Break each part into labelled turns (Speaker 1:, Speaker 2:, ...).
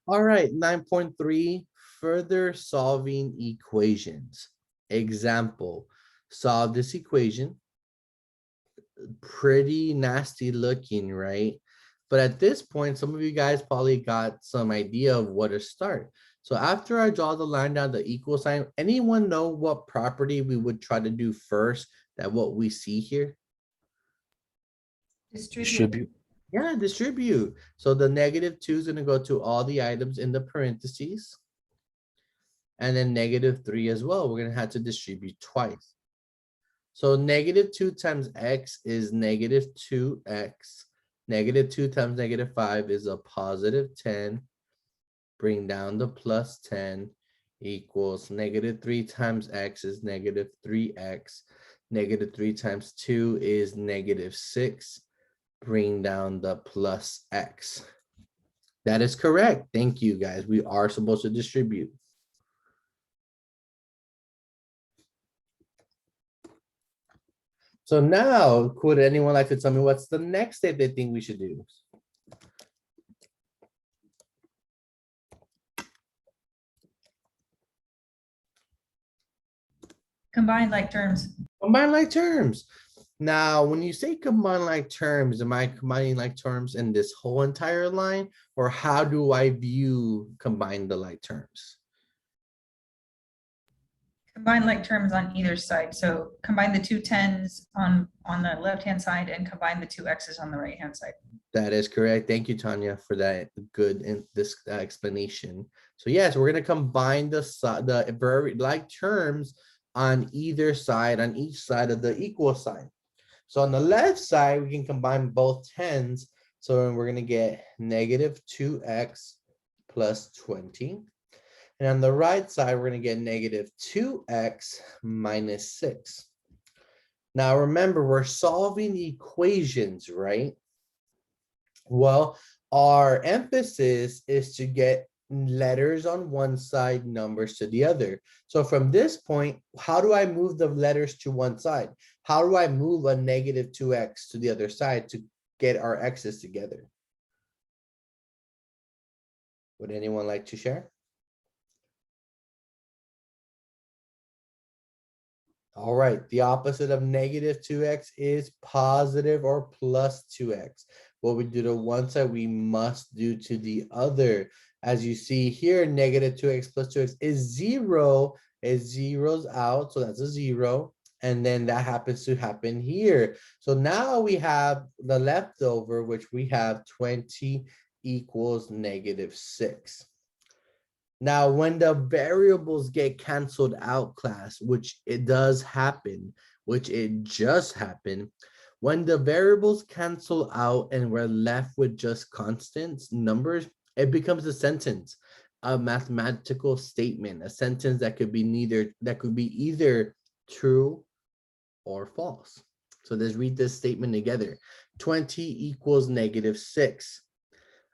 Speaker 1: All right, 9.3, further solving equations. Example, solve this equation. Pretty nasty looking, right? But at this point, some of you guys probably got some idea of what to start. So after I draw the line down the equal sign, anyone know what property we would try to do first that what we see here?
Speaker 2: Distribute.
Speaker 1: Yeah, distribute. So the -2 is going to go to all the items in the parentheses. And then -3 as well. We're going to have to distribute twice. So -2 times x is -2x. -2 times -5 is a +10. Bring down the +10 equals -3 times x is -3x. -3 times 2 is -6. Bring down the +x. That is correct. Thank you, guys. We are supposed to distribute. So now, could anyone like to tell me what's the next step they think we should do?
Speaker 2: Combine like terms.
Speaker 1: Combine like terms. Now, when you say combine like terms, am I combining like terms in this whole entire line? Or how do I view combine the like terms?
Speaker 2: Combine like terms on either side. So combine the two tens on the left-hand side and combine the two x's on the right-hand side.
Speaker 1: That is correct. Thank you, Tanya, for that good in this explanation. So yes, we're going to combine the very like terms on either side, on each side of the equal sign. So on the left side, we can combine both tens. So we're going to get -2x plus 20. And on the right side, we're going to get -2x minus 6. Now, remember, we're solving equations, right? Well, our emphasis is to get letters on one side, numbers to the other. So from this point, how do I move the letters to one side? How do I move a -2x to the other side to get our x's together? Would anyone like to share? All right, the opposite of -2x is positive or plus 2x. What we do to one side, we must do to the other. As you see here, -2x plus 2x is 0. It zeroes out, so that's a 0. And then that happens to happen here. So now we have the leftover, which we have 20 equals -6. Now, when the variables get canceled out, class, which it does happen, which it just happened, when the variables cancel out and we're left with just constants, numbers, it becomes a sentence, a mathematical statement, a sentence that could be either true or false. So let's read this statement together. 20 equals -6.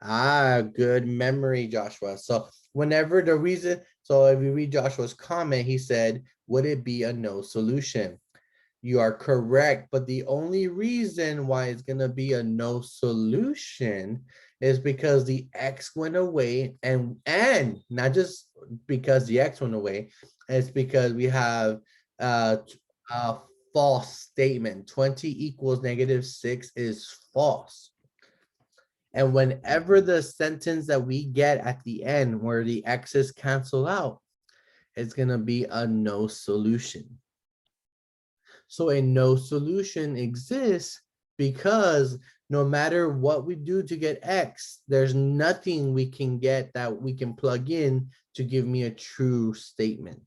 Speaker 1: Ah, good memory, Joshua. So whenever the reason, so if you read Joshua's comment, he said, would it be a no solution? You are correct, but the only reason why it's going to be a no solution is because the x went away, and not just because the x went away, it's because we have a false statement. 20 equals -6 is false. And whenever the sentence that we get at the end where the x's cancel out, it's going to be a no solution. So a no solution exists because no matter what we do to get x, there's nothing we can get that we can plug in to give me a true statement.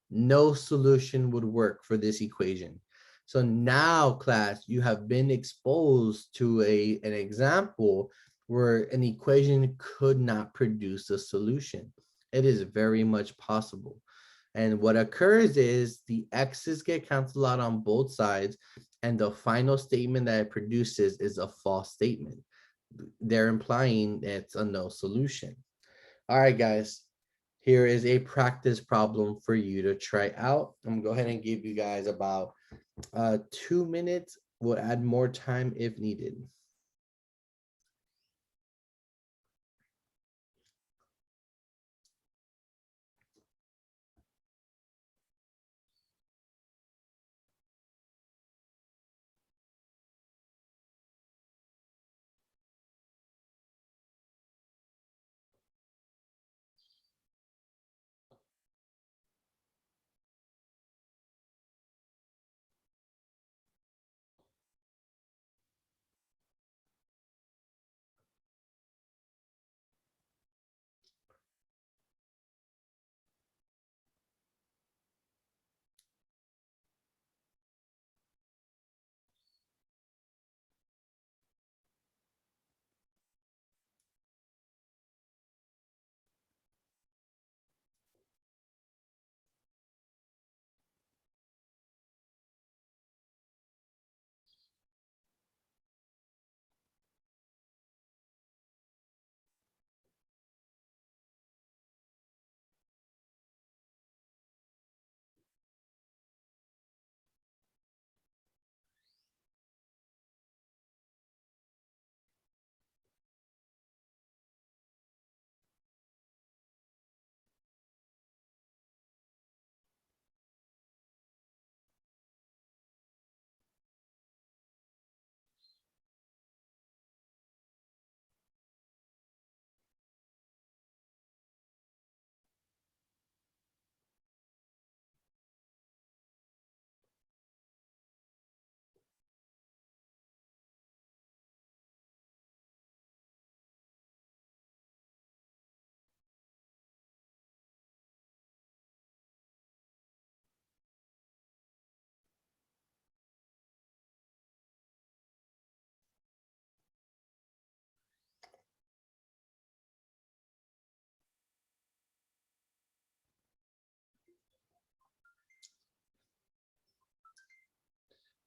Speaker 1: No solution would work for this equation. So now, class, you have been exposed to an example where an equation could not produce a solution. It is very much possible. And what occurs is the x's get canceled out on both sides, and the final statement that it produces is a false statement. They're implying it's a no solution. All right, guys. Here is a practice problem for you to try out. I'm gonna go ahead and give you guys about 2 minutes. We'll add more time if needed.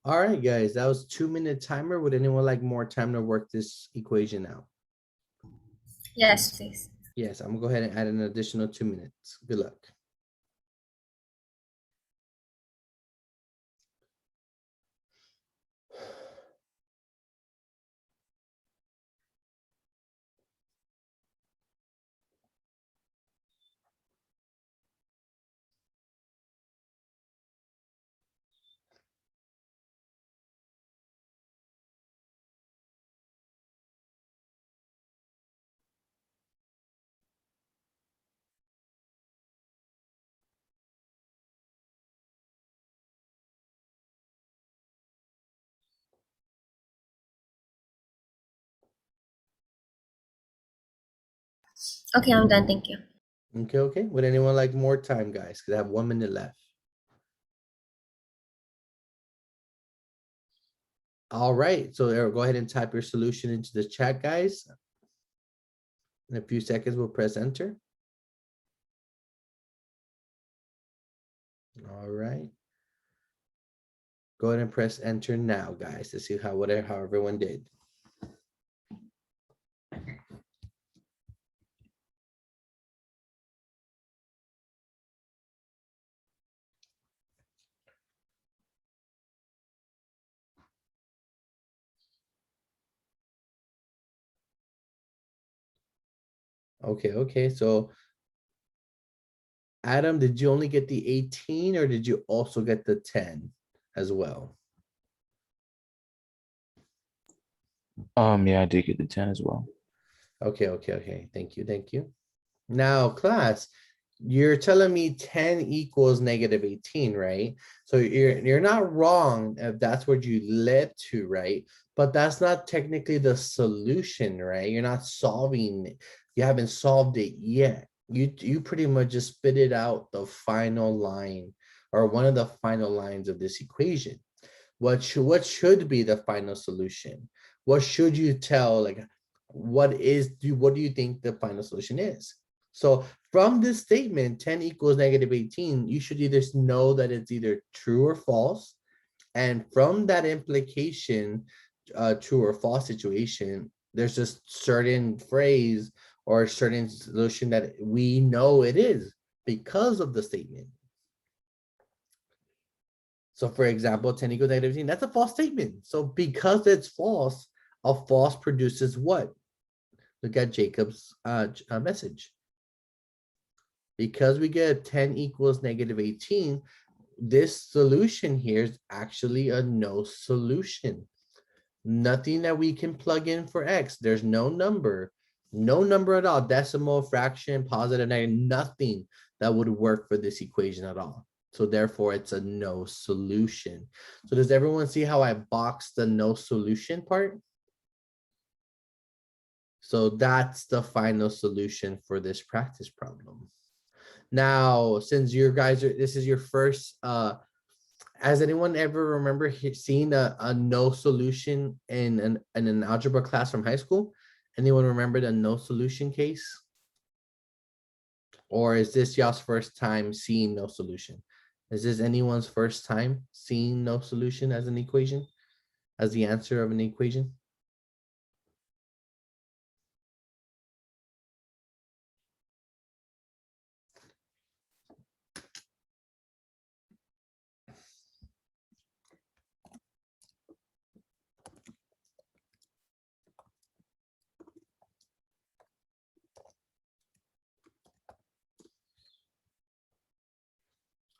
Speaker 1: All right, guys, that was 2-minute timer. Would anyone like more time to work this equation out?
Speaker 3: Yes, please.
Speaker 1: Yes, I'm gonna go ahead and add an additional 2 minutes. Good luck.
Speaker 3: Okay, I'm done. Thank you.
Speaker 1: Okay, okay. Would anyone like more time, guys? Because I have 1 minute left. All right, so there, go ahead and type your solution into the chat, guys. In a few seconds, we'll press enter. All right. Go ahead and press enter now, guys, to see how everyone did. Okay, okay. So Adam, did you only get the 18 or did you also get the 10 as well?
Speaker 4: Yeah, I did get the 10 as well.
Speaker 1: Okay, okay, okay. Thank you, thank you. Now, class, you're telling me 10 equals -18, right? So you're not wrong if that's what you led to, right? But that's not technically the solution, right? You're not solving it. You haven't solved it yet. You pretty much just spit it out the final line or one of the final lines of this equation. What should be the final solution? What should you tell, like, what do you think the final solution is? So from this statement, 10 equals -18, you should either know that it's either true or false. And from that implication, true or false situation, there's just certain phrase or certain solution that we know it is because of the statement. So for example, 10 equals -18, that's a false statement. So because it's false, a false produces what? Look at Jacob's message. Because we get 10 equals -18, this solution here is actually a no solution. Nothing that we can plug in for X. There's no number at all, decimal, fraction, positive, negative, nothing that would work for this equation at all. So therefore it's a no solution. So does everyone see how I boxed the no solution part? So that's the final solution for this practice problem. Now, since you guys are, this is your first, has anyone ever remember seeing a no solution in an algebra class from high school? Anyone remember the no solution case? Or is this y'all's first time seeing no solution? Is this anyone's first time seeing no solution as an equation, as the answer of an equation?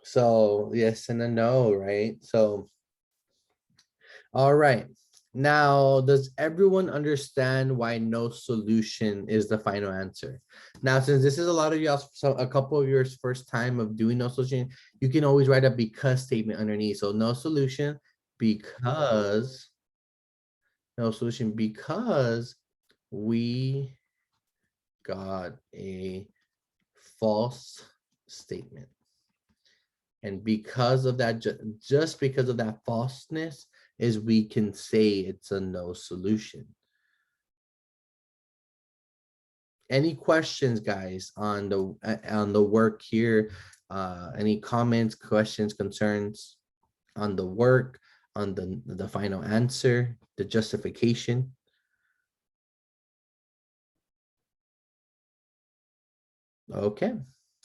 Speaker 1: So yes and a no, right? So, all right. Now, does everyone understand why no solution is the final answer? Now, since this is a lot of y'all, so a couple of yours first time of doing no solution, you can always write a because statement underneath. So no solution because we got a false statement. And because of that, just because of that falseness, is we can say it's a no solution. Any questions, guys, on the work here? Any comments, questions, concerns on the work? on the final answer, the justification? Okay.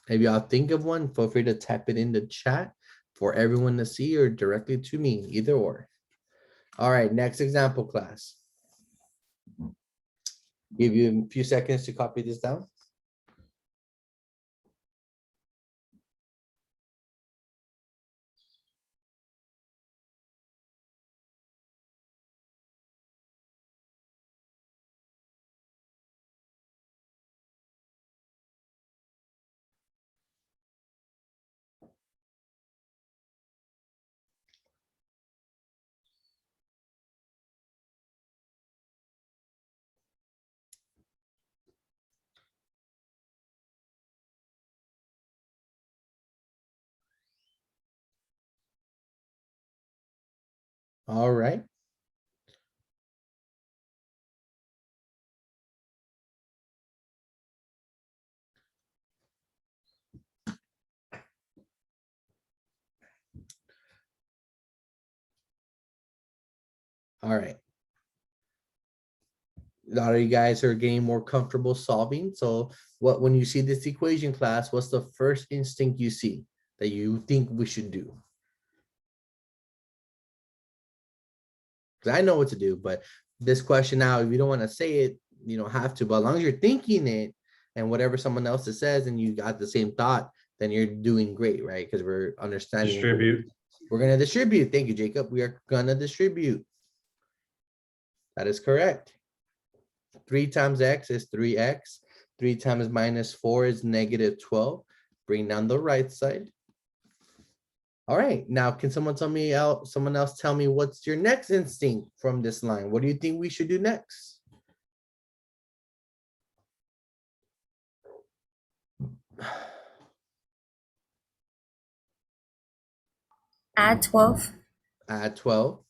Speaker 1: If y'all think of one, feel free to type it in the chat for everyone to see or directly to me, either or. All right, next example, class. Give you a few seconds to copy this down. All right. All right. A lot of you guys are getting more comfortable solving. So when you see this equation, class, what's the first instinct you see that you think we should do? Because I know what to do, but this question now, if you don't want to say it, you don't have to. But as long as you're thinking it and whatever someone else says and you got the same thought, then you're doing great, right? Because we're understanding.
Speaker 5: Distribute.
Speaker 1: We're going to distribute. Thank you, Jacob. We are going to distribute. That is correct. 3 times x is 3x. 3 times minus 4 is -12. Bring down the right side. All right, now can someone else tell me what's your next instinct from this line? What do you think we should do next?
Speaker 3: Add 12.
Speaker 1: Add 12.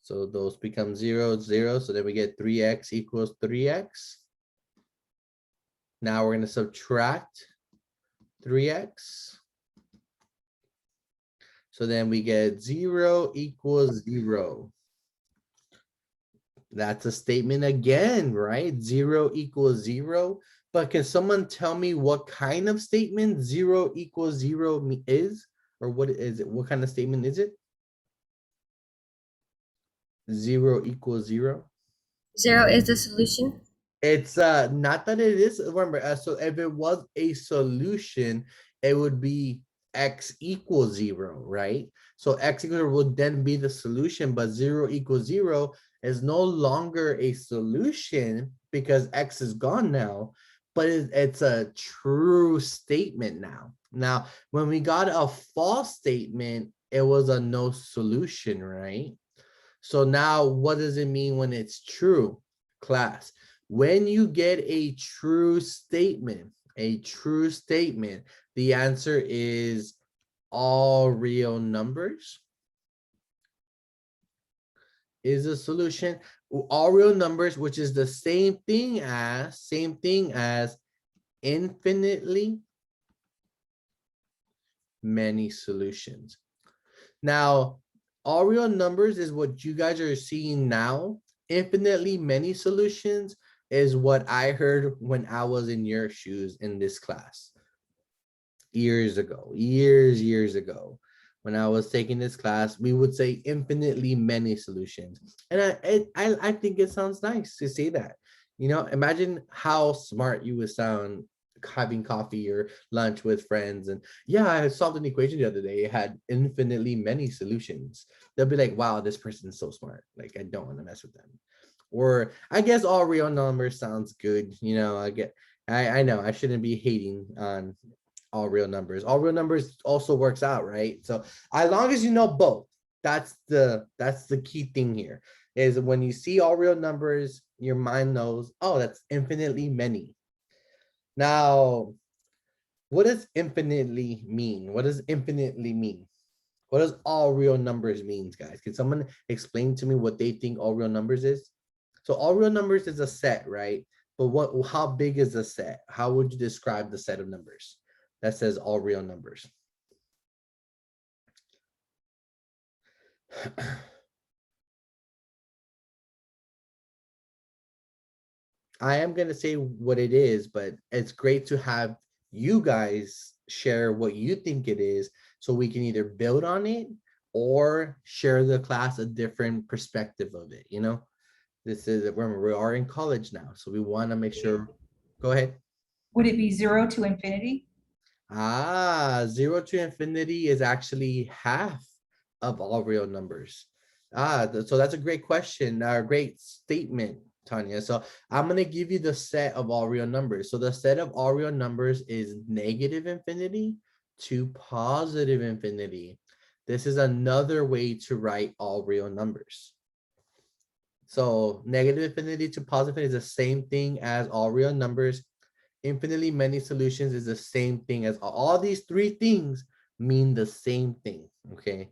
Speaker 1: So those become 0, 0. So then we get 3x equals 3x. Now we're going to subtract 3x. So then we get 0 equals 0. That's a statement again, right? 0 equals 0. But can someone tell me what kind of statement 0 equals 0 is? Or what is it? What kind of statement is it? 0 equals 0.
Speaker 3: 0 is the solution.
Speaker 1: It's not that it is. Remember, so if it was a solution, it would be x equals 0, right? So x equals 0 would then be the solution, but 0 equals 0 is no longer a solution because x is gone now, but it's a true statement now. Now, when we got a false statement, it was a no solution, right? So now what does it mean when it's true, class? When you get a true statement, the answer is all real numbers is a solution. All real numbers, which is the same thing as infinitely many solutions. Now, all real numbers is what you guys are seeing now. Infinitely many solutions is what I heard when I was in your shoes in this class years ago, years ago. When I was taking this class, we would say infinitely many solutions. And I think it sounds nice to say that. You know, imagine how smart you would sound having coffee or lunch with friends. And yeah, I solved an equation the other day. It had infinitely many solutions. They'll be like, wow, this person's so smart. Like, I don't want to mess with them. Or I guess all real numbers sounds good. You know, I know I shouldn't be hating on all real numbers. All real numbers also works out, right? So as long as you know both, that's the key thing here, is when you see all real numbers, your mind knows, oh, that's infinitely many. Now, what does infinitely mean? What does infinitely mean? What does all real numbers means, guys? Can someone explain to me what they think all real numbers is? So all real numbers is a set, right? But how big is the set? How would you describe the set of numbers? that says all real numbers. I am going to say what it is, but it's great to have you guys share what you think it is so we can either build on it or share the class a different perspective of it. You know, this is, remember, we are in college now, so we want to make sure. Go ahead.
Speaker 2: Would it be 0 to infinity?
Speaker 1: 0 to infinity is actually half of all real numbers. So that's a great question, a great statement, Tanya. So I'm gonna give you the set of all real numbers. So the set of all real numbers is negative infinity to positive infinity. This is another way to write all real numbers. So negative infinity to positive infinity is the same thing as all real numbers. Infinitely many solutions is the same thing as all these three things mean the same thing, okay?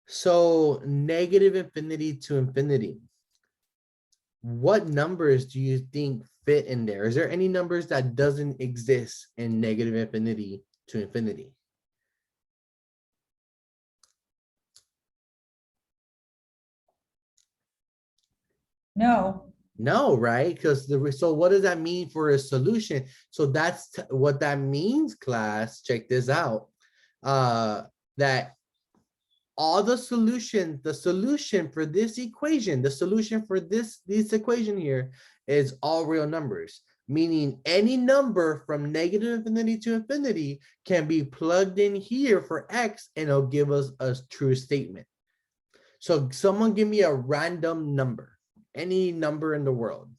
Speaker 1: So negative infinity to infinity. What numbers do you think fit in there? Is there any numbers that doesn't exist in negative infinity to infinity?
Speaker 2: No.
Speaker 1: No, right? Because so what does that mean for a solution? So that's what that means, class. Check this out. That all the solution for this equation, the solution for this equation here is all real numbers, meaning any number from negative infinity to infinity can be plugged in here for X and it'll give us a true statement. So someone give me a random number, any number in the world.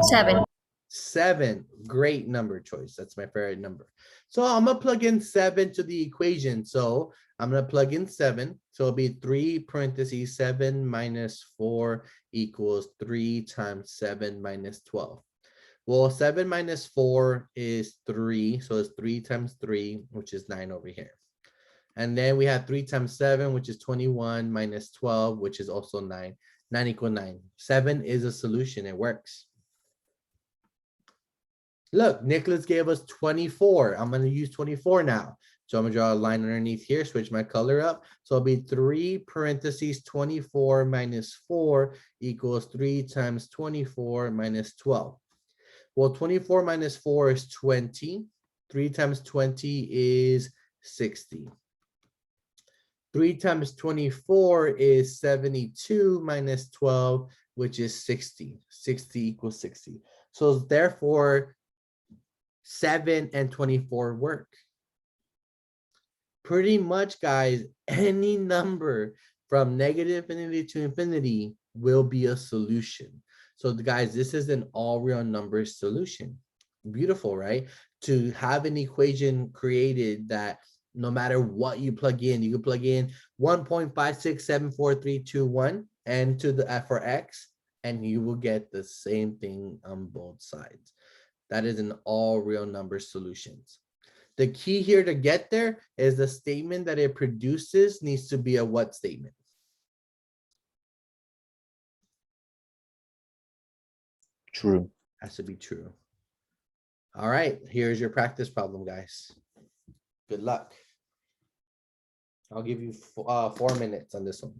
Speaker 3: 7.
Speaker 1: 7, great number choice. That's my favorite number. So I'm gonna plug in 7 to the equation. So I'm gonna plug in 7. So it'll be 3 parentheses 7 minus 4 equals 3 times 7 minus 12. Well, 7 minus 4 is 3. So it's 3 times 3, which is 9 over here. And then we have 3 times 7, which is 21 minus 12, which is also 9. 9 equals 9. 7 is a solution. It works. Look, Nicholas gave us 24. I'm going to use 24 now. So I'm going to draw a line underneath here, switch my color up. So it'll be 3 parentheses 24 minus 4 equals 3 times 24 minus 12. Well, 24 minus 4 is 20. 3 times 20 is 60. 3 times 24 is 72 minus 12, which is 60. 60 equals 60. So therefore, 7 and 24 work. Pretty much, guys, any number from negative infinity to infinity will be a solution. So guys, this is an all real numbers solution. Beautiful, right? To have an equation created that no matter what you plug in, you can plug in 1.5674321 and to the for X, and you will get the same thing on both sides. That is an all real number solutions. The key here to get there is the statement that it produces needs to be a what statement?
Speaker 4: True.
Speaker 1: Has to be true. All right, here's your practice problem, guys. Good luck. I'll give you 4 minutes on this one.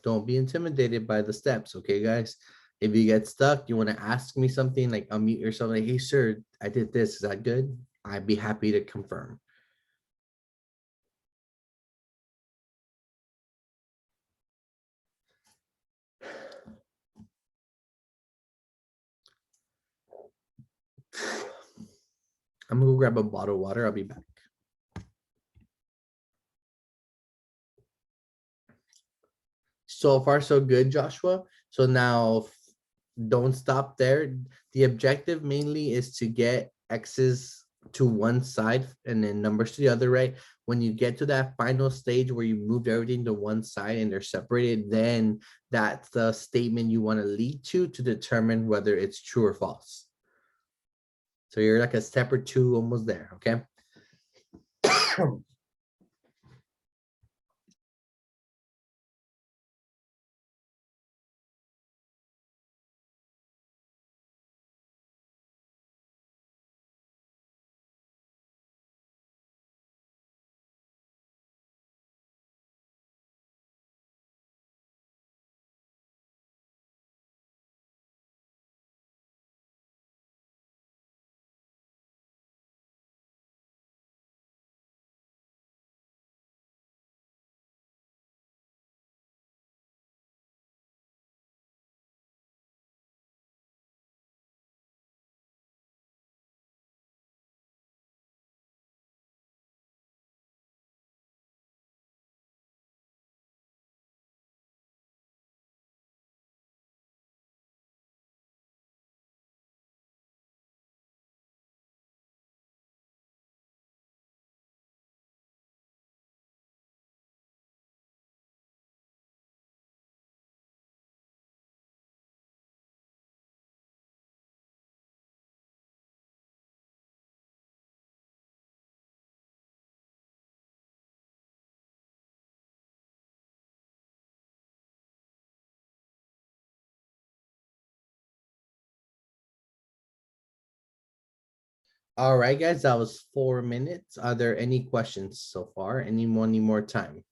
Speaker 1: Don't be intimidated by the steps, okay, guys? If you get stuck, you want to ask me something, like unmute yourself, like, hey, sir, I did this. Is that good? I'd be happy to confirm. I'm gonna go grab a bottle of water. I'll be back. So far, so good, Joshua. So now don't stop there. The objective mainly is to get X's to one side and then numbers to the other, right? When you get to that final stage where you moved everything to one side and they're separated, then that's the statement you want to lead to determine whether it's true or false. So you're like a step or two almost there, okay? All right, guys, that was 4 minutes. Are there any questions so far? Any more time?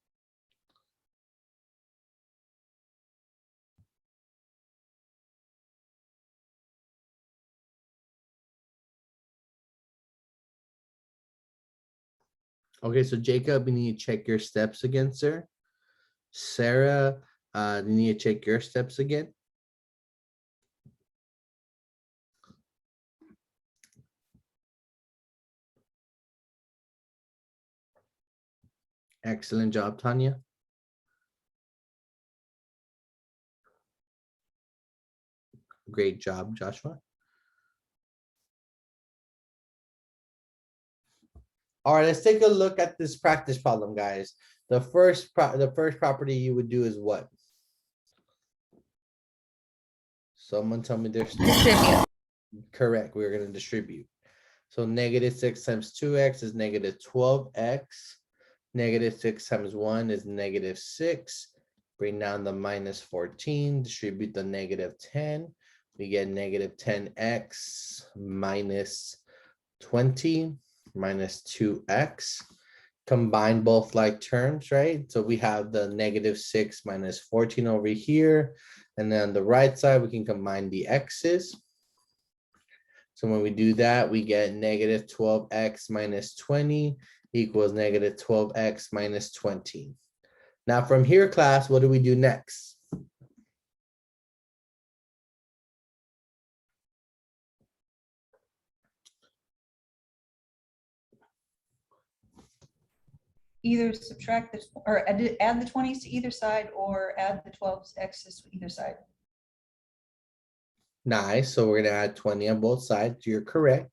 Speaker 1: Okay, so Jacob, you need to check your steps again, sir. Sarah, you need to check your steps again. Excellent job, Tanya. Great job, Joshua. All right, let's take a look at this practice problem, guys. The first property you would do is what? Someone tell me there's
Speaker 3: Distribute.
Speaker 1: correct. We're going to distribute. So -6 times 2x is -12x. -6 times 1 is -6. Bring down the -14, distribute the -10. We get -10x minus 20 minus 2x. Combine both like terms, right? So we have the -6 minus 14 over here. And then on the right side, we can combine the x's. So when we do that, we get -12x minus 20 equals -12x minus 20. Now from here, class, what do we do next?
Speaker 2: Either subtract the, or add the 20s to either side, or add the 12's x's to either side.
Speaker 1: Nice. So we're going to add 20 on both sides. You're correct.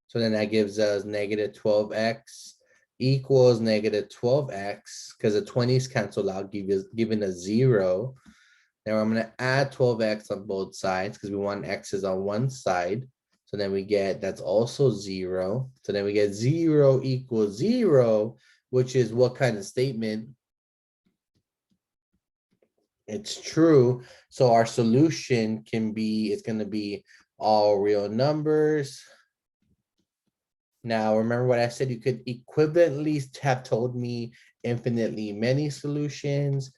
Speaker 1: So then that gives us -12x equals -12x, because the 20s cancel out, giving a 0. Now I'm going to add 12x on both sides because we want x's on one side. So then we get, that's also 0. So then we get 0 equals 0, which is what kind of statement? It's true. So our solution can be, it's going to be all real numbers. Now, remember what I said, you could equivalently have told me infinitely many solutions,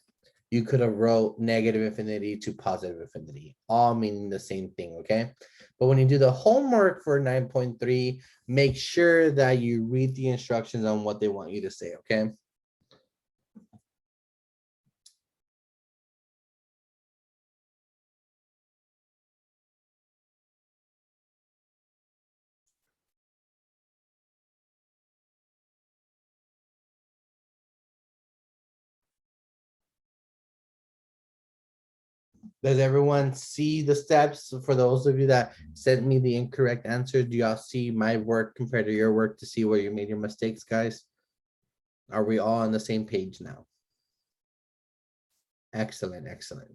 Speaker 1: you could have wrote negative infinity to positive infinity, all meaning the same thing, okay? But when you do the homework for 9.3, make sure that you read the instructions on what they want you to say, okay? Does everyone see the steps? For those of you that sent me the incorrect answer, do y'all see my work compared to your work to see where you made your mistakes, guys? Are we all on the same page now? Excellent, excellent.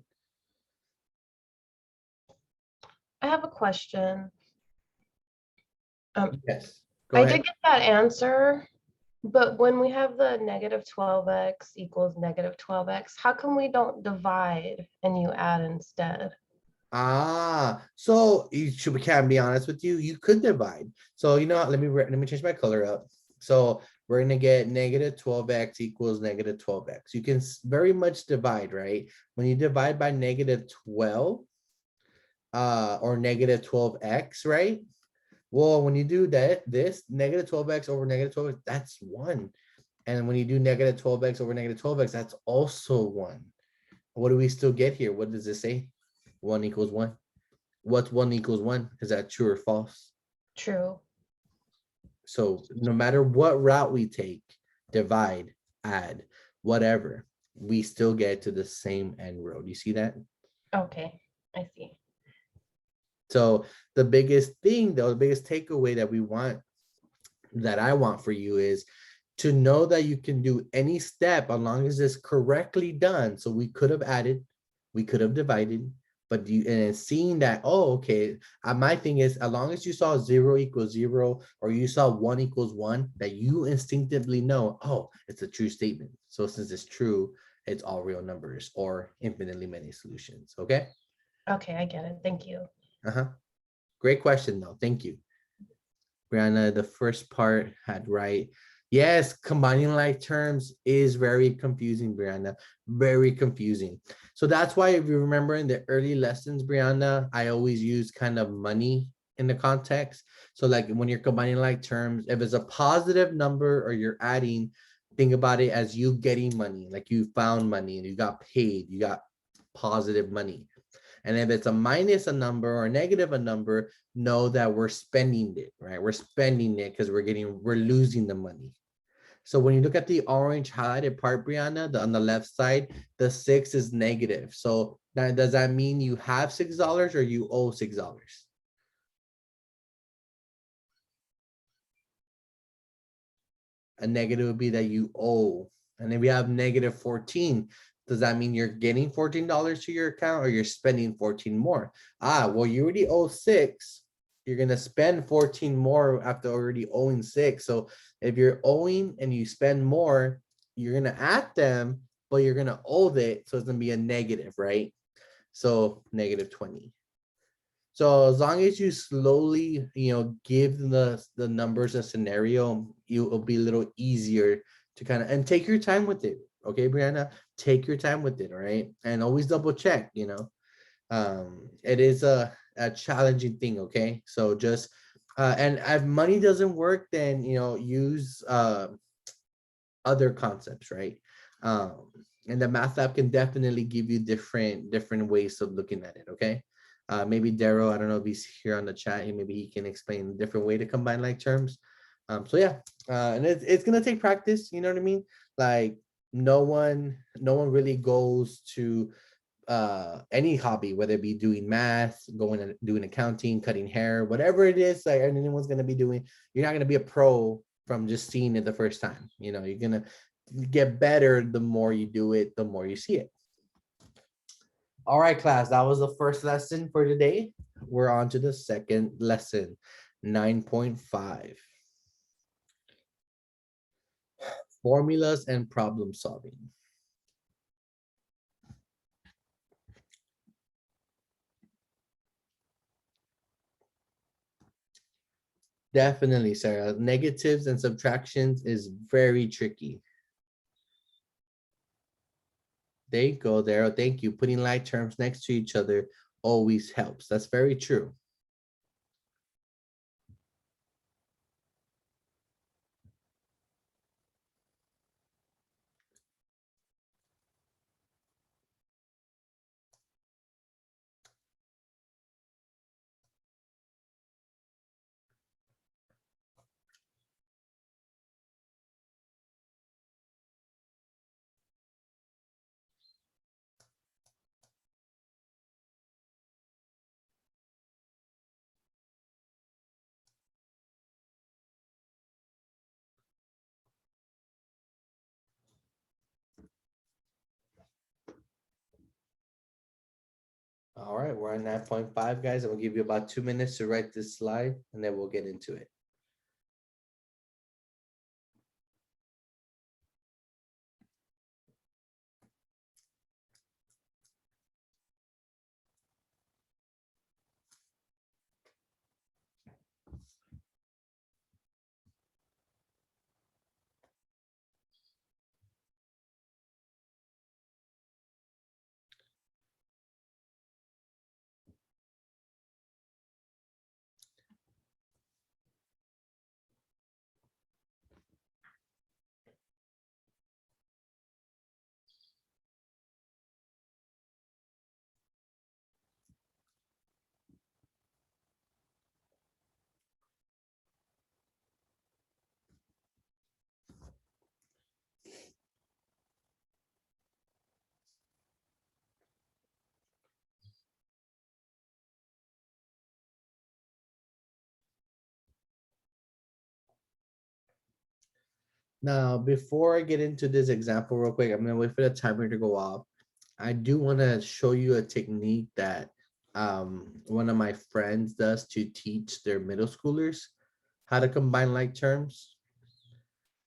Speaker 5: I have a question.
Speaker 1: Yes, go
Speaker 5: I
Speaker 1: ahead.
Speaker 5: did get that answer, but when we have the negative 12x equals negative 12x, how come we don't divide and you add instead?
Speaker 1: So you should, can be honest with you, you could divide. So you know what, let me change my color up. So we're gonna get negative 12x equals negative 12x. You can very much divide, right? When you divide by negative 12, or negative 12x, right? Well, when you do that, this negative 12x over negative 12, that's 1. And when you do negative 12x over negative 12x, that's also 1. What do we still get here? What does it say? 1 equals 1. What's 1 equals 1? Is that true or false?
Speaker 5: True.
Speaker 1: So no matter what route we take, divide, add, whatever, we still get to the same end road. You see that?
Speaker 5: Okay, I see.
Speaker 1: So the biggest thing, though, the biggest takeaway that we want, that I want for you, is to know that you can do any step as long as it's correctly done. So we could have added, we could have divided, but you, and seeing that, oh, okay, my thing is, as long as you saw 0 equals 0, or you saw 1 equals 1, that you instinctively know, oh, it's a true statement. So since it's true, it's all real numbers or infinitely many solutions. Okay.
Speaker 5: Okay, I get it. Thank you.
Speaker 1: Great question, though. Thank you. Brianna, the first part had right. Yes, combining like terms is very confusing, Brianna. Very confusing. So that's why, if you remember in the early lessons, Brianna, I always use kind of money in the context. So like when you're combining like terms, if it's a positive number or you're adding, think about it as you getting money, like you found money and you got paid, you got positive money. And if it's a minus a number or negative a number, know that we're spending it, right? We're spending it because we're losing the money. So when you look at the orange highlighted part, Brianna, on the left side, the 6 is negative. So now, does that mean you have $6 or you owe $6? A negative would be that you owe. And then we have negative 14. Does that mean you're getting $14 to your account or you're spending 14 more? Well, you already owe 6. You're going to spend 14 more after already owing 6. So if you're owing and you spend more, you're going to add them, but you're going to owe it. So it's going to be a negative, right? So negative 20. So as long as you slowly, give the numbers a scenario, it'll be a little easier to kind of, and take your time with it. Okay, Brianna, take your time with it. All right. And always double check, it is a challenging thing. Okay. So just, and if money doesn't work, then, use other concepts, right? And the math app can definitely give you different ways of looking at it. Okay. Maybe Daryl, I don't know if he's here on the chat, maybe he can explain a different way to combine like terms. So yeah, and it's gonna take practice, you know what I mean? Like no one really goes to any hobby, whether it be doing math, going and doing accounting, cutting hair, whatever it is, like anyone's gonna be doing, you're not gonna be a pro from just seeing it the first time. You're gonna get better the more you do it, the more you see it. All right, class, that was the first lesson for today. We're on to the second lesson, 9.5. Formulas and problem solving. Definitely, Sarah. Negatives and subtractions is very tricky. There you go, Daryl. Thank you. Putting like terms next to each other always helps. That's very true. All right, we're on 9.5, guys. I'm gonna give you about 2 minutes to write this slide, and then we'll get into it. Now, before I get into this example real quick, I'm gonna wait for the timer to go off. I do want to show you a technique that one of my friends does to teach their middle schoolers how to combine like terms.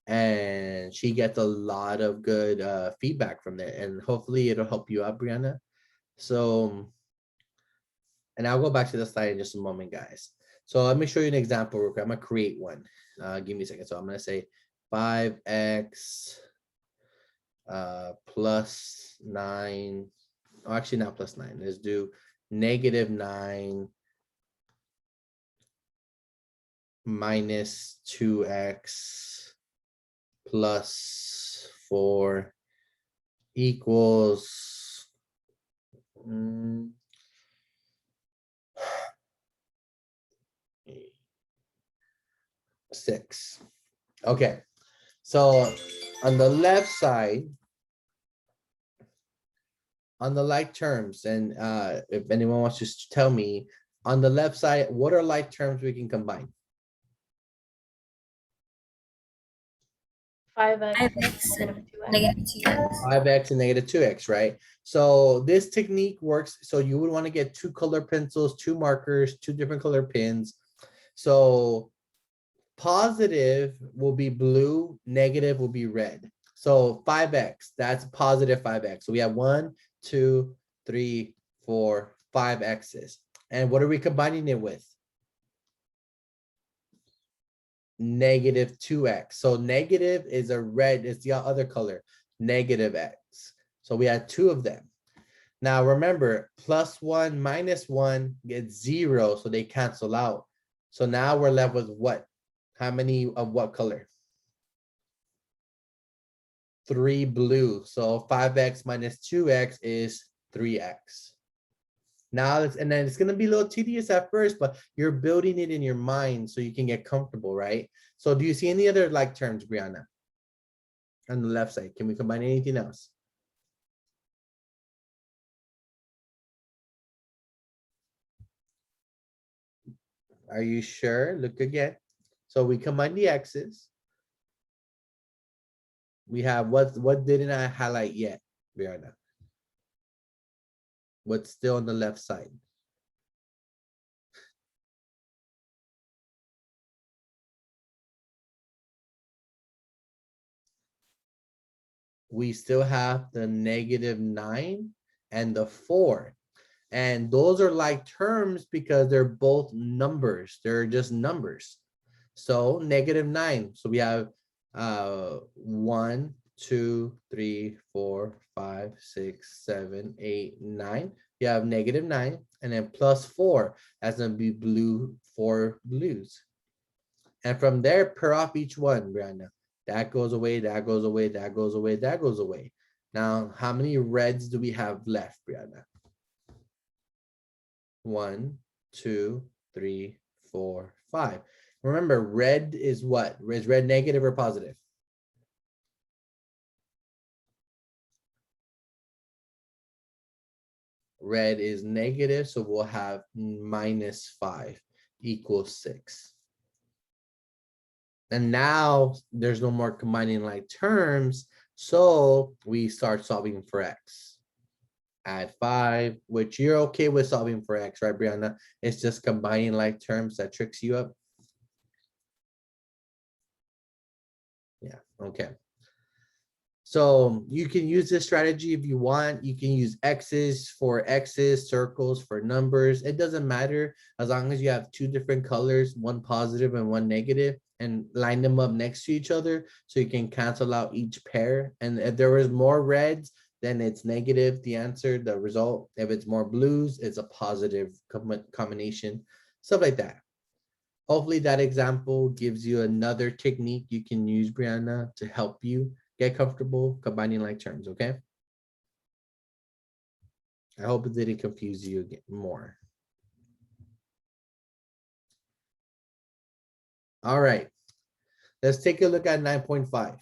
Speaker 1: And she gets a lot of good feedback from it. And hopefully it'll help you out, Brianna. So, and I'll go back to the slide in just a moment, guys. So let me show you an example real quick. I'm gonna create one. Give me a second. So I'm gonna say 5x plus 9. Oh, actually not plus 9. Let's do -9 minus 2x plus 4 equals 6. Okay, so on the left side, on the like terms, and if anyone wants to tell me, on the left side, what are like terms we can combine?
Speaker 5: 5x,
Speaker 3: 5x and
Speaker 5: negative 2x.
Speaker 3: negative 2x.
Speaker 1: 5x and negative 2x, right? So this technique works. So you would want to get 2 color pencils, 2 markers, 2 different color pens. So positive will be blue, negative will be red. So 5x, that's positive 5x. So we have 1, 2, 3, 4, 5 x's. And what are we combining it with? Negative 2x. So negative is a red, it's the other color, negative x. So we had 2 of them. Now remember, +1 minus 1 gets 0, so they cancel out. So now we're left with what? How many of what color? 3 blue. So 5x minus 2x is 3x. Now, and then it's going to be a little tedious at first, but you're building it in your mind so you can get comfortable, right? So do you see any other like terms, Brianna? On the left side, can we combine anything else? Are you sure? Look again. So we combine the x's. We have what didn't I highlight yet, Brianna? What's still on the left side? We still have the -9 and the 4. And those are like terms because they're both numbers. They're just numbers. So -9. So we have 1, 2, 3, 4, 5, 6, 7, 8, 9. You have -9, and then +4. That's gonna be blue, 4 blues. And from there, pair off each one, Brianna. That goes away, that goes away, that goes away, that goes away. Now, how many reds do we have left, Brianna? 1, 2, 3, 4, 5. Remember, red is what? Is red negative or positive? Red is negative, so we'll have -5 equals 6. And now there's no more combining like terms, so we start solving for x. Add 5, which you're okay with solving for x, right, Brianna? It's just combining like terms that tricks you up. Yeah, okay. So you can use this strategy if you want. You can use x's for x's, circles for numbers. It doesn't matter as long as you have two different colors, one positive and one negative, and line them up next to each other so you can cancel out each pair. And if there was more reds, then it's negative, the answer, the result. If it's more blues, it's a positive combination, stuff like that. Hopefully that example gives you another technique you can use, Brianna, to help you get comfortable combining like terms, okay? I hope it didn't confuse you again more. All right, let's take a look at 9.5.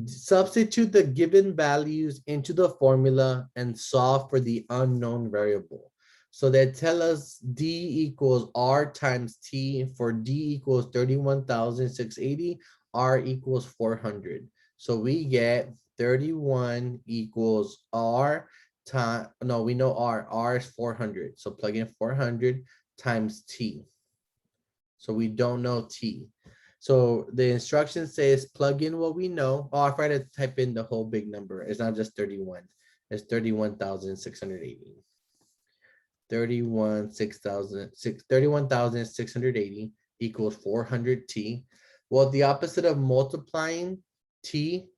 Speaker 1: Substitute the given values into the formula and solve for the unknown variable. So they tell us D equals R times T. For D equals 31,680, R equals 400. So we get 31 equals R time, no, we know R is 400. So plug in 400 times T. So we don't know T. So the instruction says plug in what we know. Oh, I forgot to type in the whole big number. It's not just 31. It's 31,680. 31,680 equals 400 T. Well, the opposite of multiplying T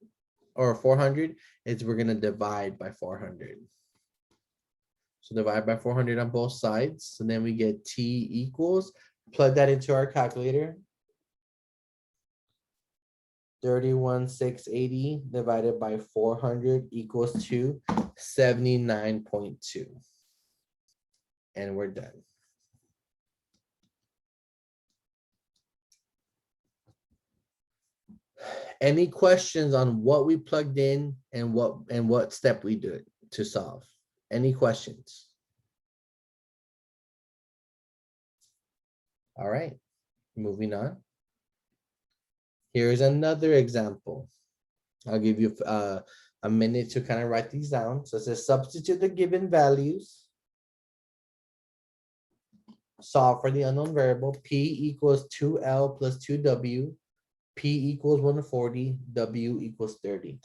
Speaker 1: or 400 is we're going to divide by 400. So divide by 400 on both sides. So then we get T equals, plug that into our calculator. 31,680 divided by 400 equals to 79.2. And we're done. Any questions on what we plugged in and what step we did to solve? Any questions? All right, moving on. Here's another example. I'll give you a minute to kind of write these down. So it says substitute the given values. Solve for the unknown variable. P equals 2L plus 2W. P equals 140. W equals 30.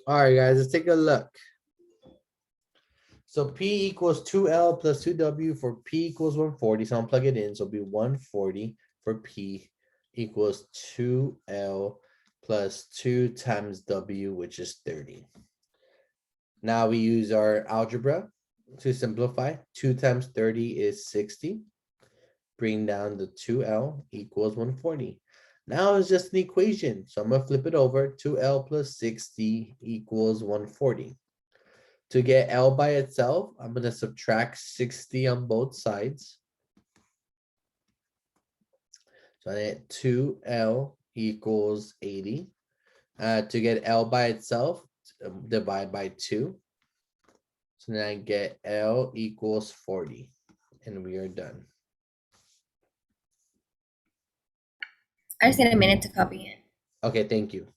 Speaker 1: Alright, guys, let's take a look. So P equals 2L plus 2W for P equals 140. So I'm plug it in. So it'll be 140 for P equals 2L plus 2 times W, which is 30. Now we use our algebra to simplify. 2 times 30 is 60. Bring down the 2L equals 140. Now it's just an equation. So I'm gonna flip it over. 2L plus 60 equals 140. To get L by itself, I'm gonna subtract 60 on both sides. So I get 2L equals 80. To get L by itself, divide by 2. So then I get L equals 40. And we are done.
Speaker 3: I just need a minute to copy it.
Speaker 1: Okay, thank you.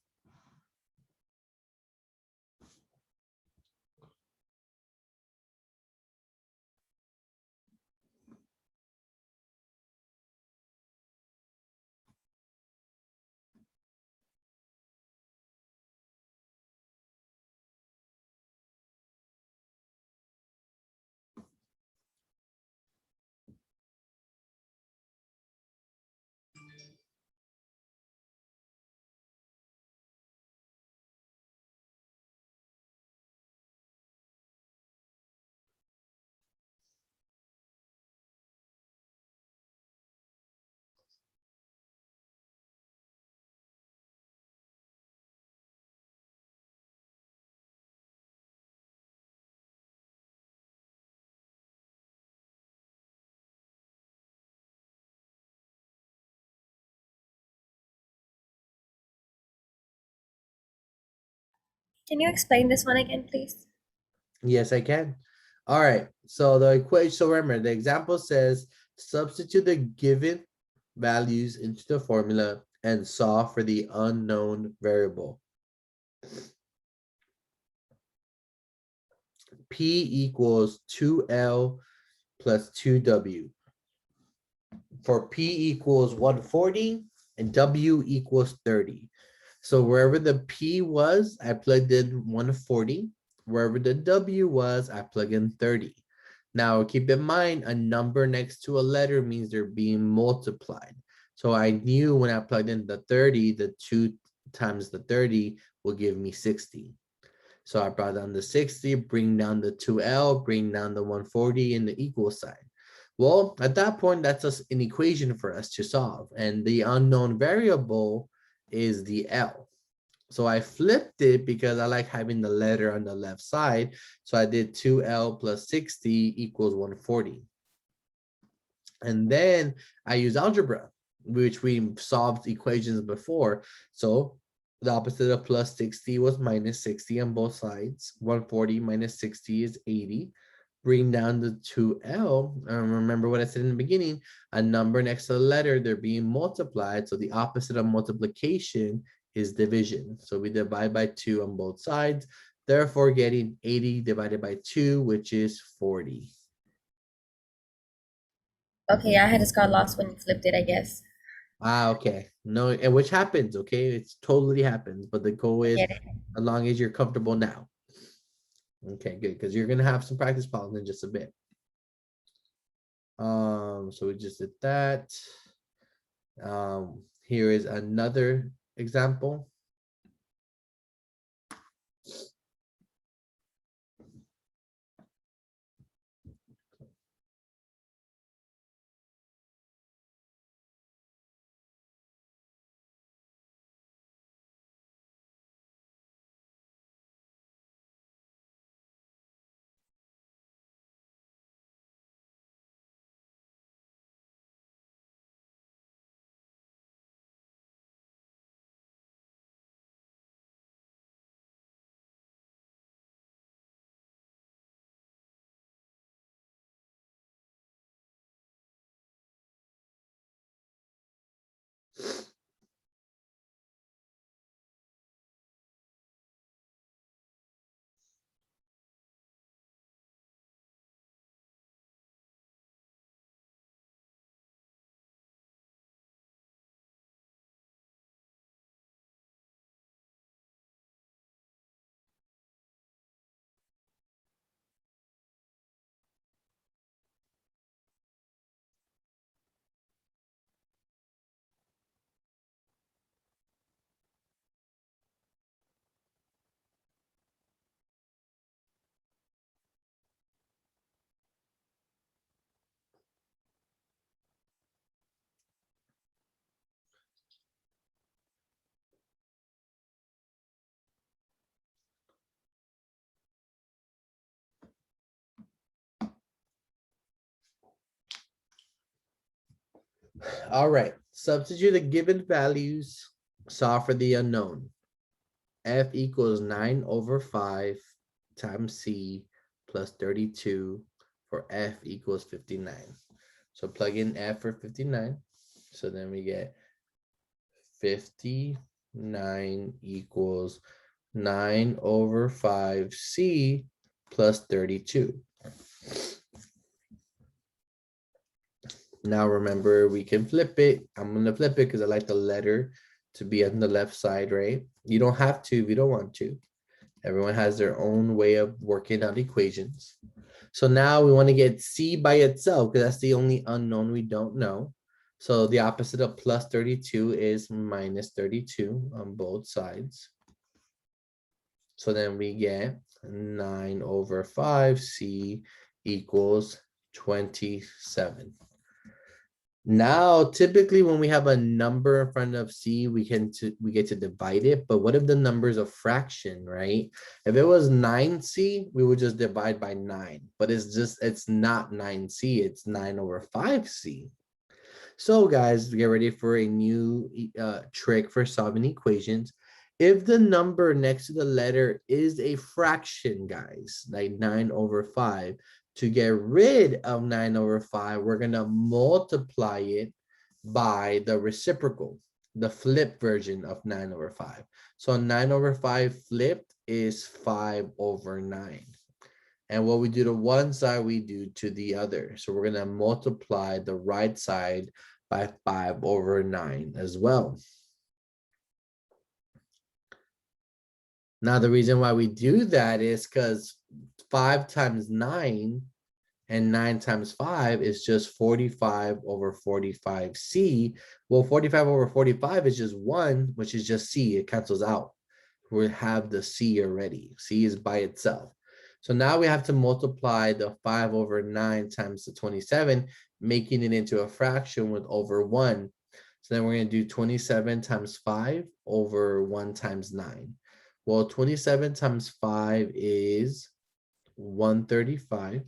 Speaker 3: Can you explain this one again, please?
Speaker 1: Yes, I can. All right, so the equation, so remember, the example says substitute the given values into the formula and solve for the unknown variable. P equals 2L plus 2W. For P equals 140 and W equals 30. So wherever the P was, I plugged in 140. Wherever the W was, I plug in 30. Now keep in mind, a number next to a letter means they're being multiplied. So I knew when I plugged in the 30, the 2 times the 30 will give me 60. So I brought down the 60, bring down the 2L, bring down the 140 in the equal sign. Well, at that point, that's just an equation for us to solve. And the unknown variable is the L. So I flipped it because I like having the letter on the left side. So I did 2L plus 60 equals 140. And then I use algebra, which we solved equations before. So the opposite of plus 60 was minus 60 on both sides. 140 minus 60 is 80. Bring down the 2L. Remember what I said in the beginning, a number next to the letter, they're being multiplied. So the opposite of multiplication is division. So we divide by 2 on both sides, therefore getting 80 divided by 2, which is 40.
Speaker 3: Okay, I had just got lost when you flipped it, I guess.
Speaker 1: Ah, okay. No, and which happens, okay? It's totally happens, but the goal
Speaker 3: I
Speaker 1: is
Speaker 3: get it.
Speaker 1: as long as you're comfortable now. Okay, good, because you're gonna have some practice problems in just a bit. So we just did that. Here is another example. All right, substitute the given values, solve for the unknown. F equals 9/5 times C plus 32 for F equals 59. So plug in F for 59. So then we get 59 equals 9/5 C plus 32. Now remember, we can flip it. I'm gonna flip it because I like the letter to be on the left side, right? You don't have to if you don't want to. Everyone has their own way of working out equations. So now we want to get C by itself because that's the only unknown we don't know. So the opposite of plus 32 is minus 32 on both sides. So then we get 9/5 C equals 27. Now, typically when we have a number in front of C, we get to divide it. But what if the number is a fraction, right? If it was 9C, we would just divide by 9. But it's not 9C, it's 9/5C. So guys, get ready for a new trick for solving equations. If the number next to the letter is a fraction, guys, like 9/5, to get rid of 9/5, we're going to multiply it by the reciprocal, the flip version of 9/5. So 9/5 flipped is 5/9. And what we do to one side, we do to the other. So we're going to multiply the right side by 5/9 as well. Now, the reason why we do that is because 5 times 9 and 9 times 5 is just 45/45C. Well, 45/45 is just 1, which is just C. It cancels out. We have the C already. C is by itself. So now we have to multiply the 5/9 times the 27, making it into a fraction with over 1. So then we're going to do 27 times 5/1 times 9. Well, 27 times 5 is 135.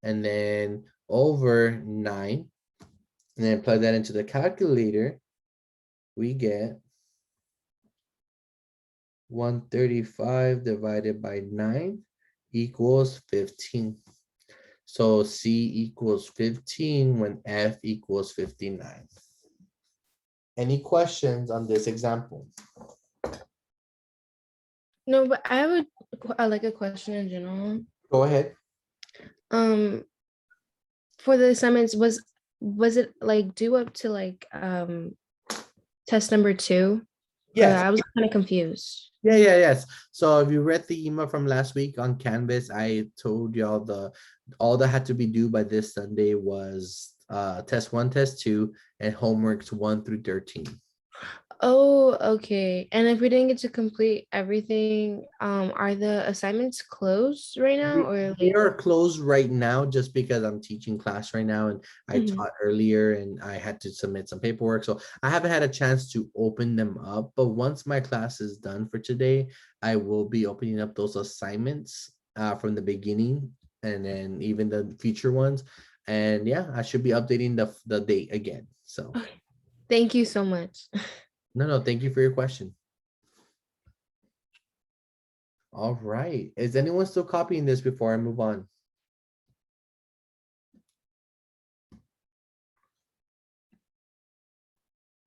Speaker 1: And then over 9. And then plug that into the calculator. We get 135 divided by 9 equals 15. So C equals 15 when F equals 59. Any questions on this example?
Speaker 6: No, but I like a question in general.
Speaker 1: Go ahead.
Speaker 6: For the assignments, was it like due up to like test number 2?
Speaker 1: Yes.
Speaker 6: I was kind of confused.
Speaker 1: Yes. So if you read the email from last week on Canvas, I told y'all all that had to be due by this Sunday was test 1, test 2, and homeworks 1 through 13.
Speaker 6: Oh, okay. And if we didn't get to complete everything, are the assignments closed right now, or
Speaker 1: They
Speaker 6: like?
Speaker 1: are closed right now just because I'm teaching class right now and I
Speaker 6: Mhm.
Speaker 1: taught earlier and I had to submit some paperwork. So I haven't had a chance to open them up. But once my class is done for today, I will be opening up those assignments from the beginning and then even the future ones. And yeah, I should be updating the date again. So
Speaker 6: Thank you so much.
Speaker 1: no, thank you for your question. All right. Is anyone still copying this before I move on?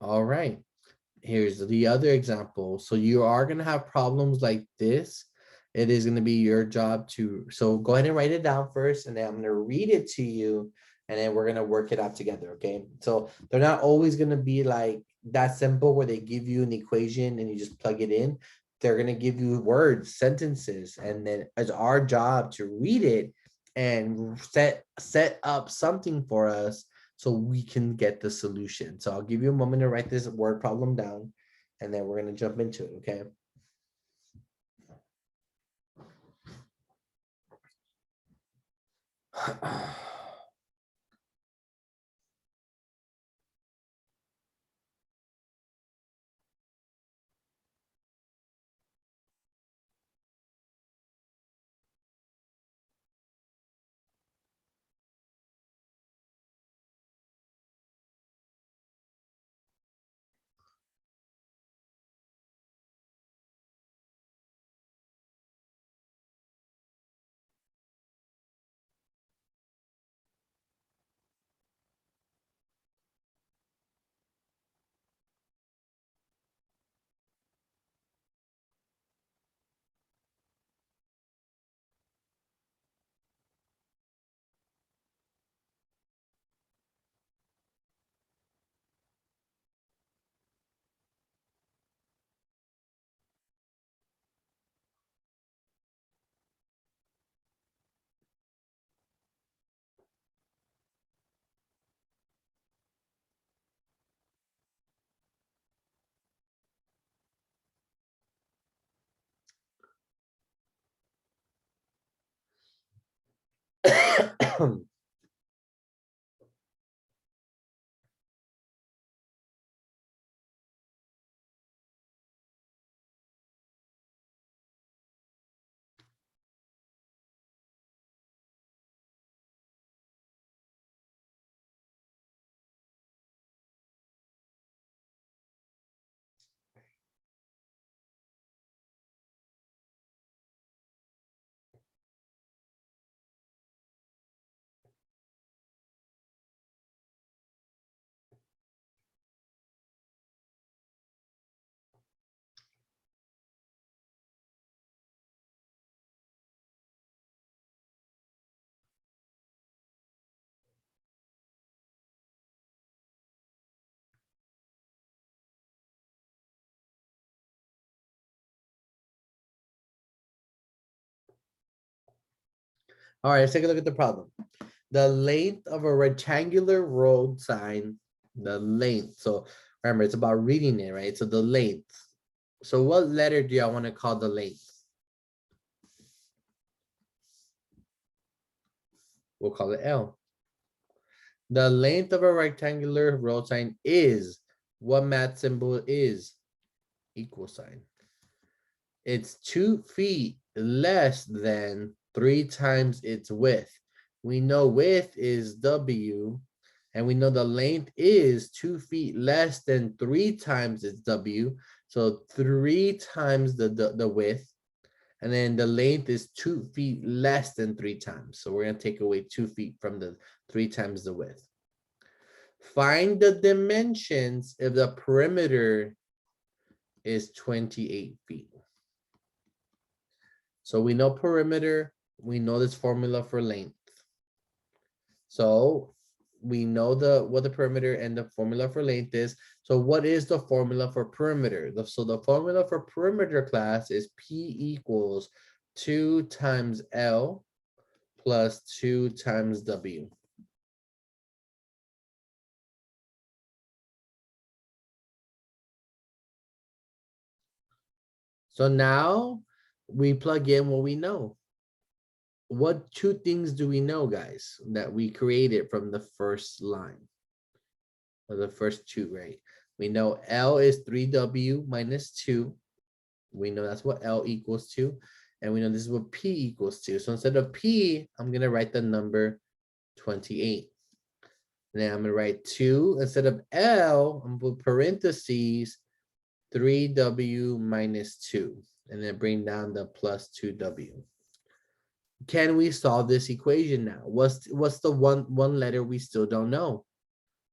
Speaker 1: All right. Here's the other example. So you are going to have problems like this. It is going to be your job so go ahead and write it down first, and then I'm going to read it to you, and then we're going to work it out together, okay? So they're not always going to be like that simple where they give you an equation and you just plug it in. They're going to give you words, sentences, and then it's our job to read it and set up something for us so we can get the solution. So I'll give you a moment to write this word problem down, and then we're going to jump into it, okay? All right, let's take a look at the problem. The length of a rectangular road sign, the length. So remember, it's about reading it, right? So the length. So what letter do y'all want to call the length? We'll call it L. The length of a rectangular road sign is, what math symbol is? Equal sign. It's 2 feet less than 3 times its width. We know width is W, and we know the length is 2 feet less than 3 times its W. So 3 times the width, and then the length is 2 feet less than 3 times. So we're gonna take away 2 feet from the 3 times the width. Find the dimensions if the perimeter is 28 feet. So we know perimeter, we know this formula for length. So we know what the perimeter and the formula for length is. So what is the formula for perimeter? So the formula for perimeter, class, is P equals 2 times L plus 2 times W. So now we plug in what we know. What 2 things do we know, guys, that we created from the first line? Or the first 2, right? We know L is 3W minus 2. We know that's what L equals to. And we know this is what P equals to. So instead of P, I'm going to write the number 28. Then I'm going to write 2. Instead of L, I'm going to put parentheses 3W minus 2. And then bring down the plus 2W. Can we solve this equation now? What's the one letter we still don't know?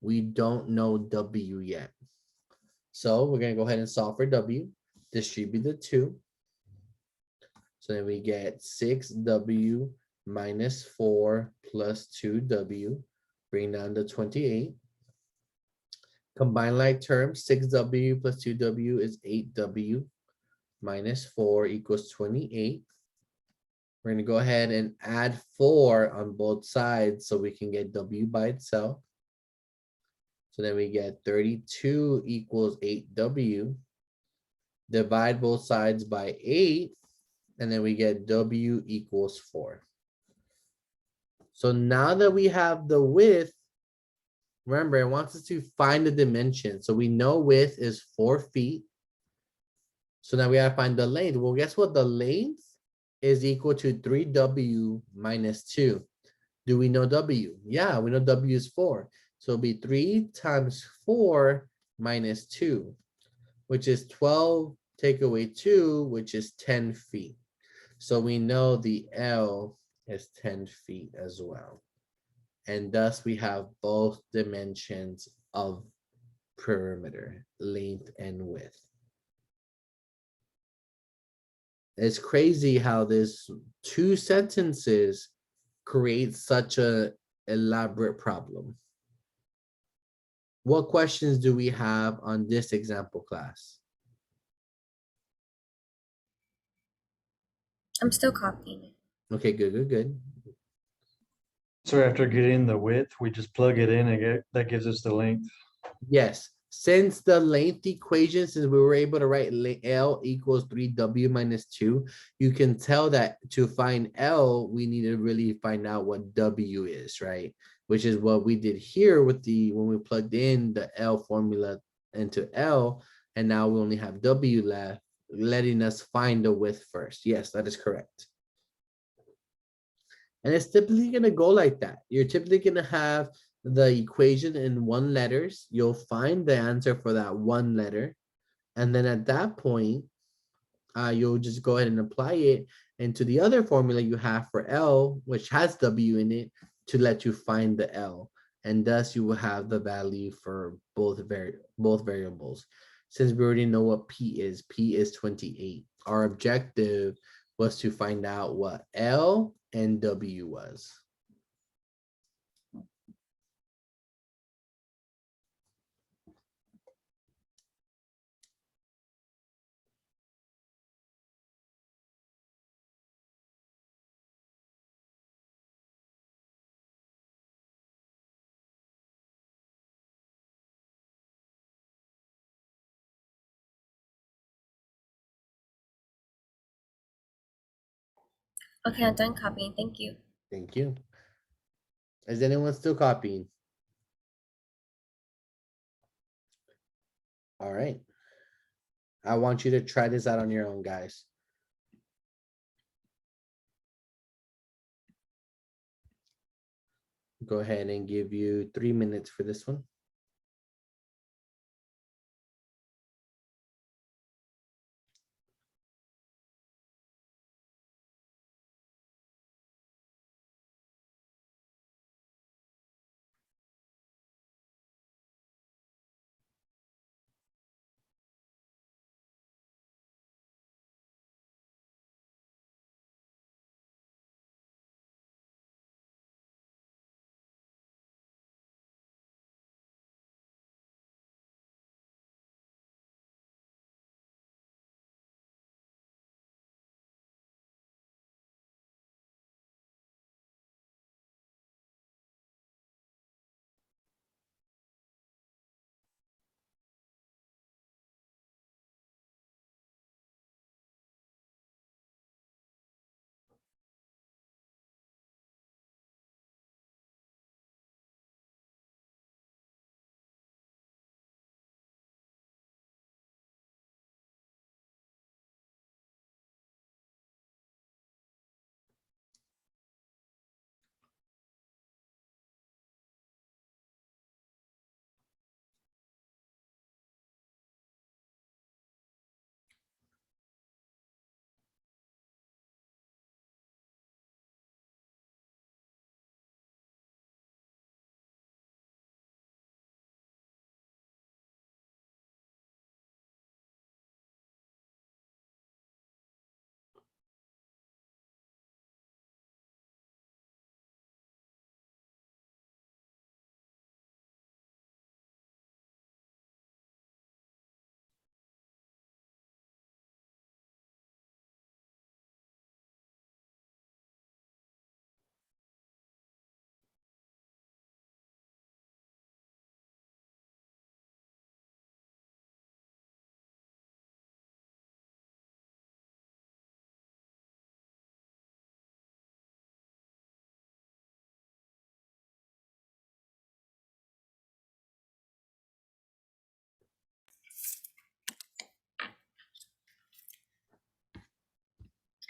Speaker 1: We don't know W yet. So we're going to go ahead and solve for W. Distribute the 2. So then we get 6W minus 4 plus 2W. Bring down to 28. Combine like terms, 6W plus 2W is 8W minus 4 equals 28. We're going to go ahead and add 4 on both sides so we can get W by itself. So then we get 32 equals 8W. Divide both sides by 8. And then we get W equals 4. So now that we have the width, remember, it wants us to find the dimension. So we know width is 4 feet. So now we have to find the length. Well, guess what? The length is equal to 3W minus 2. Do we know W? Yeah, we know W is 4. So it'll be 3 times 4 minus 2, which is 12, take away 2, which is 10 feet. So we know the L is 10 feet as well. And thus we have both dimensions of perimeter, length and width. It's crazy how this 2 sentences create such a elaborate problem. What questions do we have on this example, class?
Speaker 3: I'm still copying.
Speaker 1: Okay, good.
Speaker 7: So after getting the width, we just plug it in and that gives us the length.
Speaker 1: Yes, Since the length equation, since we were able to write L equals 3W minus 2, you can tell that to find L, we need to really find out what W is, right? Which is what we did here with when we plugged in the L formula into L, and now we only have W left, letting us find the width first. Yes, that is correct. And it's typically going to go like that. You're typically going to have the equation in one letters. You'll find the answer for that one letter. And then at that point, you'll just go ahead and apply it into the other formula you have for L, which has W in it, to let you find the L. And thus you will have the value for both variables. Since we already know what P is 28. Our objective was to find out what L and W was.
Speaker 3: Okay, I'm done copying. Thank you.
Speaker 1: Thank you. Is anyone still copying? All right. I want you to try this out on your own, guys. Go ahead and give you 3 minutes for this one.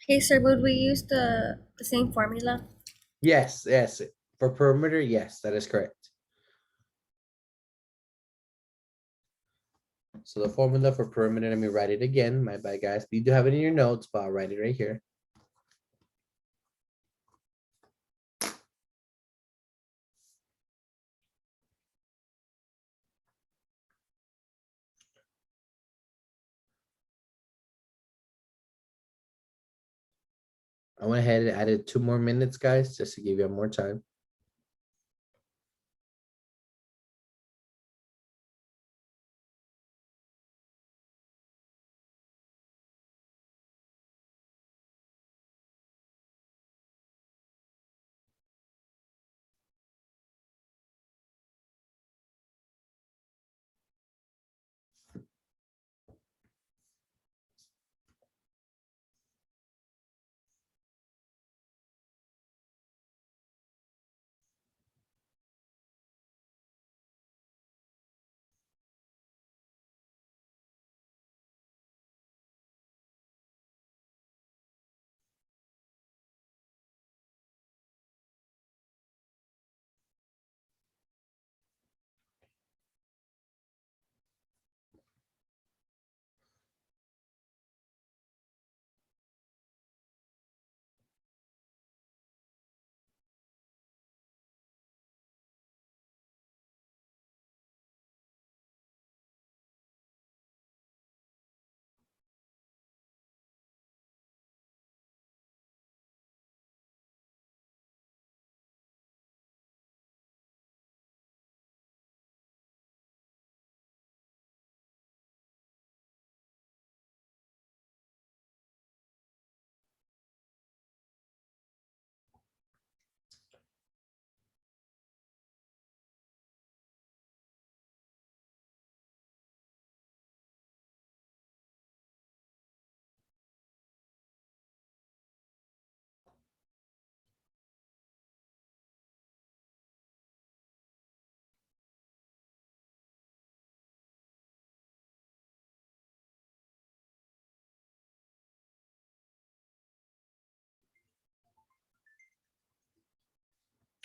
Speaker 3: Hey, sir, would we use the same formula?
Speaker 1: Yes, yes. For perimeter, yes, that is correct. So the formula for perimeter, let me write it again. My bad, guys. You do have it in your notes, but I'll write it right here. I went ahead and added 2 more minutes, guys, just to give you more time.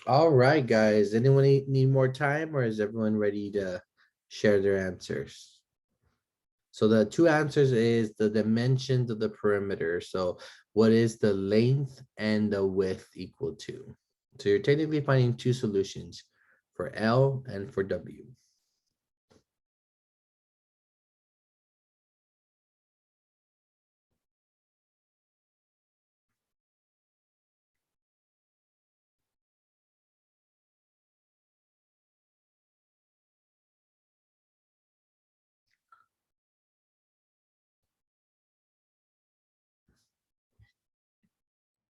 Speaker 1: All right, guys. Anyone need more time or is everyone ready to share their answers? So the two answers is the dimensions of the perimeter. So what is the length and the width equal to? So you're technically finding two solutions for L and for W.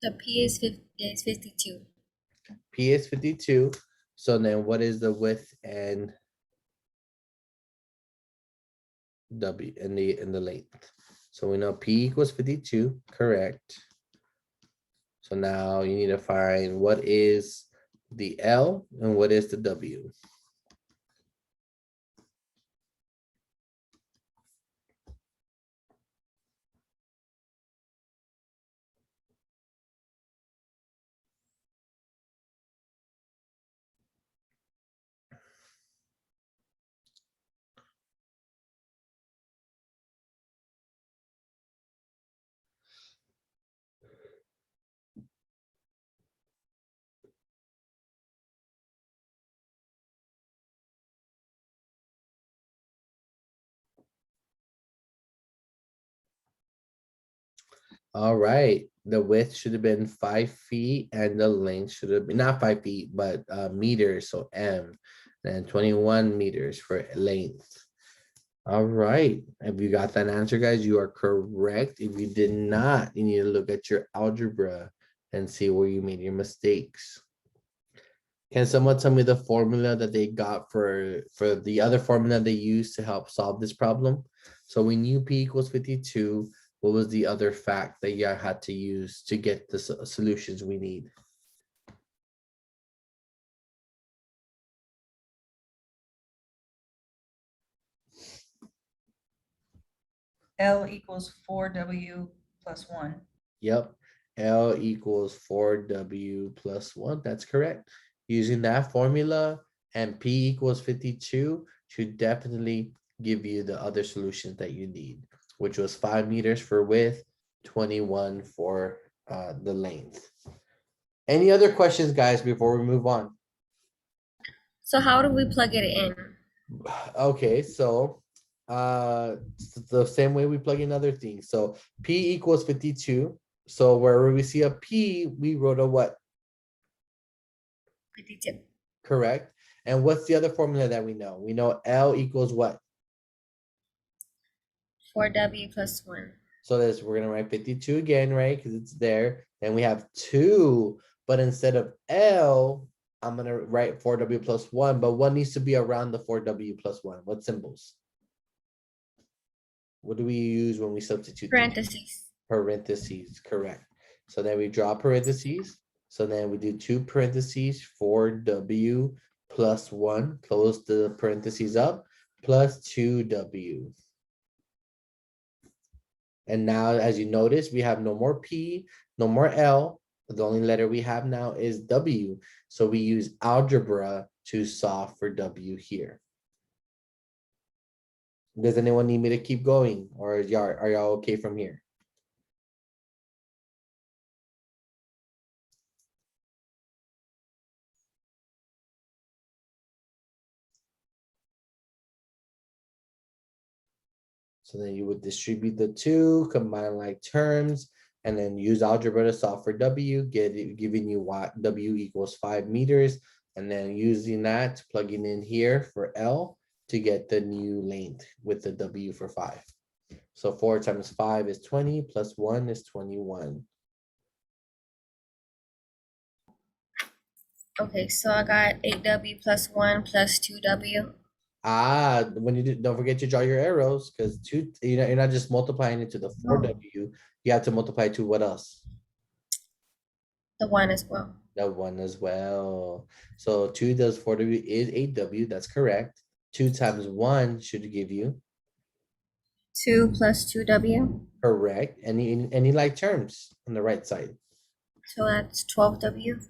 Speaker 3: The P is 52.
Speaker 1: P is 52. So then what is the width and W and the length? So we know P equals 52, correct. So now you need to find what is the L and what is the W. All right, the width should have been 5 feet and the length should have been not 5 feet, but meters, so M, and 21 meters for length. All right, if you got that answer, guys, you are correct. If you did not, you need to look at your algebra and see where you made your mistakes. Can someone tell me the formula that they got for the other formula they used to help solve this problem? So we knew P equals 52. What was the other fact that you had to use to get the solutions we need?
Speaker 2: L equals 4W plus 1.
Speaker 1: Yep, L equals 4W plus 1. That's correct. Using that formula and P equals 52 should definitely give you the other solutions that you need, which was 5 meters for width, 21 for the length. Any other questions, guys, before we move on?
Speaker 3: So how do we plug it in?
Speaker 1: Okay, so the same way we plug in other things. So P equals 52. So wherever we see a P, we wrote a what?
Speaker 3: 52.
Speaker 1: Correct. And what's the other formula that we know? We know L equals what?
Speaker 3: 4W plus 1.
Speaker 1: So this we're gonna write 52 again, right? Because it's there. Then we have 2, but instead of L, I'm gonna write 4W plus 1, but one needs to be around the 4W plus 1. What symbols? What do we use when we substitute?
Speaker 3: Parentheses.
Speaker 1: Parentheses, correct. So then we draw parentheses. So then we do 2 parentheses, 4W plus 1, close the parentheses up, plus 2W. And now, as you notice, we have no more P, no more L. The only letter we have now is W. So we use algebra to solve for W here. Does anyone need me to keep going, or are y'all okay from here? So then you would distribute the two, combine like terms, and then use algebra to solve for W, giving you what W equals 5 meters, and then using that, plugging in here for L to get the new length with the W for 5. So 4 times 5 is 20, plus 1 is 21.
Speaker 3: Okay, so I got 8W plus 1 plus 2W.
Speaker 1: When you do, don't forget to draw your arrows, because you're not just multiplying it to the 4W, you have to multiply to what else?
Speaker 3: The 1 as well.
Speaker 1: The 1 as well. So 2 does 4W is 8W, that's correct. 2 times 1 should give you
Speaker 3: 2 plus 2W.
Speaker 1: correct. Any like terms on the right side.
Speaker 3: So that's 12W.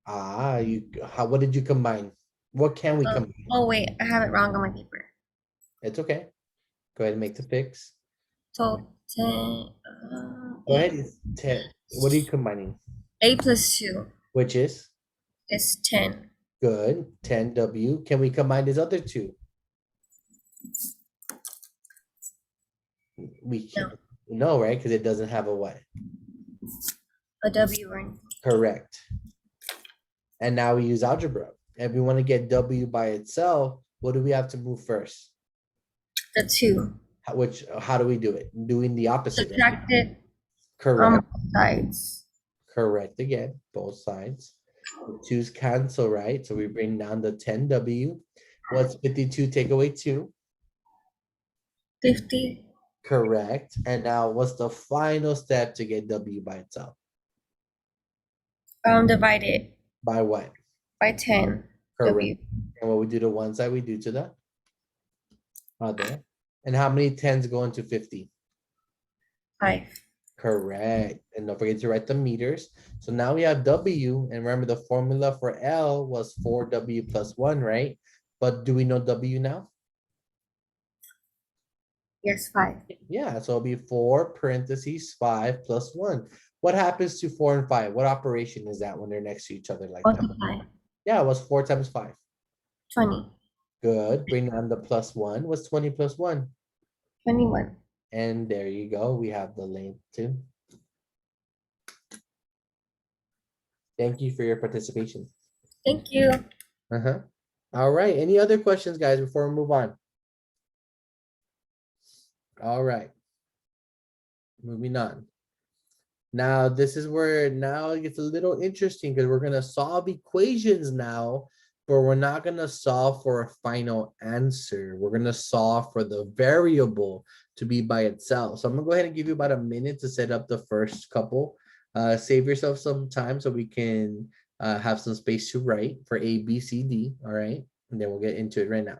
Speaker 1: What did you combine? What can we
Speaker 3: Oh,
Speaker 1: combine?
Speaker 3: oh wait, I have it wrong on my paper.
Speaker 1: It's okay. Go ahead and make the fix.
Speaker 3: So 10,
Speaker 1: Go ahead, it's 10. What are you combining?
Speaker 3: 8 plus 2
Speaker 1: Which is
Speaker 3: is 10.
Speaker 1: good, 10W. Can we combine these other two? We
Speaker 3: No.
Speaker 1: can't, no, right? Because it doesn't have a what?
Speaker 3: A W or anything.
Speaker 1: Correct. And now we use algebra. If we want to get W by itself, what do we have to move first?
Speaker 3: The 2.
Speaker 1: How do we do it? Doing the opposite.
Speaker 3: Subtract it
Speaker 1: Correct.
Speaker 3: both sides.
Speaker 1: Correct again, both sides. The twos cancel, right? So we bring down the 10W. What's 52 take away 2?
Speaker 3: 50.
Speaker 1: Correct. And now what's the final step to get W by itself?
Speaker 3: Divide it
Speaker 1: By what?
Speaker 3: by 10.
Speaker 1: Correct.
Speaker 3: W.
Speaker 1: And what we do to one side, we do to the other. And how many 10s go into 50?
Speaker 3: 5.
Speaker 1: Correct. And don't forget to write the meters. So now we have W, and remember the formula for L was 4W plus 1, right? But do we know W now?
Speaker 3: Yes, 5.
Speaker 1: Yeah, so it'll be 4 parentheses 5 plus 1. What happens to 4 and 5? What operation is that when they're next to each other like that?
Speaker 3: Multiply.
Speaker 1: Yeah, it was 4 times 5.
Speaker 3: 20.
Speaker 1: Good. Bring on the plus 1. What's 20 plus 1?
Speaker 3: 21.
Speaker 1: And there you go. We have the length too. Thank you for your participation.
Speaker 3: Thank you.
Speaker 1: Uh-huh. All right. Any other questions, guys, before we move on? All right. Moving on. Now, this is where now it gets a little interesting because we're going to solve equations now, but we're not going to solve for a final answer. We're going to solve for the variable to be by itself. So I'm going to go ahead and give you about a minute to set up the first couple. Save yourself some time so we can have some space to write for A, B, C, D. All right. And then we'll get into it right now.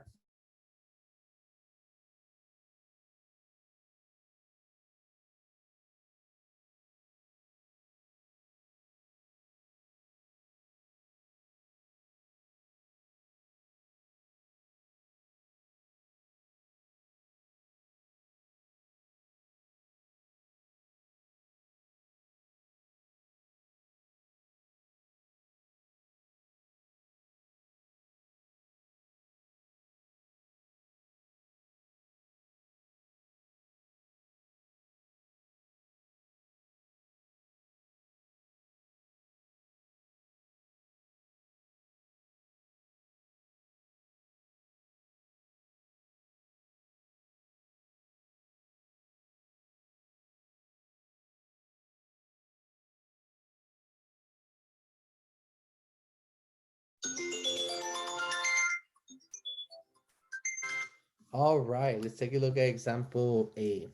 Speaker 1: All right, let's take a look at example A.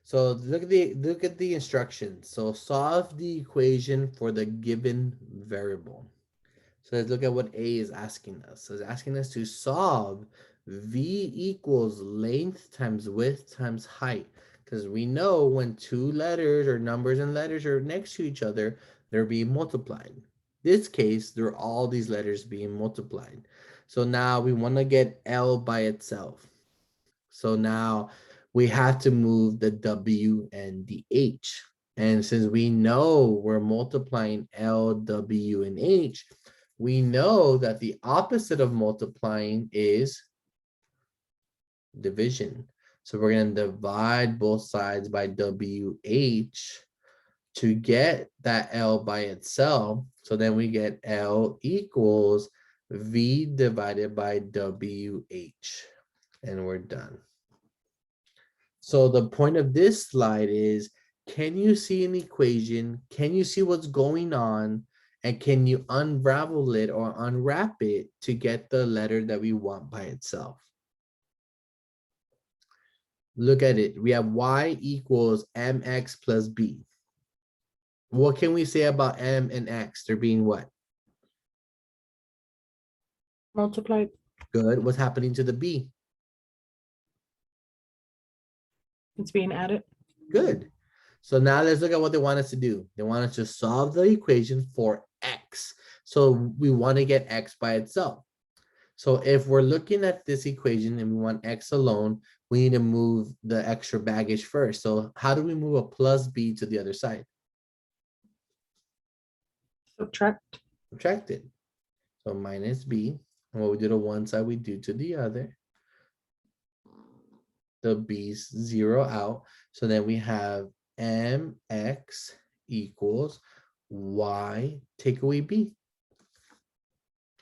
Speaker 1: So look at the instructions. So solve the equation for the given variable. So let's look at what A is asking us. So it's asking us to solve V equals length times width times height. Because we know when two letters or numbers and letters are next to each other, they're being multiplied. This case, there are all these letters being multiplied. So now we want to get L by itself. So now we have to move the W and the H. And since we know we're multiplying L, W, and H, we know that the opposite of multiplying is division. So we're going to divide both sides by WH to get that L by itself. So then we get L equals V divided by WH. And we're done. So the point of this slide is, can you see an equation? Can you see what's going on? And can you unravel it or unwrap it to get the letter that we want by itself? Look at it. We have y equals mx plus b. What can we say about m and x? They're being what?
Speaker 7: Multiplied.
Speaker 1: Good. What's happening to the b?
Speaker 7: It's being added.
Speaker 1: Good. So now let's look at what they want us to do. They want us to solve the equation for x. So we want to get x by itself. So if we're looking at this equation and we want x alone, we need to move the extra baggage first. So how do we move a plus b to the other side?
Speaker 7: Subtract.
Speaker 1: Subtract it. So minus b, and what we do to one side, we do to the other. The b's zero out. So then we have mx equals y take away b.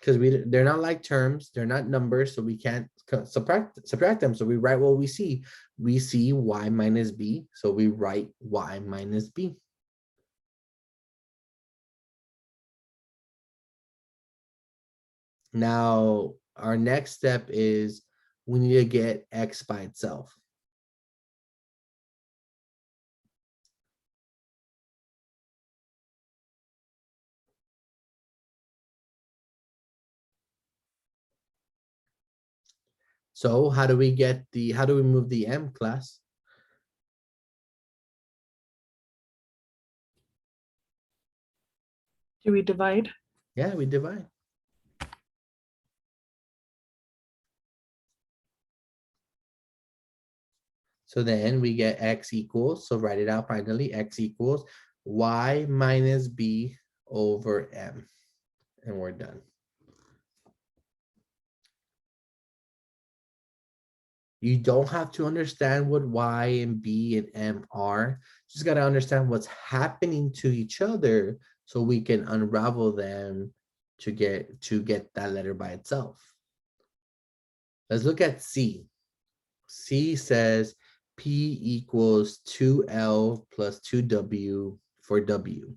Speaker 1: Because they're not like terms, they're not numbers, so we can't subtract them. So we write what we see. We see y minus b, so we write y minus b. Now, our next step is we need to get x by itself. So how do we move the m, class?
Speaker 7: Do we divide?
Speaker 1: Yeah, we divide. So then we get x equals, so write it out finally, x equals y minus b over m. And we're done. You don't have to understand what y and b and m are. Just got to understand what's happening to each other so we can unravel them to get that letter by itself. Let's look at C. C says P equals 2L plus 2W for W.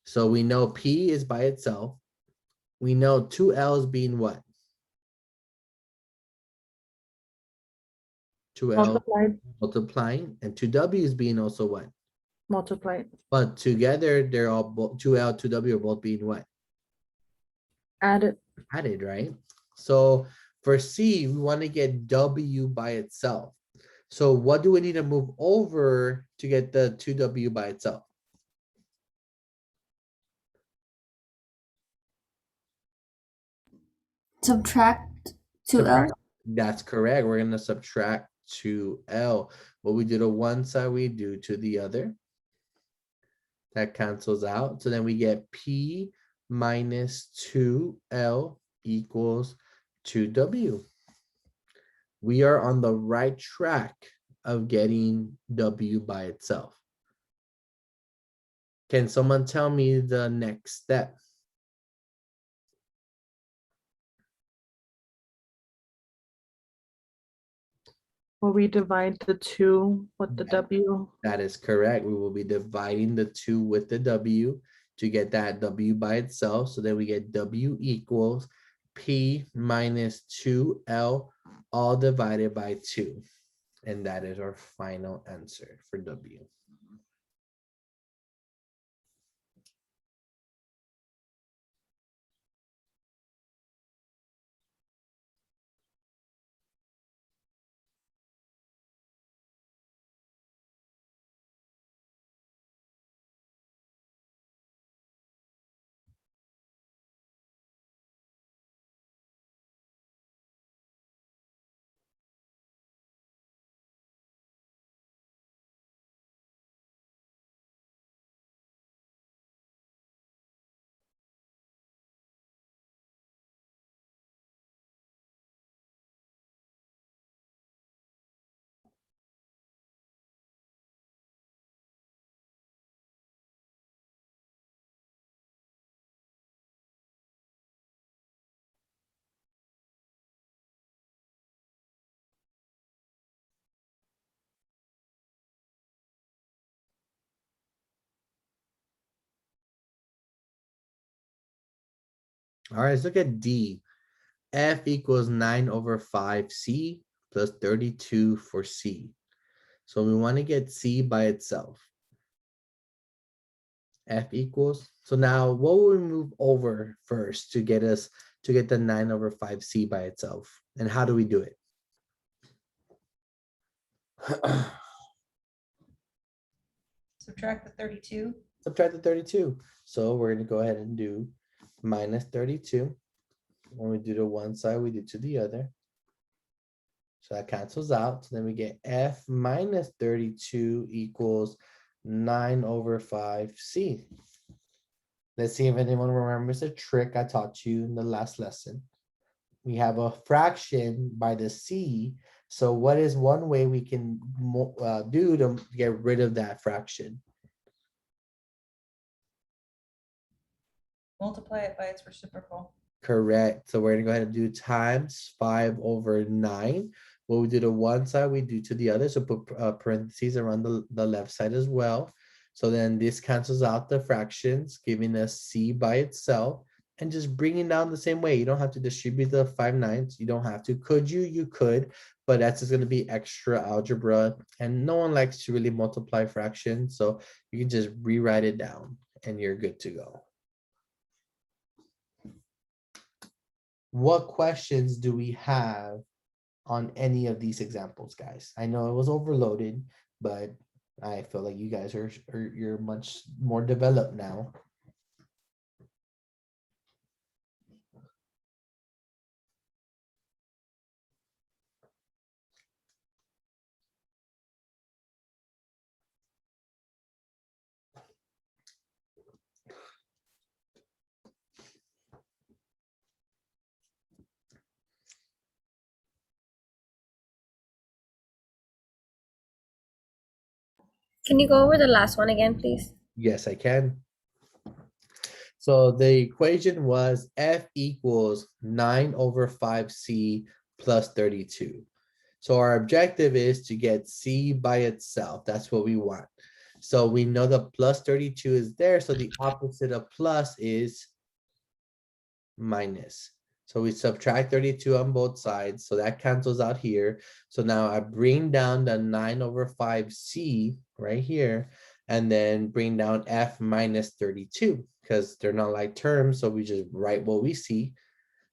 Speaker 1: So we know P is by itself. We know 2L's being what? 2L
Speaker 7: Multiplied.
Speaker 1: multiplying, and 2W's being also what?
Speaker 7: Multiplied.
Speaker 1: But together, they're all 2L, 2W are both being what?
Speaker 7: Added.
Speaker 1: Added, right? So for C, we want to get W by itself. So what do we need to move over to get the 2W by itself?
Speaker 3: Subtract 2L.
Speaker 1: Subtract. That's correct. We're going to subtract 2L. What we do to one side, we do to the other. That cancels out. So then we get P minus 2L equals 2W. We are on the right track of getting W by itself. Can someone tell me the next step?
Speaker 7: Will we divide the 2 with the W?
Speaker 1: That is correct. We will be dividing the 2 with the W to get that W by itself. So then we get W equals P minus 2L all divided by 2. And that is our final answer for W. All right, let's look at D. F equals 9 over 5C plus 32 for C. So we want to get C by itself. F equals. So now what will we move over first to get the 9 over 5C by itself? And how do we do it?
Speaker 2: Subtract the 32.
Speaker 1: Subtract the 32. So we're going to go ahead and do minus 32. When we do to one side, we do to the other. So that cancels out. So then we get F minus 32 equals 9/5C. Let's see if anyone remembers a trick I taught you in the last lesson. We have a fraction by the C. So what is one way we can do to get rid of that fraction?
Speaker 2: Multiply it by its reciprocal.
Speaker 1: Correct. So we're gonna go ahead and do times 5/9. What we do to one side, we do to the other. So put parentheses around the left side as well. So then this cancels out the fractions, giving us C by itself, and just bringing down the same way. You don't have to distribute the 5/9. You don't have to. Could you? You could, but that's just gonna be extra algebra, and no one likes to really multiply fractions. So you can just rewrite it down, and you're good to go. What questions do we have on any of these examples, guys? I know it was overloaded, but I feel like you guys you're much more developed now.
Speaker 3: Can you go over the last one again, please?
Speaker 1: Yes, I can. So the equation was F equals 9/5C plus 32. So our objective is to get C by itself. That's what we want. So we know the plus 32 is there. So the opposite of plus is minus. So we subtract 32 on both sides. So that cancels out here. So now I bring down the 9/5C right here, and then bring down F minus 32 because they're not like terms. So we just write what we see.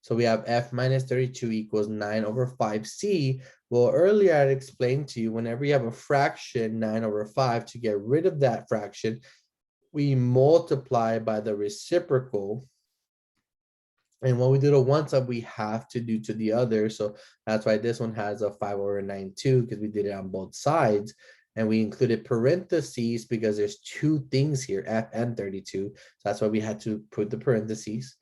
Speaker 1: So we have F minus 32 equals 9/5C. Well, earlier I explained to you, whenever you have a fraction 9/5, to get rid of that fraction, we multiply by the reciprocal. And when we do to one side, we have to do to the other. So that's why this one has a 5/9 too, because we did it on both sides. And we included parentheses because there's two things here, F and 32. So that's why we had to put the parentheses.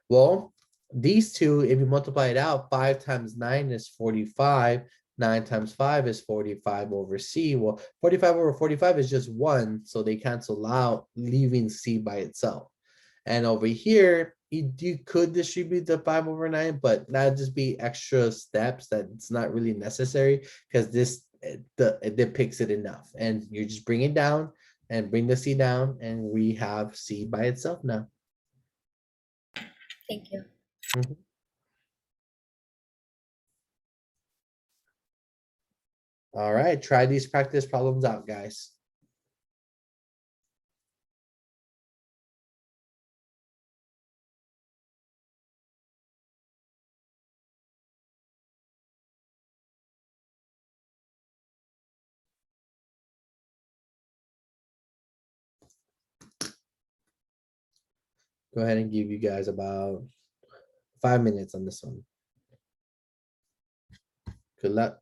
Speaker 1: Well, these two, if you multiply it out, 5 times 9 is 45. 9 times 5 is 45/C. Well, 45/45 is just 1. So they cancel out, leaving C by itself. And over here, you could distribute the 5/9, but that'd just be extra steps that it's not really necessary because it depicts it enough. And you just bring it down and bring the C down, and we have C by itself now.
Speaker 3: Thank you.
Speaker 1: All right, try these practice problems out, guys. Go ahead and give you guys about 5 minutes on this one. Good luck.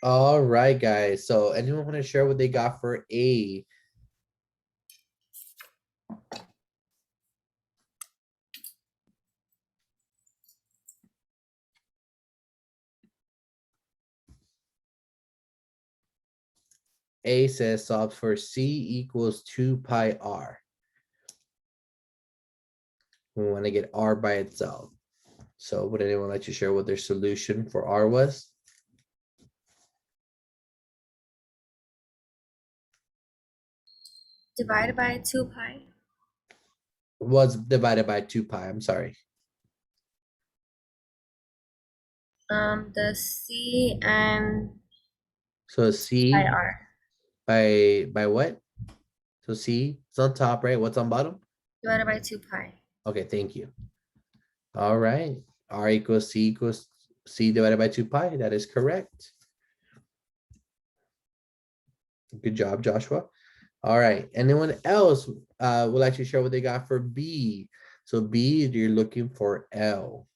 Speaker 1: All right, guys. So anyone want to share what they got for A? A says solve for C equals 2 pi r. We want to get r by itself. So would anyone like to share what their solution for r was?
Speaker 3: Divided by 2 pi.
Speaker 1: Was divided by 2 pi, I'm sorry.
Speaker 3: The C and
Speaker 1: So C
Speaker 3: pi r.
Speaker 1: by what? So C is on top, right? What's on bottom?
Speaker 3: Divided by 2 pi.
Speaker 1: Okay, thank you. All right, r equals C divided by 2 pi. That is correct. Good job, Joshua. All right, anyone else would like to share what they got for B? So B, you're looking for L.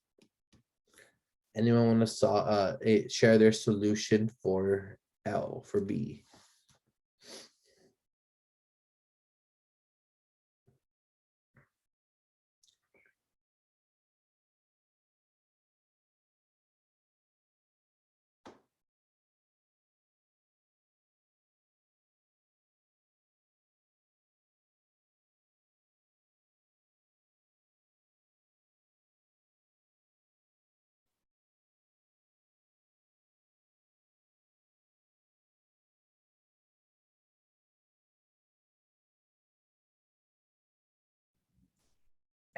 Speaker 1: Anyone want to share their solution for L for B?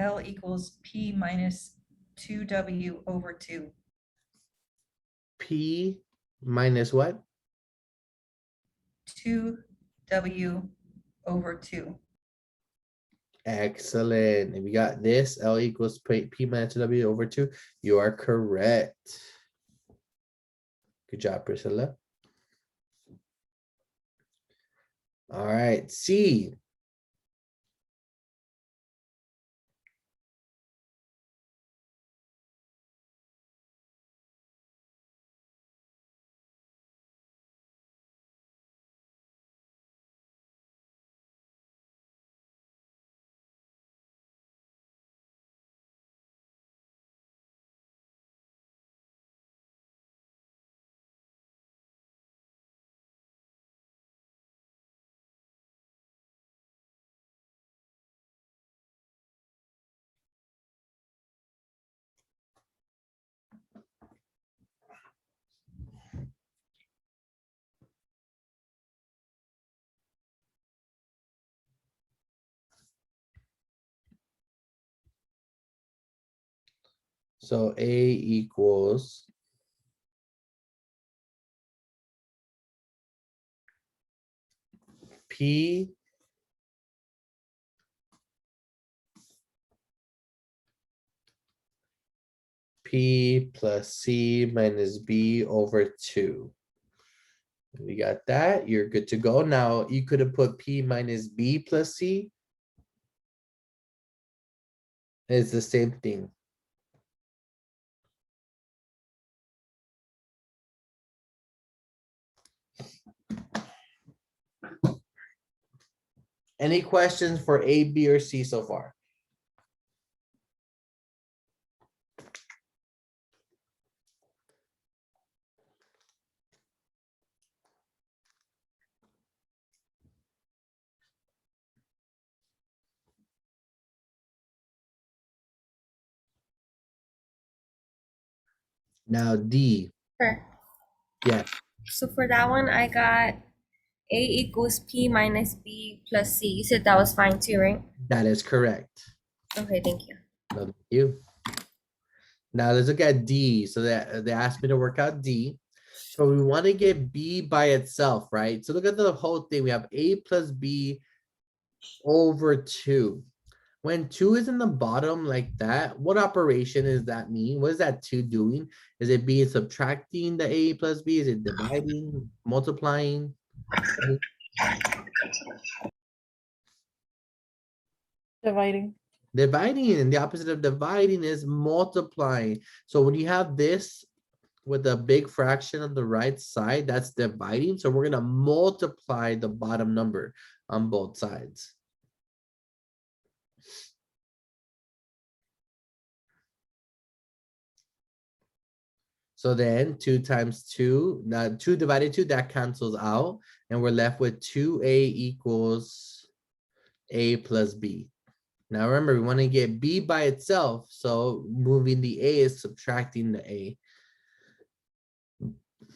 Speaker 2: L equals P minus 2W over 2.
Speaker 1: P minus what?
Speaker 2: 2W over 2.
Speaker 1: Excellent. And we got this, L equals P minus W over 2. You are correct. Good job, Priscilla. All right, C. So A equals P plus C minus B over 2. We got that. You're good to go. Now you could have put P minus B plus C. It's the same thing. Any questions for A, B, or C so far? Now D.
Speaker 3: Sure.
Speaker 1: Yeah,
Speaker 3: So for that one, I got A equals P minus B plus C. You said that was fine too, right?
Speaker 1: that is correct.
Speaker 3: Okay, thank you.
Speaker 1: No, thank you. Now let's look at D. So that they asked me to work out D. So we want to get B by itself, right? So look at the whole thing. We have A plus B over 2. When 2 is in the bottom like that, what operation does that mean? What is that 2 doing? Is it B subtracting the A plus B? Is it dividing, multiplying?
Speaker 7: Dividing.
Speaker 1: Dividing, and the opposite of dividing is multiplying. So when you have this with a big fraction on the right side, that's dividing. So we're gonna multiply the bottom number on both sides. So then 2 times 2, now 2 divided 2, that cancels out. And we're left with 2a equals a plus b. Now remember, we want to get b by itself. So moving the a is subtracting the a.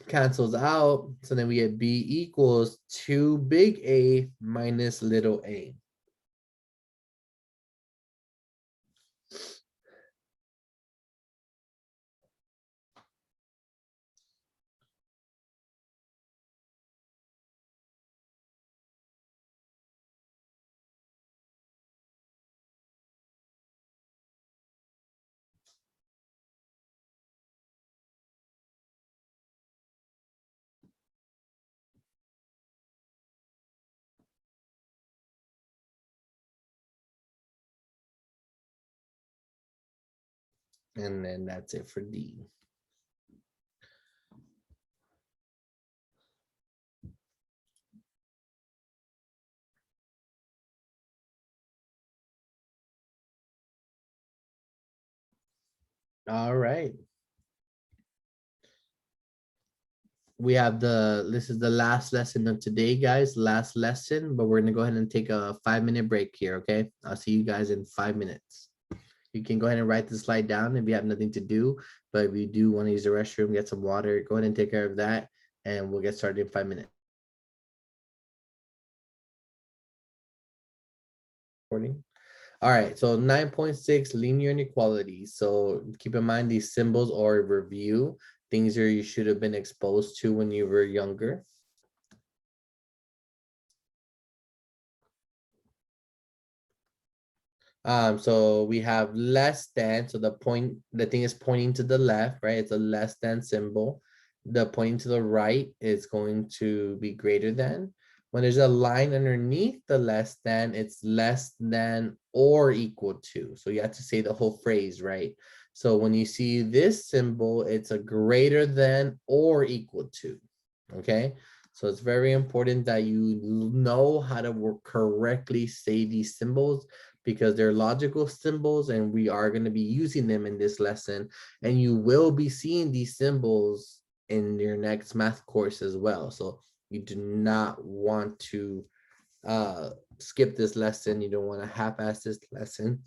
Speaker 1: Cancels out. So then we get b equals 2 big A minus little a. And then that's it for D. All right. We have this is the last lesson of today, guys, last lesson, but we're gonna go ahead and take a 5-minute break here, okay? I'll see you guys in 5 minutes. You can go ahead and write the slide down if you have nothing to do, but if you do want to use the restroom, get some water, go ahead and take care of that, and we'll get started in 5 minutes. All right, so 9.6 linear inequalities. So keep in mind these symbols are a review, things that you should have been exposed to when you were younger. So we have less than, so the thing is pointing to the left, right? It's a less than symbol. The pointing to the right is going to be greater than. When there's a line underneath the less than, it's less than or equal to. So you have to say the whole phrase, right? So when you see this symbol, it's a greater than or equal to, okay? So it's very important that you know how to correctly say these symbols, because they're logical symbols and we are going to be using them in this lesson. And you will be seeing these symbols in your next math course as well. So you do not want to skip this lesson. You don't want to half-ass this lesson.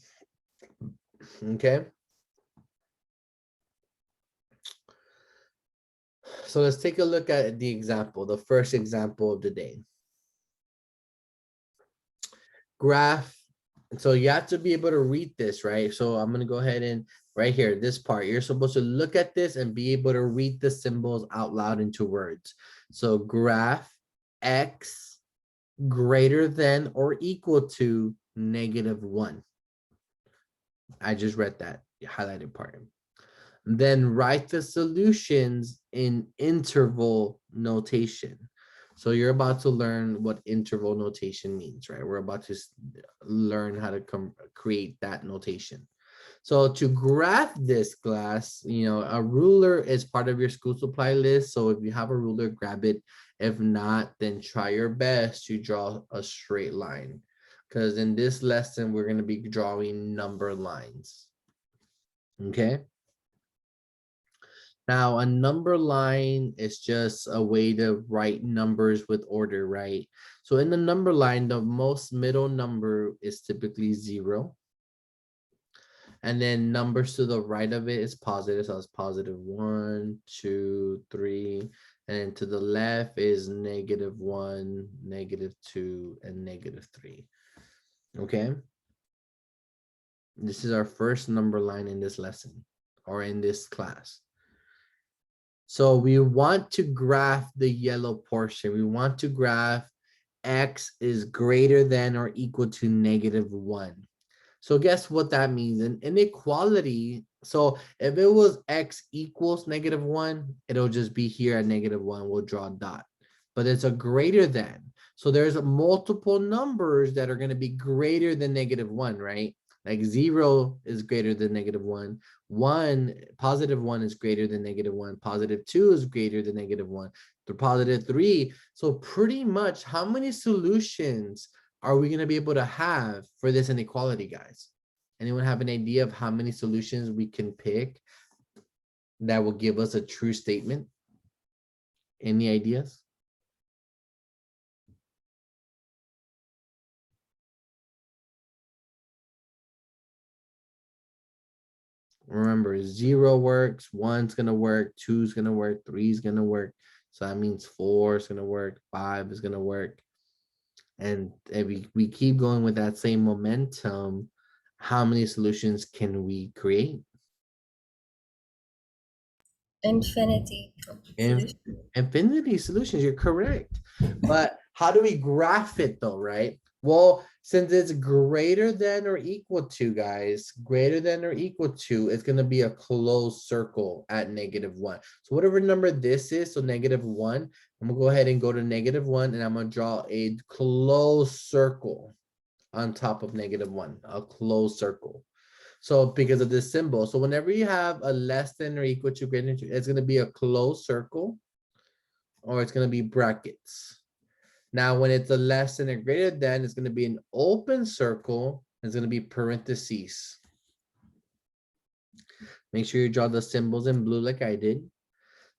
Speaker 1: Okay. So let's take a look at the example, the first example of the day. Graph. So you have to be able to read this, right? So I'm going to go ahead and right here, this part, you're supposed to look at this and be able to read the symbols out loud into words. So graph X greater than or equal to -1. I just read that highlighted part. Then write the solutions in interval notation. So you're about to learn what interval notation means, right? We're about to learn how to create that notation. So to graph this class, a ruler is part of your school supply list. So if you have a ruler, grab it. If not, then try your best to draw a straight line. Because in this lesson, we're going to be drawing number lines. Okay. Now, a number line is just a way to write numbers with order, right? So in the number line, the most middle number is typically 0. And then numbers to the right of it is positive. So it's +1, 2, 3. And to the left is -1, -2, and -3. Okay. This is our first number line in this lesson or in this class. So we want to graph the yellow portion. We want to graph X is greater than or equal to -1. So guess what that means? An inequality. So if it was X equals -1, it'll just be here at -1. We'll draw a dot. But it's a greater than. So there's multiple numbers that are going to be greater than -1, right? Like 0 is greater than -1. 1 is greater than -1. +2 is greater than -1. The +3. So pretty much how many solutions are we going to be able to have for this inequality, guys? Anyone have an idea of how many solutions we can pick that will give us a true statement? Any ideas? Remember, 0 works, 1's gonna work, 2's gonna work, 3's gonna work. So that means 4 is gonna work, 5 is gonna work. And if we keep going with that same momentum, how many solutions can we create?
Speaker 3: Infinity.
Speaker 1: Infinity solutions, you're correct. But how do we graph it though, right? Well, since it's greater than or equal to, guys, greater than or equal to, it's going to be a closed circle at -1. So whatever number this is, so -1, I'm going to go ahead and go to -1, and I'm going to draw a closed circle on top of -1, a closed circle. So because of this symbol, so whenever you have a less than or equal to greater than, it's going to be a closed circle, or it's going to be brackets. Now, when it's a less than or greater than, it's going to be an open circle. It's going to be parentheses. Make sure you draw the symbols in blue like I did.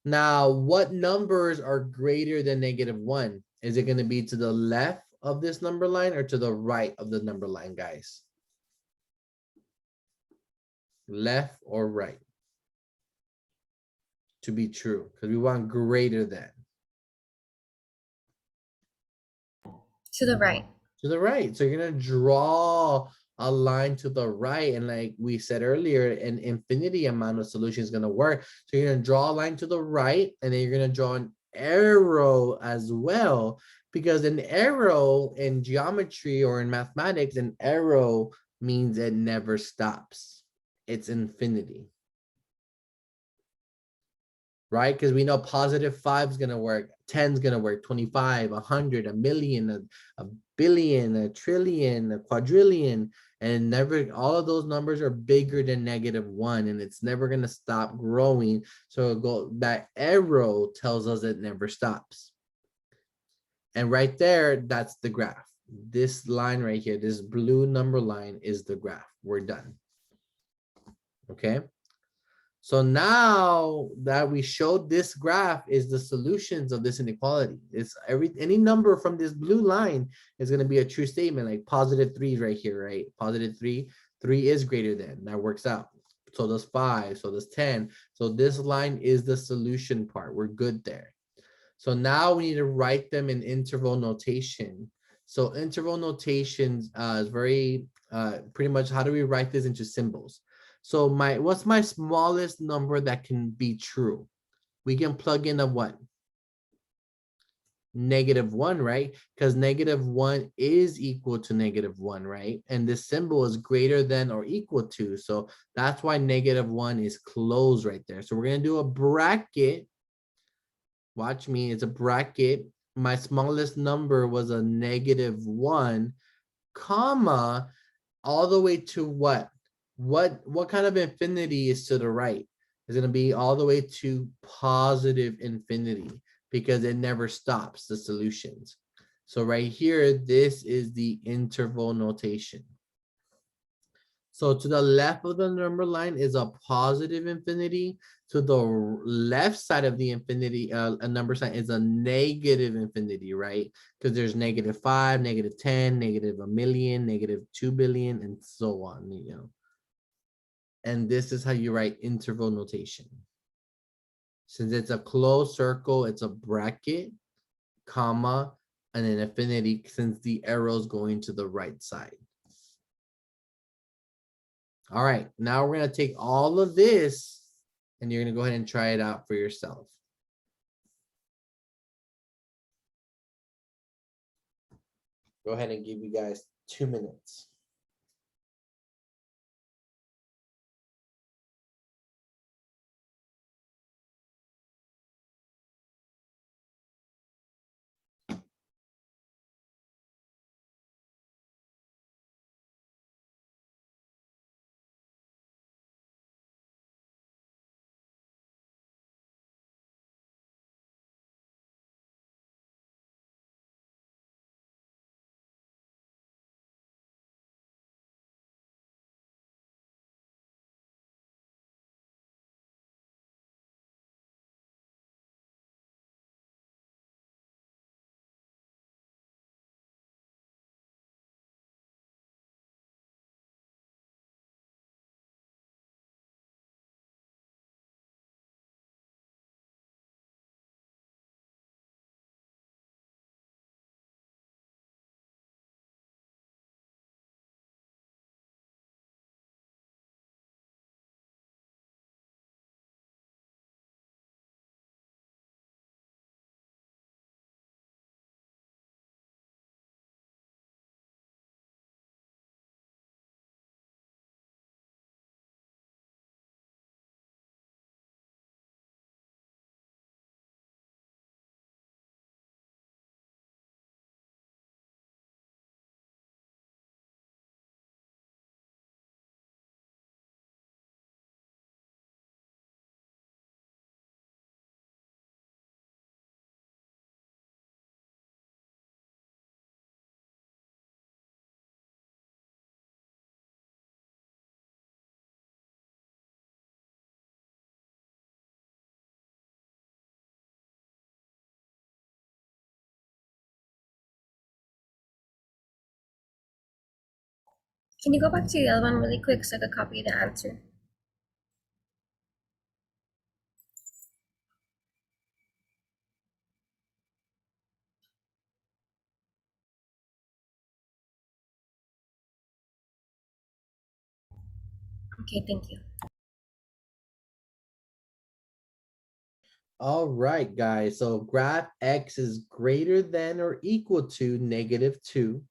Speaker 1: Now, what numbers are greater than -1? Is it going to be to the left of this number line or to the right of the number line, guys? Left or right? To be true, because we want greater than.
Speaker 3: To the right.
Speaker 1: To the right. So you're gonna draw a line to the right, and like we said earlier, an infinity amount of solution is gonna work. So you're gonna draw a line to the right, and then you're gonna draw an arrow as well, because an arrow in geometry or in mathematics, an arrow means it never stops. It's infinity. Right? Because we know +5 is going to work, 10 is going to work, 25, 100, a million, a billion, a trillion, a quadrillion, and never, all of those numbers are bigger than -1, and it's never going to stop growing. So that arrow tells us it never stops. And right there, that's the graph. This line right here, this blue number line is the graph. We're done. Okay. So now that we showed this graph is the solutions of this inequality. It's any number from this blue line is going to be a true statement, like +3 right here, right? +3, 3 is greater than, that works out. So does 5, so does 10. So this line is the solution part. We're good there. So now we need to write them in interval notation. So interval notations is very, pretty much, how do we write this into symbols? So what's my smallest number that can be true? We can plug in a what? -1, right? Because -1 is equal to -1, right? And this symbol is greater than or equal to. So that's why -1 is closed right there. So we're going to do a bracket. Watch me, it's a bracket. My smallest number was a -1, comma, all the way to what? What kind of infinity is to the right? It's going to be all the way to positive infinity, because it never stops the solutions. So right here, this is the interval notation. So to the left of the number line is a positive infinity. To the left side of the infinity, a number sign is a negative infinity, right? Because there's -5, -10, -1,000,000, -2 billion, and so on, you know. And this is how you write interval notation. Since it's a closed circle, it's a bracket, comma, and an infinity, since the arrow is going to the right side. All right, now we're going to take all of this and you're going to go ahead and try it out for yourself. Go ahead and give you guys 2 minutes.
Speaker 3: Can you go back to the other one really quick so I could copy the answer? Okay, thank you.
Speaker 1: All right, guys, so graph X is greater than or equal to -2.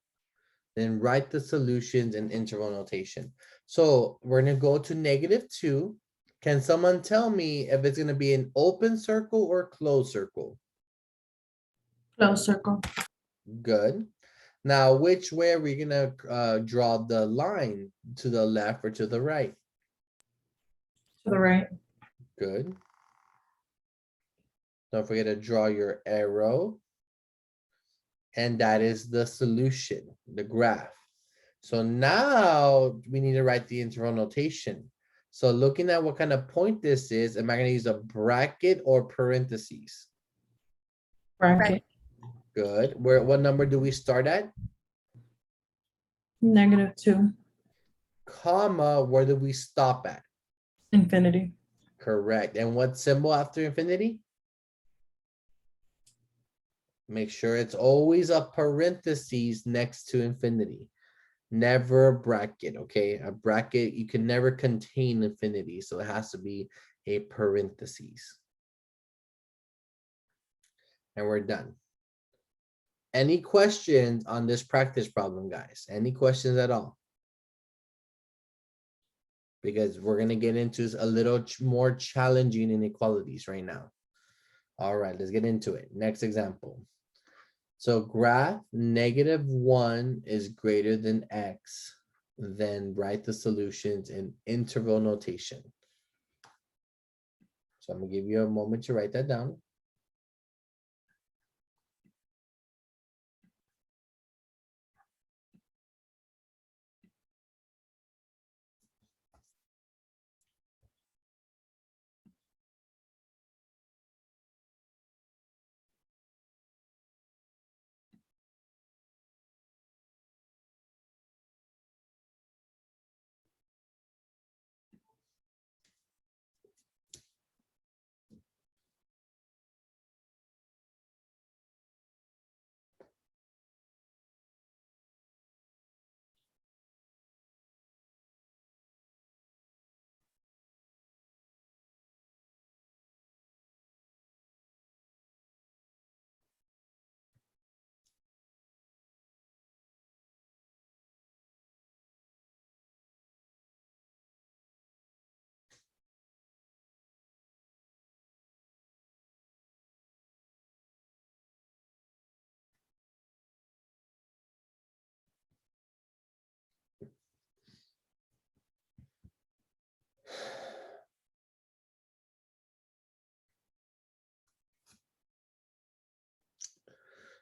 Speaker 1: Then write the solutions in interval notation. So we're gonna go to -2. Can someone tell me if it's gonna be an open circle or closed circle?
Speaker 7: Close circle.
Speaker 1: Good. Now, which way are we gonna draw the line? To the left or to the right?
Speaker 7: To the right.
Speaker 1: Good. Don't forget to draw your arrow. And that is the solution, the graph. So now we need to write the interval notation. So looking at what kind of point this is, am I going to use a bracket or parentheses?
Speaker 7: Bracket.
Speaker 1: Good. What number do we start at?
Speaker 7: -2.
Speaker 1: Comma, where do we stop at?
Speaker 7: Infinity.
Speaker 1: Correct. And what symbol after infinity? Make sure it's always a parentheses next to infinity. Never a bracket, okay? A bracket, you can never contain infinity, so it has to be a parentheses. And we're done. Any questions on this practice problem, guys? Any questions at all? Because we're gonna get into a little more challenging inequalities right now. All right, let's get into it. Next example. So graph -1 is greater than X, then write the solutions in interval notation. So I'm gonna give you a moment to write that down.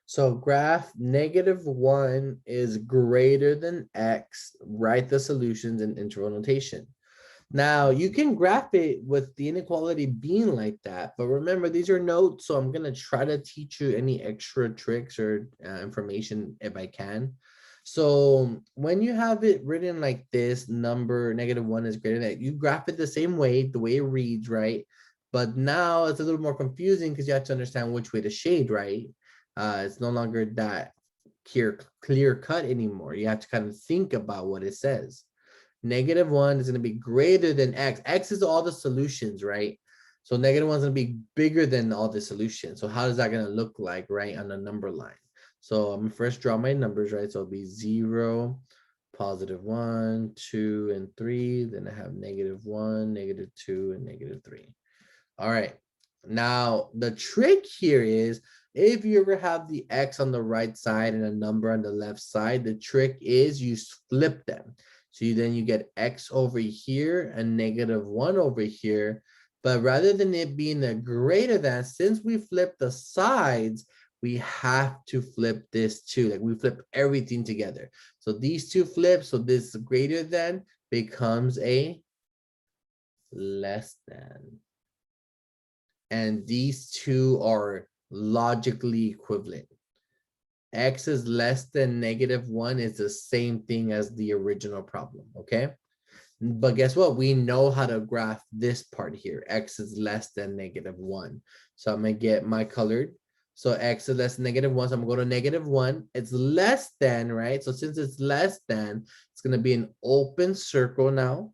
Speaker 1: So graph -1 is greater than X, write the solutions in interval notation. Now you can graph it with the inequality being like that, but remember these are notes, so I'm gonna try to teach you any extra tricks or information if I can. So when you have it written like this, number -1 is greater than, you graph it the same way, the way it reads, right? But now it's a little more confusing because you have to understand which way to shade, right? It's no longer that clear cut anymore. You have to kind of think about what it says. -1 is going to be greater than X. X is all the solutions, right? So -1 is going to be bigger than all the solutions. So how is that going to look like, right, on the number line? So I'm gonna first draw my numbers, right? So it'll be 0, +1, 2, and 3. Then I have -1, -2, and -3. All right. Now, the trick here is if you ever have the X on the right side and a number on the left side, the trick is you flip them. So then you get X over here and -1 over here. But rather than it being a greater than, since we flip the sides, we have to flip this too. Like we flip everything together. So these two flip, so this greater than becomes a less than. And these two are logically equivalent. x is less than -1 is the same thing as the original problem, okay? But guess what? We know how to graph this part here. X is less than -1. So I'm gonna get my colored. So x is less than -1. So I'm gonna go to -1. It's less than, right? So since it's less than, it's gonna be an open circle now.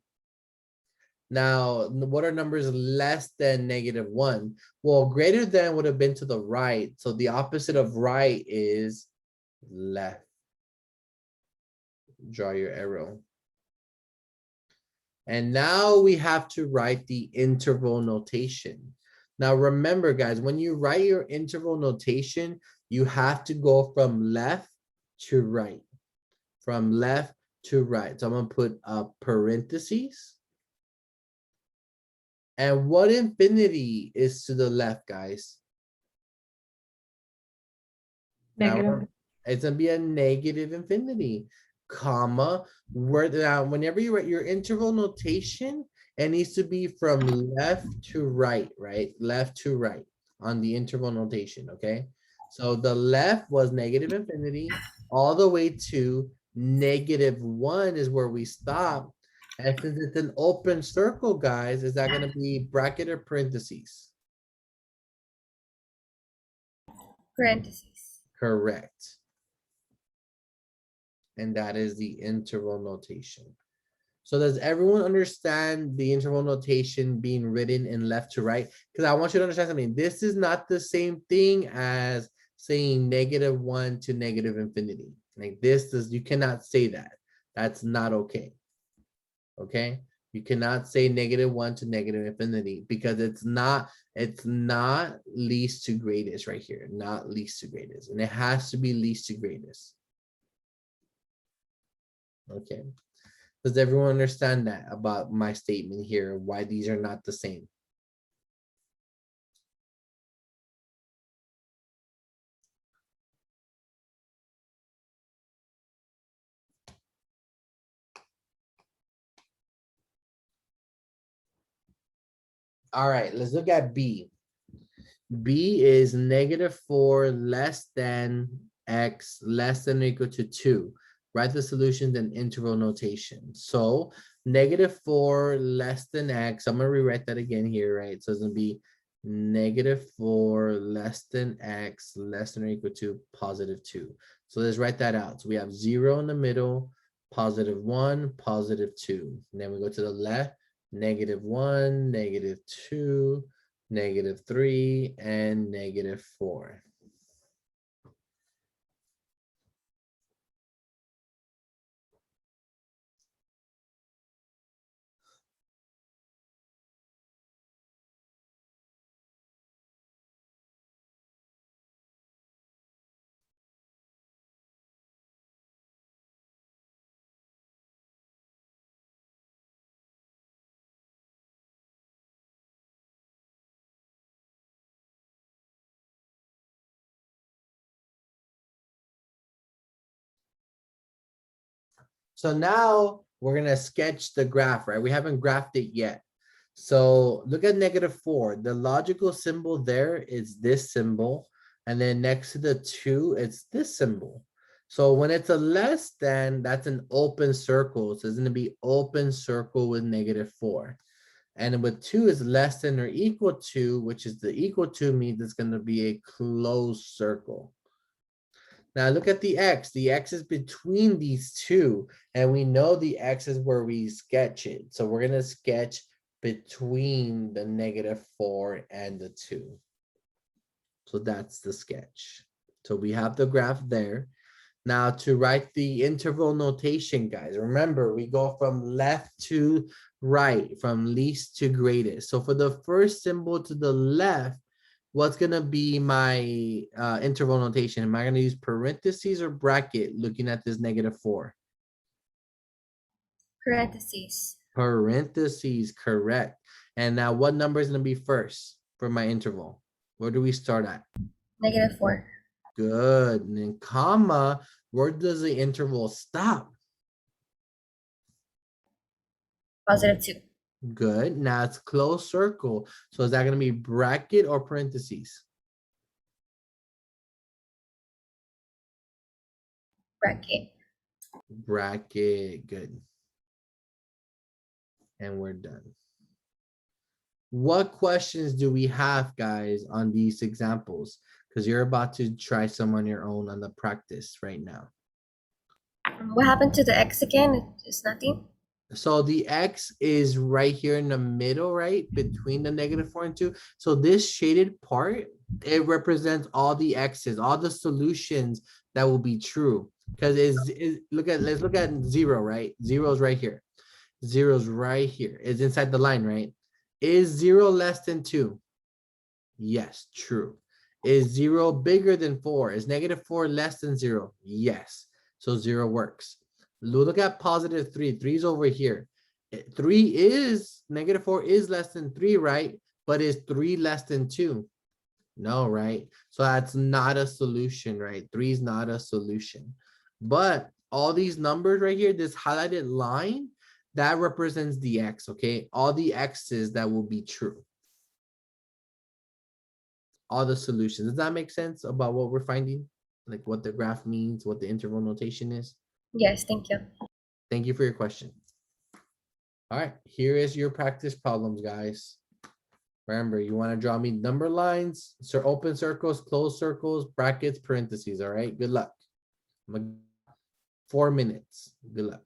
Speaker 1: Now, what are numbers less than -1? Well, greater than would have been to the right. So the opposite of right is left. Draw your arrow. And now we have to write the interval notation. Now remember, guys, when you write your interval notation, you have to go from left to right. From left to right. So I'm going to put parentheses. And what infinity is to the left, guys? Now,
Speaker 7: Negative.
Speaker 1: it's going to be a negative infinity, comma, whenever you write your interval notation, it needs to be from left to right, right? Left to right on the interval notation, okay? So the left was negative infinity all the way to -1 is where we stop. And since it's an open circle, guys, is that going to be bracket or parentheses?
Speaker 3: Parentheses.
Speaker 1: Correct. And that is the interval notation. So does everyone understand the interval notation being written in left to right? Because I want you to understand something. This is not the same thing as saying -1 to negative infinity. Like this is, you cannot say that. That's not okay. Okay? You cannot say -1 to negative infinity because it's not least to greatest right here, not least to greatest. And it has to be least to greatest. Okay. Does everyone understand that about my statement here, why these are not the same? All right, let's look at B. B is -4 less than x less than or equal to 2. Write the solutions in interval notation. So -4 less than x, I'm gonna rewrite that again here, right? So it's gonna be -4 less than x less than or equal to +2. So let's write that out. So we have 0 in the middle, +1, +2. And then we go to the left, -1, -2, -3, and -4. So now we're gonna sketch the graph, right? We haven't graphed it yet. So look at -4. The logical symbol there is this symbol. And then next to the 2, it's this symbol. So when it's a less than, that's an open circle. So it's gonna be open circle with -4. And with 2 is less than or equal to, which is the equal to means it's gonna be a closed circle. Now look at the x. The x is between these two, and we know the x is where we sketch it. So we're going to sketch between the -4 and the 2. So that's the sketch. So we have the graph there. Now to write the interval notation, guys, remember we go from left to right, from least to greatest. So for the first symbol to the left, what's gonna be my interval notation? Am I gonna use parentheses or bracket looking at this -4?
Speaker 3: Parentheses.
Speaker 1: Parentheses, correct. And now what number is gonna be first for my interval? Where do we start at?
Speaker 3: -4.
Speaker 1: Good. And then comma, where does the interval stop?
Speaker 3: +2.
Speaker 1: Good. Now it's closed circle. So is that gonna be bracket or parentheses?
Speaker 3: bracket.
Speaker 1: Bracket, good. And we're done. What questions do we have, guys, on these examples? Because you're about to try some on your own on the practice right now.
Speaker 3: What happened to the x again? It's nothing.
Speaker 1: So the x is right here in the middle, right? Between the -4 and 2. So this shaded part, it represents all the x's, all the solutions that will be true. Because let's look at 0, right? 0 is right here. 0 is right here. It's inside the line, right? Is 0 less than 2? Yes, true. Is 0 bigger than 4? Is -4 less than 0? Yes. So 0 works. Look at positive 3. 3 is over here. 3 is -4 is less than 3, right? But is 3 less than 2? No, right? So that's not a solution, right? 3 is not a solution. But all these numbers right here, this highlighted line, that represents the x, okay? All the x's that will be true. All the solutions. Does that make sense about what we're finding? Like what the graph means, what the interval notation is?
Speaker 3: Yes, thank you.
Speaker 1: Thank you for your question. All right, here is your practice problems, guys. Remember, you want to draw me number lines, open circles, closed circles, brackets, parentheses. All right, good luck. 4 minutes. Good luck.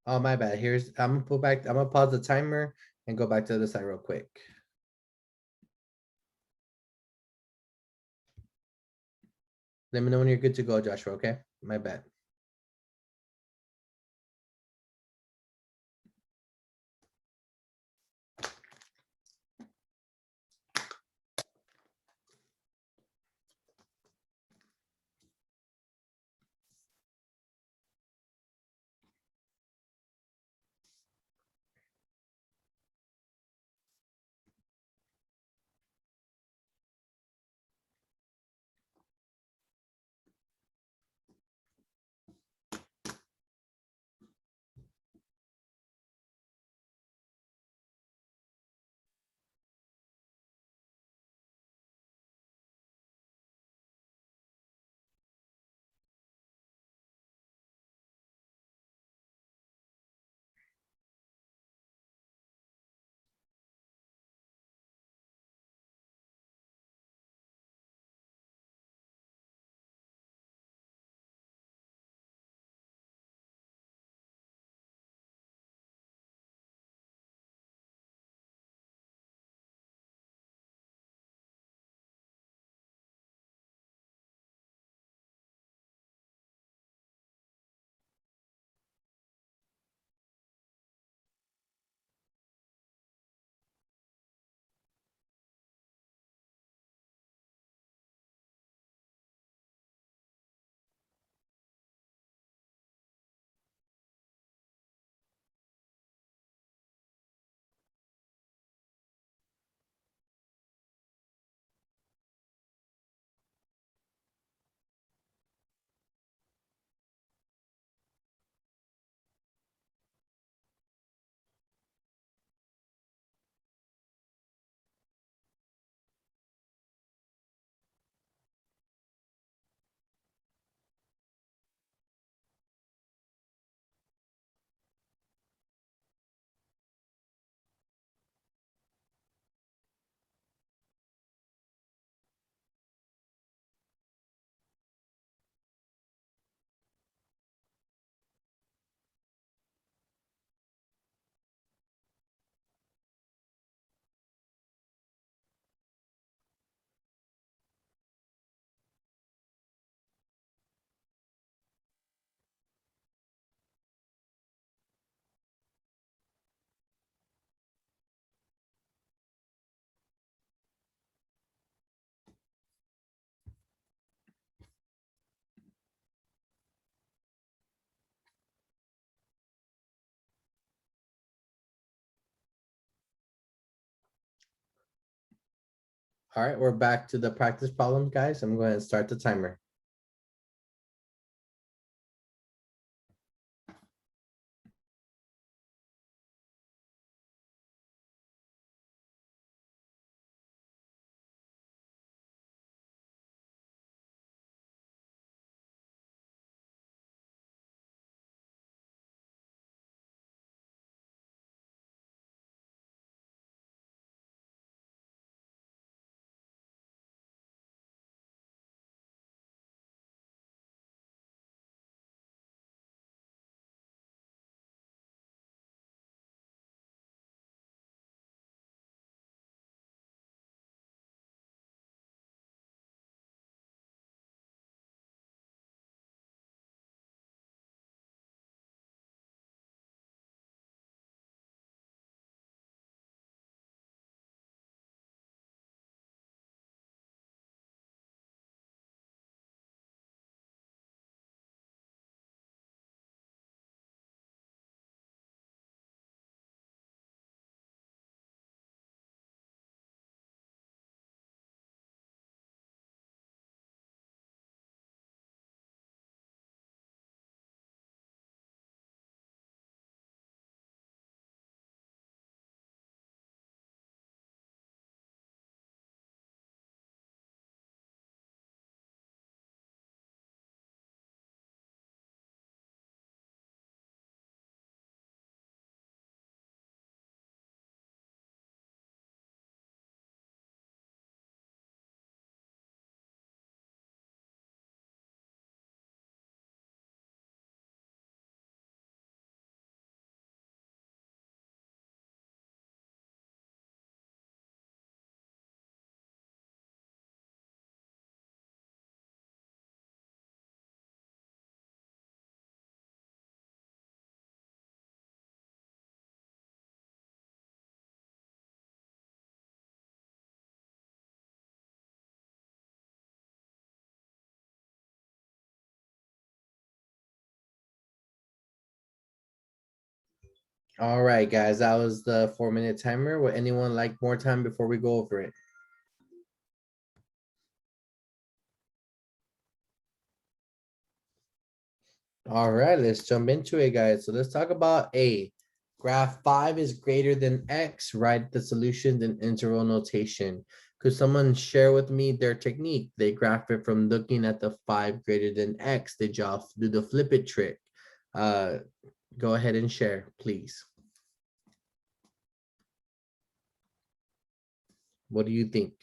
Speaker 1: Oh, my bad. I'm gonna pause the timer and go back to the other side real quick. Let me know when you're good to go, Joshua, okay? My bad. All right, we're back to the practice problem, guys. I'm going to start the timer. All right, guys, that was the 4-minute timer. Would anyone like more time before we go over it? All right, let's jump into it, guys. So let's talk about A. Graph 5 is greater than X. Write the solutions in interval notation. Could someone share with me their technique? They graph it from looking at the 5 greater than X. They just do the flip it trick. Go ahead and share, please. What do you think?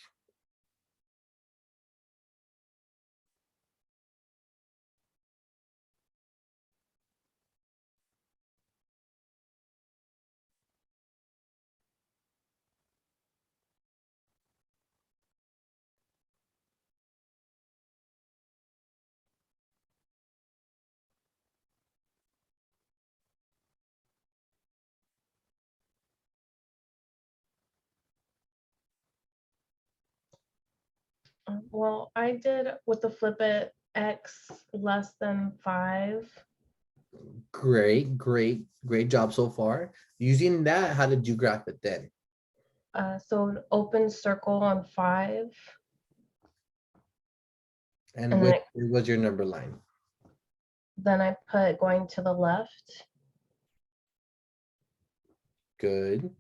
Speaker 5: Well, I did with the flip it X less than 5.
Speaker 1: Great, great, great job so far. Using that, how did you graph it then?
Speaker 5: So an open circle on 5.
Speaker 1: And
Speaker 5: And
Speaker 1: which was your number line?
Speaker 5: then I put going to the left.
Speaker 1: Good.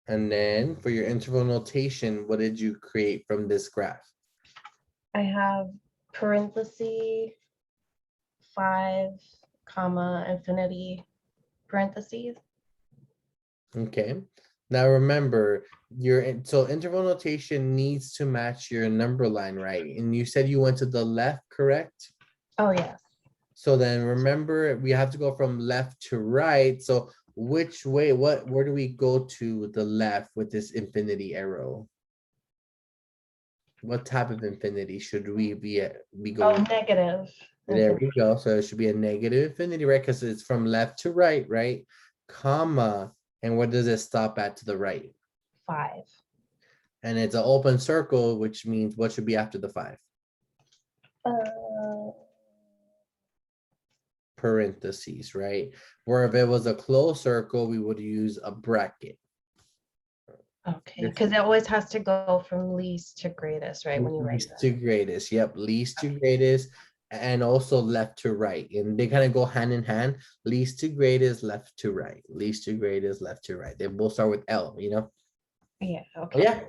Speaker 1: And then for your interval notation, what did you create from this graph?
Speaker 5: I have parenthesis 5, comma, infinity, parentheses.
Speaker 1: Okay. Now remember, so interval notation needs to match your number line, right? And you said you went to the left, correct?
Speaker 5: Oh, yes.
Speaker 1: So then remember, we have to go from left to right. So which way, where do we go to the left with this infinity arrow? What type of infinity should we be
Speaker 5: Oh,
Speaker 1: going?
Speaker 5: negative.
Speaker 1: There
Speaker 5: infinity.
Speaker 1: we go. So it should be a negative infinity, right? Because it's from left to right, right? Comma, and where does it stop at to the right?
Speaker 5: 5.
Speaker 1: And it's an open circle, which means what should be after the 5? Parentheses, right? Where if it was a closed circle, we would use a bracket.
Speaker 5: Okay,
Speaker 1: Your
Speaker 5: because it always has to go from least to greatest, right? When you write
Speaker 1: least
Speaker 5: that.
Speaker 1: to greatest, yep, least to greatest, and also left to right, and they kind of go hand in hand. Least to greatest, left to right. Least to greatest, left to right. They both start with L, you know.
Speaker 5: Yeah,
Speaker 1: But
Speaker 5: okay.
Speaker 1: yeah,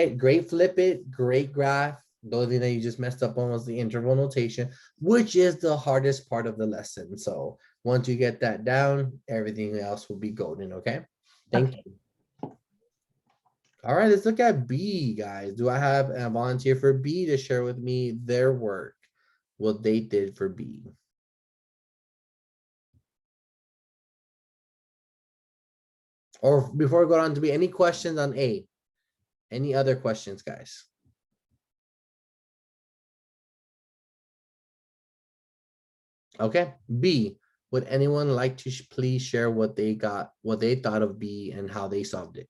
Speaker 1: great flip it, great graph. The only thing that you just messed up on was the interval notation, which is the hardest part of the lesson. So once you get that down, everything else will be golden. Okay. Thank
Speaker 5: Okay.
Speaker 1: you. All right, let's look at B, guys. Do I have a volunteer for B to share with me their work? What they did for B? Or before we go on to B, any questions on A? Any other questions, guys? Okay, B. Would anyone like to please share what they got, what they thought of B and how they solved it?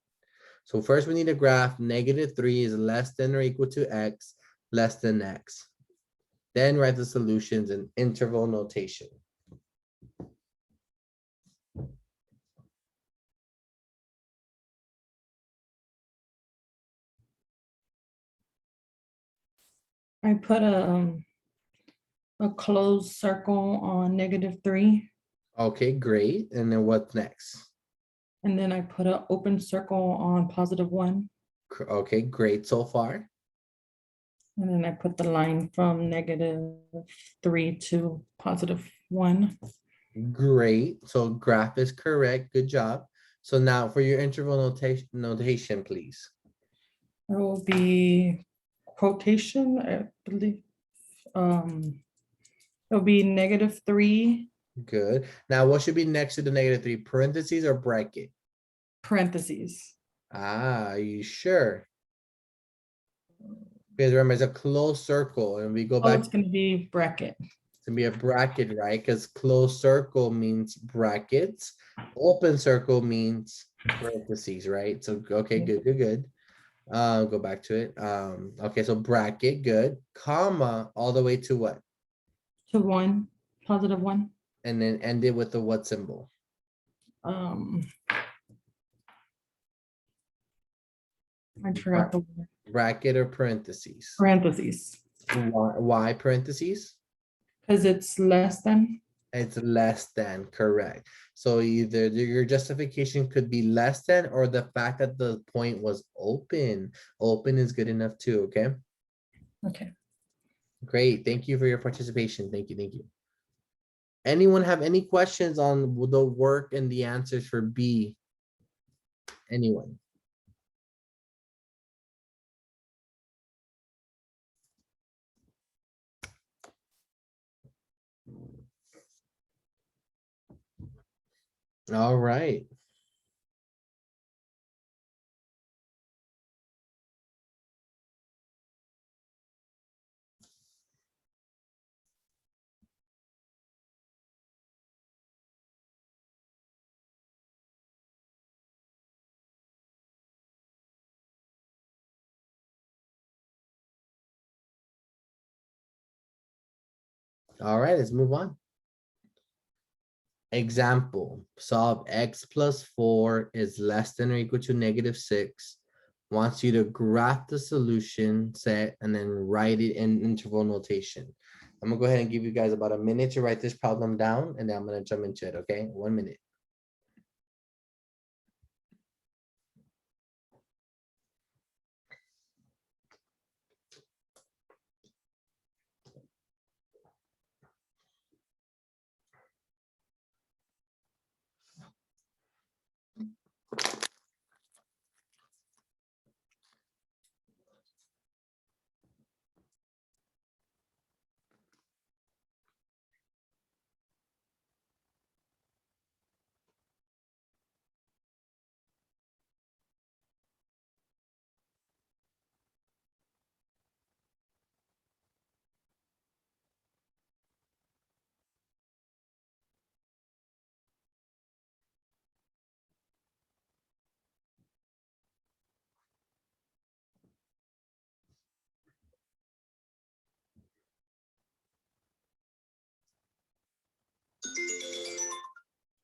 Speaker 1: So first we need a graph. -3 is less than or equal to X, less than X. Then write the solutions in interval notation.
Speaker 8: I put a closed circle on -3,
Speaker 1: Okay, great. And then what's next?
Speaker 8: and then I put an open circle on +1,
Speaker 1: Okay, great so far.
Speaker 8: and then I put the line from -3 to +1.
Speaker 1: Great. So graph is correct. Good job. So now for your interval notation, please.
Speaker 8: It will be quotation, I believe. It'll be -3
Speaker 1: Good. Now what should be next to the -3? Parentheses or bracket?
Speaker 8: parentheses.
Speaker 1: Ah, are you sure? Because remember, it's a closed circle and we go
Speaker 8: Oh,
Speaker 1: back
Speaker 8: it's gonna be bracket.
Speaker 1: to be a bracket, right? Because closed circle means brackets. Open circle means parentheses, right? So, okay,
Speaker 8: Yeah.
Speaker 1: good. Go back to it. Okay, so bracket, good. Comma, all the way to what?
Speaker 8: To 1, +1.
Speaker 1: And then end it with the what symbol?
Speaker 8: Um, I forgot the word.
Speaker 1: Bracket or parentheses?
Speaker 8: Parentheses,
Speaker 1: Why parentheses?
Speaker 8: because it's less than.
Speaker 1: It's less than, correct. So either your justification could be less than, or the fact that the point was open. Open is good enough too, okay?
Speaker 8: Okay.
Speaker 1: Great, thank you for your participation. Thank you. Anyone have any questions on the work and the answers for B? Anyone? All right. All right, let's move on. Example, solve x plus 4 is less than or equal to -6. Wants you to graph the solution set and then write it in interval notation. I'm gonna go ahead and give you guys about a minute to write this problem down, and then I'm gonna jump into it, okay? 1 minute.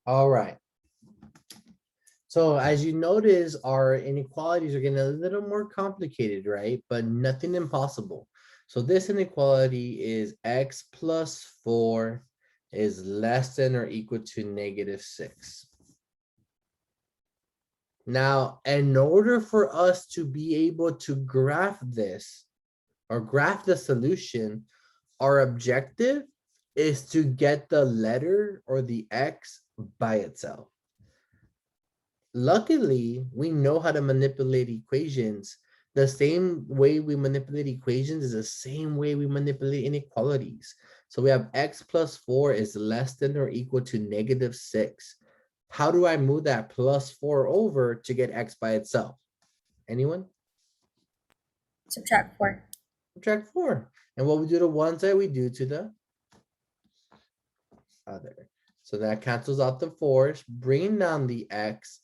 Speaker 1: All right. So as you notice, our inequalities are getting a little more complicated, right? But nothing impossible. So this inequality is x plus 4 is less than or equal to -6. Now, in order for us to be able to graph this or graph the solution, our objective is to get the letter or the x by itself. Luckily, we know how to manipulate equations. The same way we manipulate equations is the same way we manipulate inequalities. So we have x plus 4 is less than or equal to -6. How do I move that plus 4 over to get x by itself? Anyone?
Speaker 3: Subtract 4.
Speaker 1: Subtract 4. And what we do to one side, we do to the other. So that cancels out the 4s, bringing down the x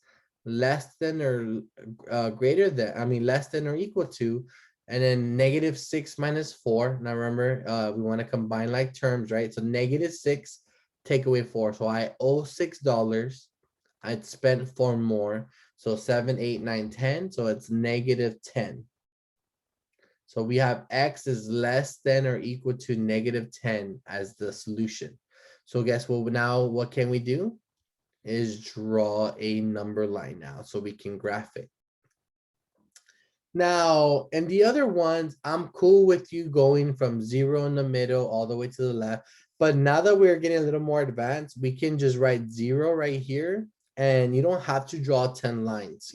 Speaker 1: less than or greater than, I mean, less than or equal to, and then -6 minus 4. Now remember, we want to combine like terms, right? So -6 take away 4. So I owe $6. I'd spent 4 more. So 7, 8, 9, 10. So it's -10. So we have x is less than or equal to -10 as the solution. So guess what? Now what can we do? Is draw a number line now so we can graph it. Now, and the other ones, I'm cool with you going from 0 in the middle all the way to the left. But now that we're getting a little more advanced, we can just write 0 right here. And you don't have to draw 10 lines,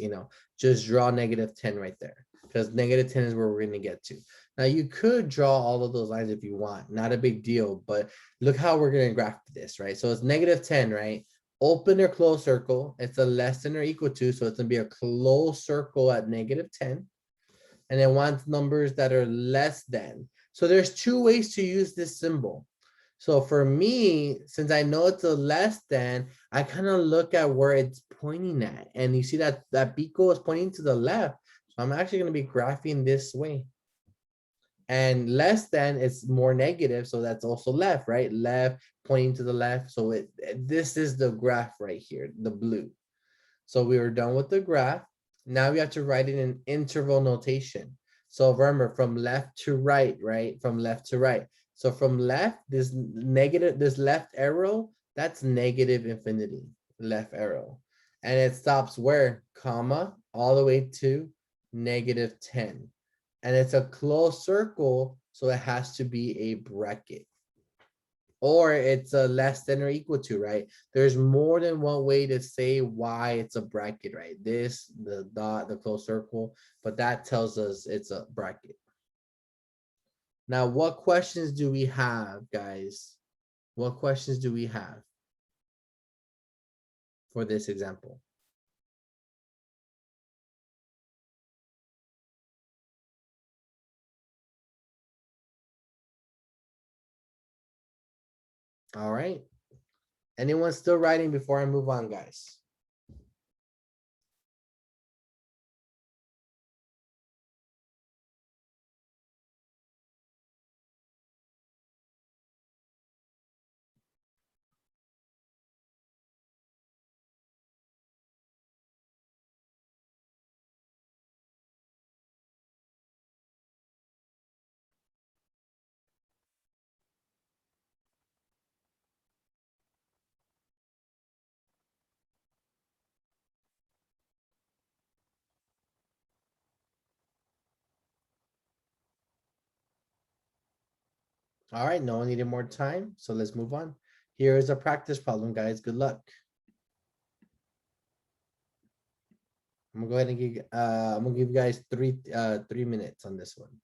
Speaker 1: just draw -10 right there. Because -10 is where we're going to get to. Now, you could draw all of those lines if you want. Not a big deal. But look how we're going to graph this, right? So it's -10, right? Open or close circle, it's a less than or equal to, so it's gonna be a closed circle at -10. And it wants numbers that are less than. So there's two ways to use this symbol. So for me, since I know it's a less than, I kind of look at where it's pointing at. And you see that pico is pointing to the left. So I'm actually gonna be graphing this way. And less than is more negative, so that's also left, right? Left pointing to the left. So this is the graph right here, the blue. So we were done with the graph. Now we have to write it in interval notation. So remember, from left to right, right? From left to right. So from left, this left arrow, that's -infinity, left arrow. And it stops where? Comma, all the way to -10. And it's a closed circle, so it has to be a bracket. Or it's a less than or equal to, right? There's more than one way to say why it's a bracket, right? This, the dot, the closed circle, but that tells us it's a bracket. Now, what questions do we have, guys? What questions do we have for this example? All right. Anyone still writing before I move on, guys? All right, no one needed more time, so let's move on. Here is a practice problem, guys. Good luck. I'm gonna go ahead and I'm gonna give you guys 3 minutes on this one.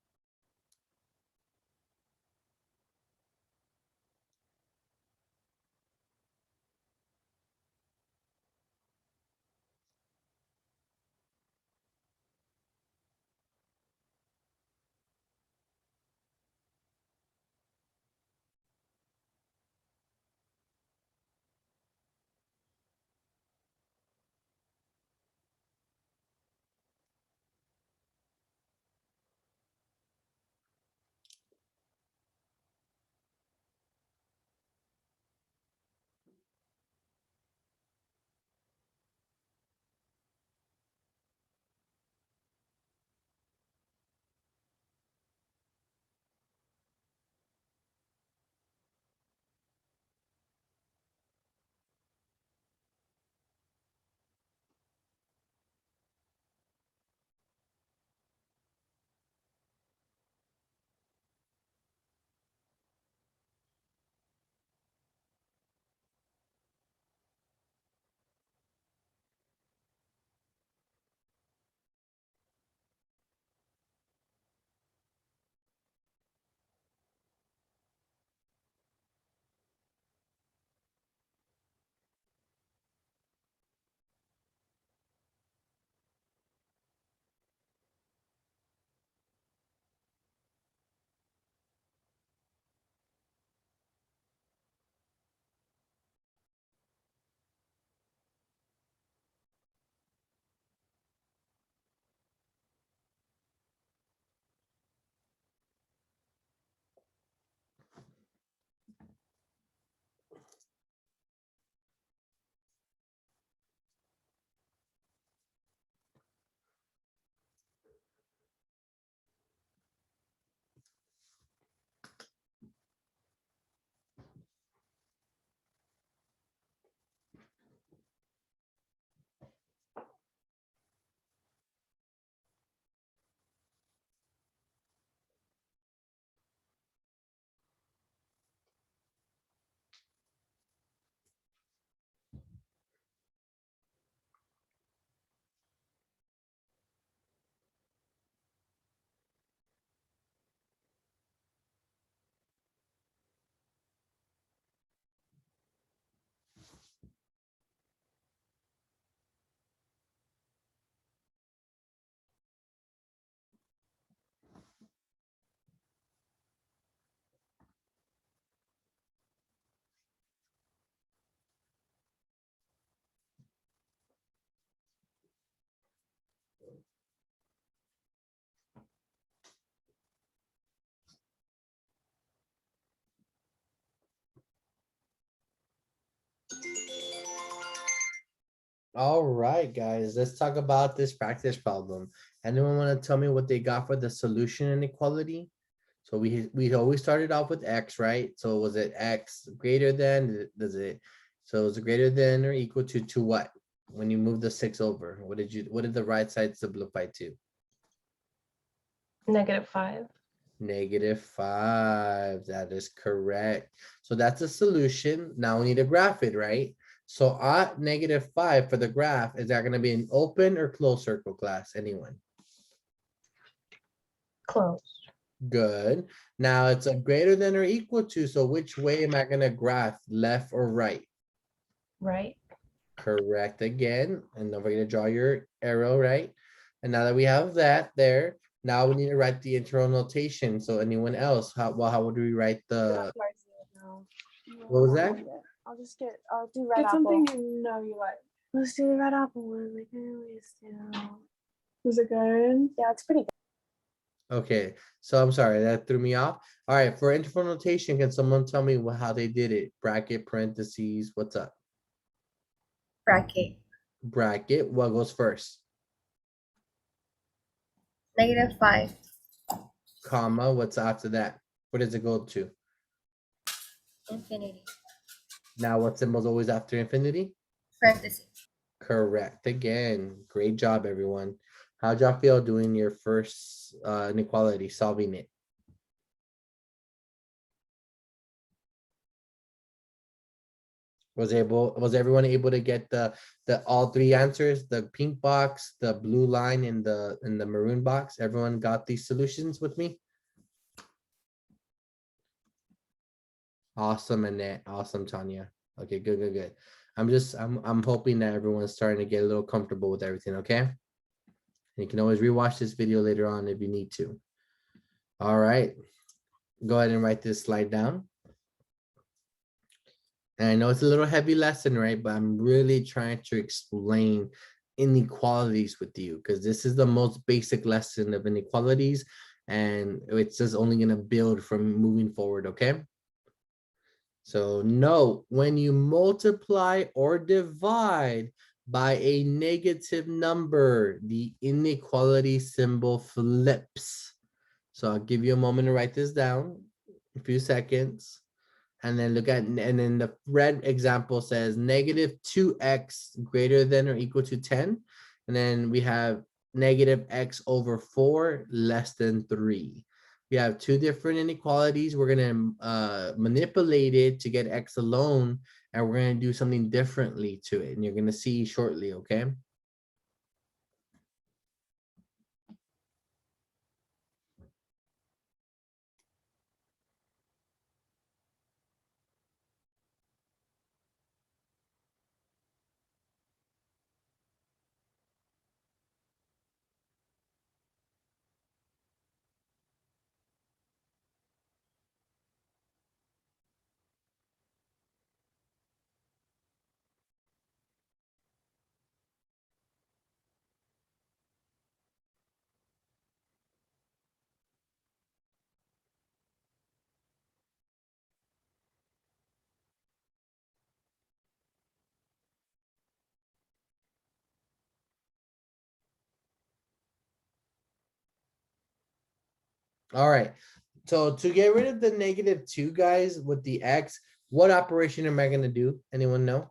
Speaker 1: All right, guys, let's talk about this practice problem. Anyone want to tell me what they got for the solution inequality? So we always started off with X, right? So was it X greater than, does it, so is it greater than or equal to what? When you move the 6 over, what did the right side simplify to?
Speaker 5: -5.
Speaker 1: -5, that is correct. So that's a solution. Now we need to graph it, right? So at -5 for the graph, is that gonna be an open or closed circle, class? Anyone?
Speaker 5: Closed.
Speaker 1: Good. Now it's a greater than or equal to, so which way am I gonna graph, left or right?
Speaker 5: Right.
Speaker 1: Correct again, and don't forget to draw your arrow, right? And now that we have that there, now we need to write the internal notation. So anyone else, how would we write the, what was that?
Speaker 9: I'll do red
Speaker 7: Get
Speaker 9: apple.
Speaker 7: something you know you like.
Speaker 9: Let's do the red apple one. We can always do.
Speaker 7: Was it good?
Speaker 9: Yeah, it's pretty good.
Speaker 1: Okay, so I'm sorry, that threw me off. All right, for internal notation, can someone tell me how they did it? Bracket, parentheses, what's up?
Speaker 3: Bracket.
Speaker 1: Bracket, what goes first?
Speaker 3: -5.
Speaker 1: Comma, what's after that? What does it go to?
Speaker 3: Infinity.
Speaker 1: Now what symbol's always after infinity?
Speaker 3: Parentheses.
Speaker 1: Correct again. Great job, everyone. How'd y'all feel doing your first inequality, solving it? Was everyone able to get the all three answers? The pink box, the blue line, and the maroon box? Everyone got these solutions with me? Awesome, Annette. Awesome, Tanya. Okay, good. I'm hoping that everyone's starting to get a little comfortable with everything, okay? And you can always rewatch this video later on if you need to. All right, go ahead and write this slide down. And I know it's a little heavy lesson, right? But I'm really trying to explain inequalities with you because this is the most basic lesson of inequalities, and it's just only going to build from moving forward, okay? So note, when you multiply or divide by a negative number, the inequality symbol flips. So I'll give you a moment to write this down, a few seconds. And then look at, and then the red example says -2x greater than or equal to 10. And then we have -x/4 less than 3. We have two different inequalities. We're going to manipulate it to get x alone, and we're going to do something differently to it. And you're going to see shortly, okay? All right. So to get rid of the -2, guys, with the x, what operation am I going to do? Anyone know?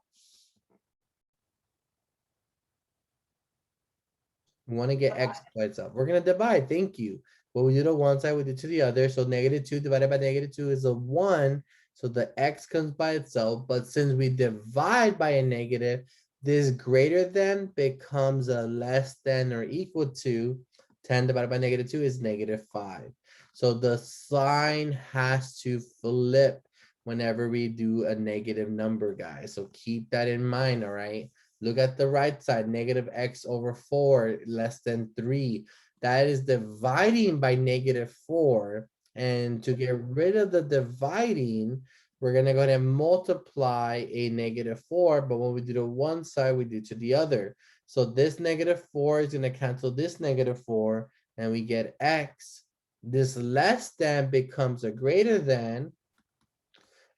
Speaker 1: We want to get x by itself. We're going to divide. Thank you. What we do to one side, we do to the other. So -2 divided by -2 is a 1. So the x comes by itself. But since we divide by a negative, this greater than becomes a less than or equal to 10 divided by -2 is -5. So the sign has to flip whenever we do a negative number, guys. So keep that in mind, all right? Look at the right side, -x/4 less than 3. That is dividing by -4. And to get rid of the dividing, we're going to go ahead and multiply a -4. But when we do to one side, we do to the other. So this -4 is going to cancel this -4, and we get x. This less than becomes a greater than.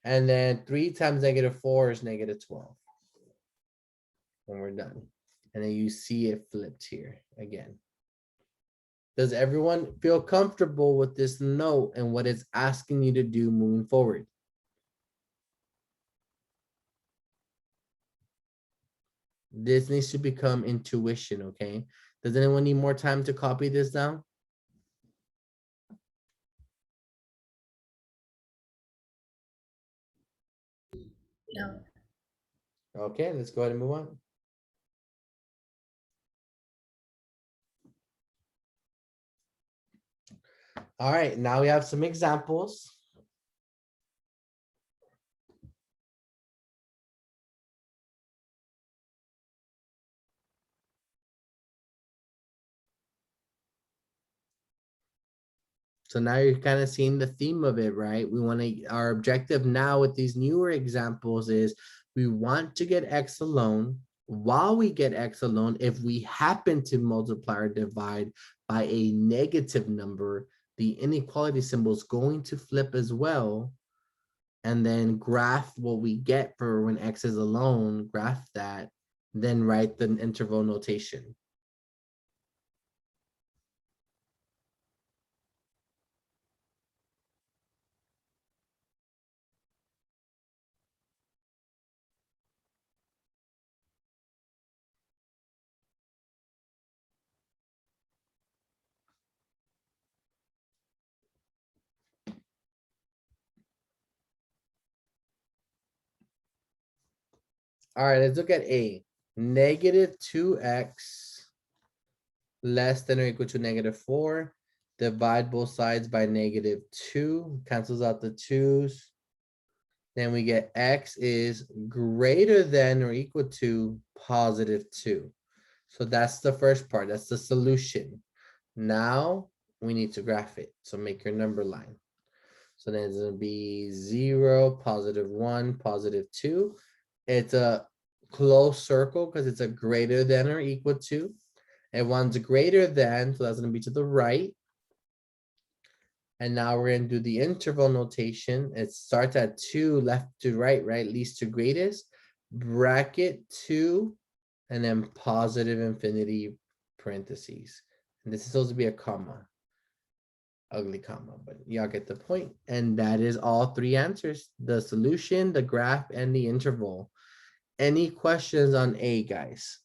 Speaker 1: And then 3 times -4 is -12. And we're done. And then you see it flipped here again. Does everyone feel comfortable with this note and what it's asking you to do moving forward? This needs to become intuition, okay? Does anyone need more time to copy this down?
Speaker 3: No.
Speaker 1: Okay, let's go ahead and move on. All right, now we have some examples. So now you're kind of seeing the theme of it, right? We want to, our objective now with these newer examples is we want to get X alone. While we get X alone, if we happen to multiply or divide by a negative number, the inequality symbol is going to flip as well. And then graph what we get for when X is alone, graph that, then write the interval notation. All right, let's look at A. Negative 2x less than or equal to -4. Divide both sides by -2. Cancels out the 2's. Then we get x is greater than or equal to +2. So that's the first part. That's the solution. Now we need to graph it. So make your number line. So then it's going to be 0, +1, +2. It's a closed circle because it's a greater than or equal to. And one's greater than, so that's going to be to the right. And now we're going to do the interval notation. It starts at 2, left to right, right? Least to greatest. Bracket 2, and then positive infinity parentheses. And this is supposed to be a comma. Ugly comma, but y'all get the point. And that is all three answers: the solution, the graph, and the interval. Any questions on A, guys?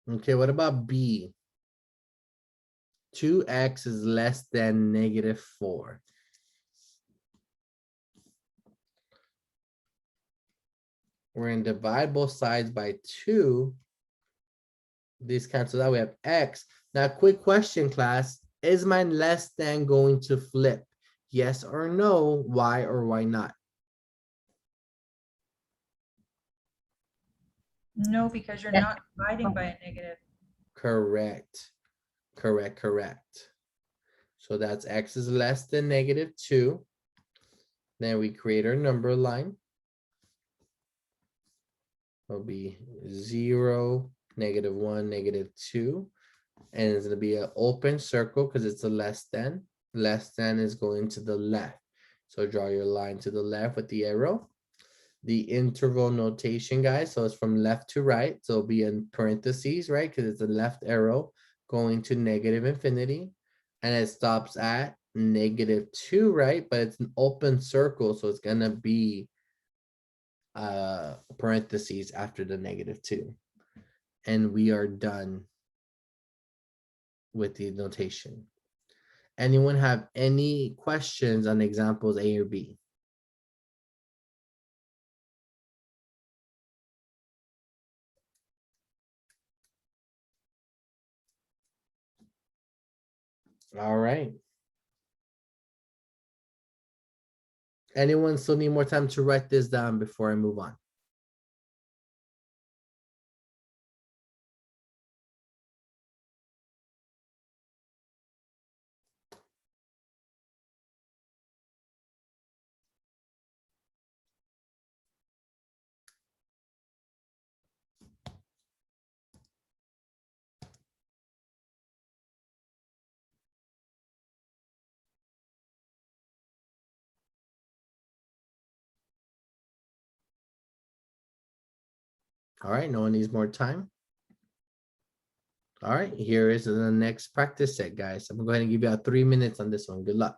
Speaker 1: Okay, what about B? 2x is less than -4. We're going to divide both sides by 2. These cancel out. We have x. Now, quick question, class. Is my less than going to flip? Yes or no? Why or why not?
Speaker 2: No, because you're not dividing by a negative.
Speaker 1: Correct. Correct, correct. So that's x is less than -2. Then we create our number line. It'll be 0, -1, -2. And it's going to be an open circle because it's a less than. Less than is going to the left. So draw your line to the left with the arrow. The interval notation, guys, so it's from left to right. So it'll be in parentheses, right? Because it's a left arrow going to -infinity. And it stops at -2, right? But it's an open circle, so it's going to be parentheses after the -2. And we are done with the notation. Anyone have any questions on examples A or B? All right. Anyone still need more time to write this down before I move on? All right, no one needs more time. All right, here is the next practice set, guys. I'm gonna go ahead and give you out 3 minutes on this one. Good luck.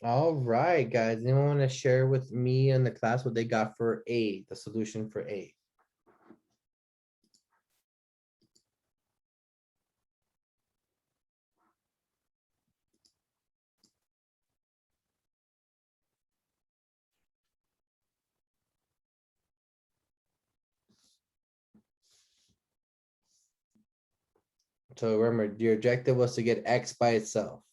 Speaker 1: All right, guys. Anyone want to share with me and the class what they got for A, the solution for A? So remember, your objective was to get X by itself.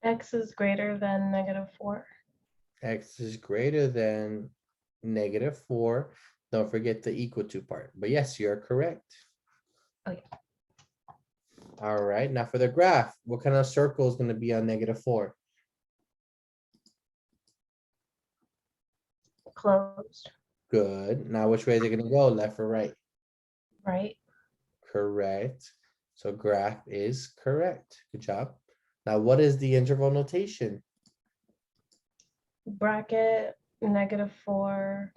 Speaker 5: X is greater than -4.
Speaker 1: X is greater than -4. Don't forget the equal to part. But yes, you're correct.
Speaker 5: Okay.
Speaker 1: All right, now for the graph, what kind of circle is going to be on -4?
Speaker 5: Closed,
Speaker 1: Good. Now which way is it going to go? Left or right?
Speaker 5: right?
Speaker 1: Correct. So graph is correct. Good job. Now what is the interval notation?
Speaker 5: Bracket, -4,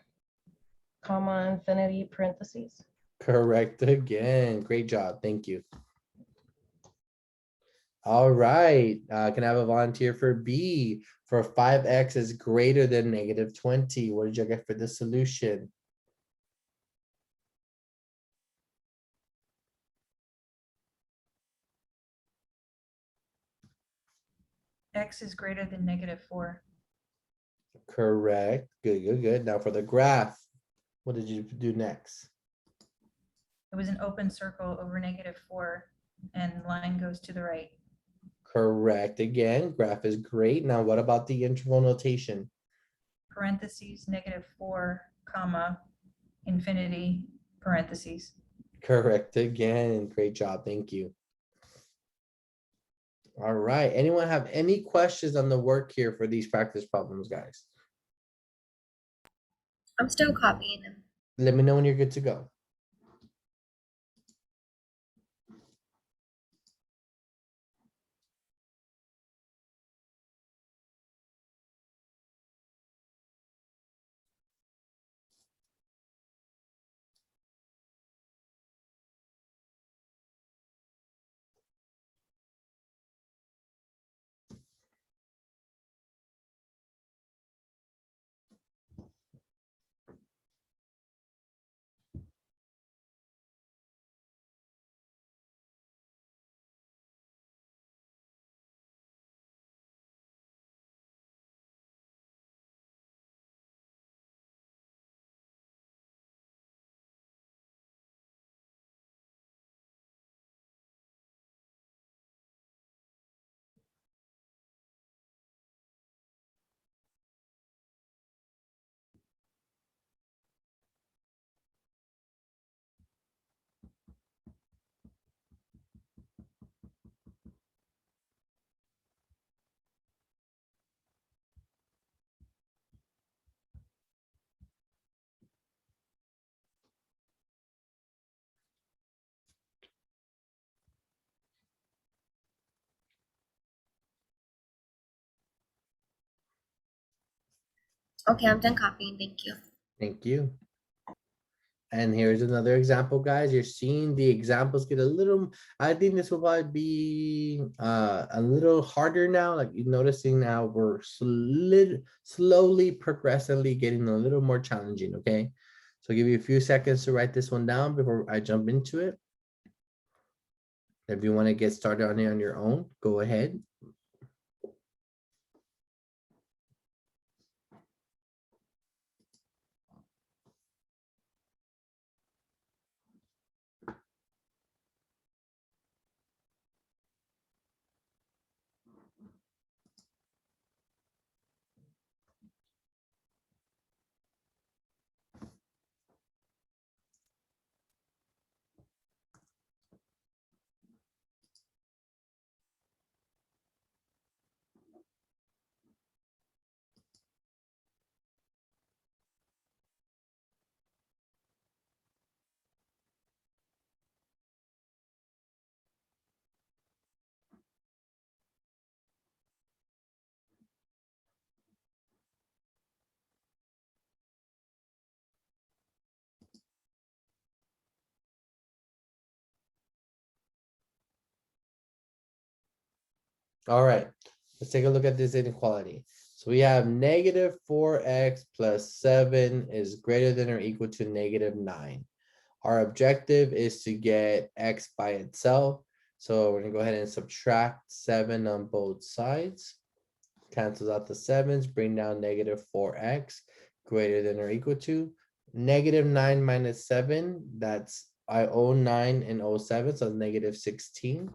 Speaker 5: comma, infinity, parentheses.
Speaker 1: Correct again. Great job. Thank you. All right, can I have a volunteer for B? For 5x is greater than -20. What did you get for the solution?
Speaker 2: X is greater than -4.
Speaker 1: Correct. Good, good, good. Now for the graph, what did you do next?
Speaker 2: It was an open circle over -4 and line goes to the right.
Speaker 1: Correct again. Graph is great. Now what about the interval notation?
Speaker 2: Parentheses, -4, comma, infinity, parentheses.
Speaker 1: Correct again. Great job. Thank you. All right. Anyone have any questions on the work here for these practice problems, guys?
Speaker 3: I'm still copying them.
Speaker 1: Let me know when you're good to go.
Speaker 3: Okay, I'm done copying. Thank you.
Speaker 1: Thank you. And here's another example, guys. You're seeing the examples get a little, I think this will probably be a little harder now. Like you're noticing now we're slowly, progressively getting a little more challenging, okay? So I'll give you a few seconds to write this one down before I jump into it. If you want to get started on it on your own, go ahead. All right, let's take a look at this inequality. So we have -4x plus 7 is greater than or equal to -9. Our objective is to get x by itself. So we're gonna go ahead and subtract 7 on both sides. Cancels out the 7s, bring down -4x greater than or equal to -9 minus 7. That's I owe 9 and owe 7, so -16.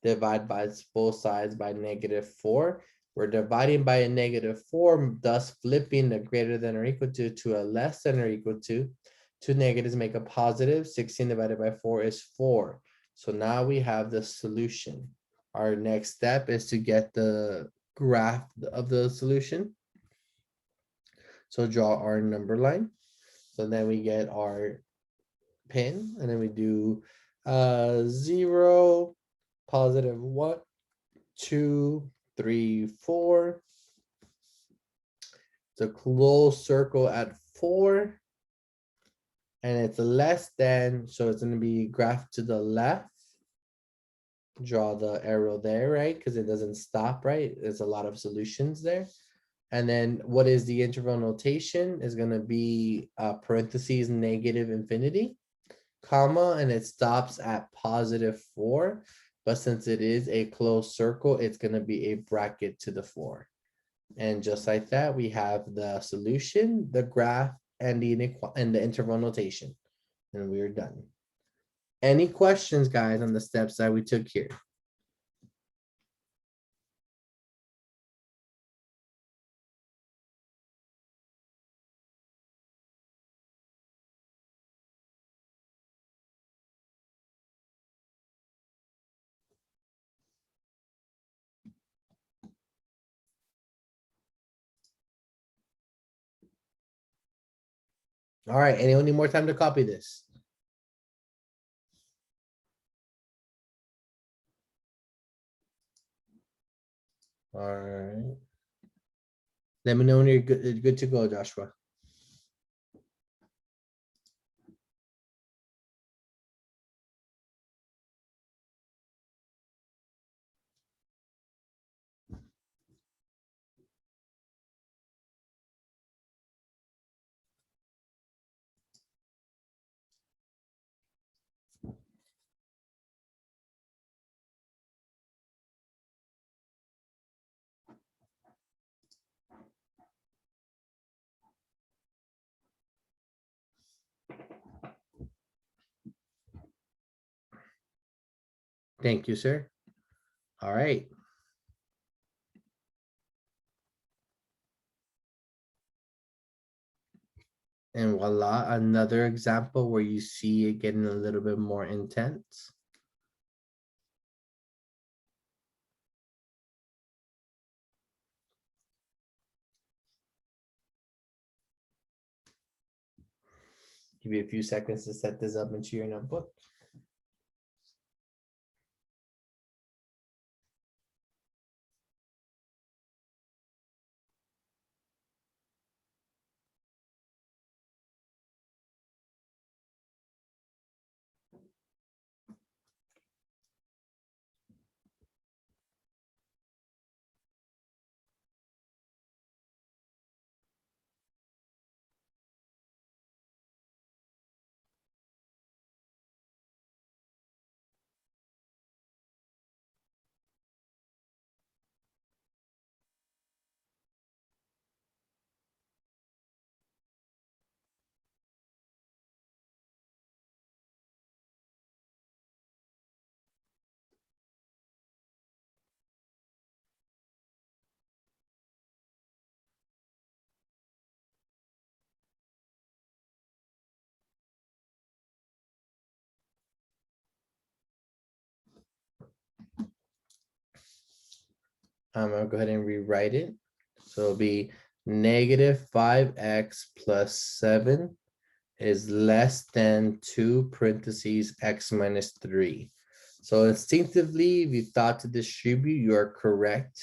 Speaker 1: Divide by both sides by -4. We're dividing by a -4, thus flipping the greater than or equal to a less than or equal to. Two negatives make a positive. 16 divided by 4 is 4. So now we have the solution. Our next step is to get the graph of the solution. So draw our number line. So then we get our pin, and then we do 0, +1, 2, 3, 4. It's a closed circle at 4. And it's less than, so it's going to be graph to the left. Draw the arrow there, right? Because it doesn't stop, right? There's a lot of solutions there. And then what is the interval notation is going to be parentheses -infinity, comma, and it stops at +4. But since it is a closed circle, it's going to be a bracket to the 4. And just like that, we have the solution, the graph, and the interval notation. And we're done. Any questions, guys, on the steps that we took here? All right, anyone need more time to copy this? All right. Let me know when you're good to go, Joshua. Thank you, sir. All right. And voila, another example where you see it getting a little bit more intense. Give you a few seconds to set this up into your notebook. I'm gonna go ahead and rewrite it. So it'll be negative 5x plus 7 is less than 2 parentheses x minus 3. So instinctively, if you thought to distribute, you are correct.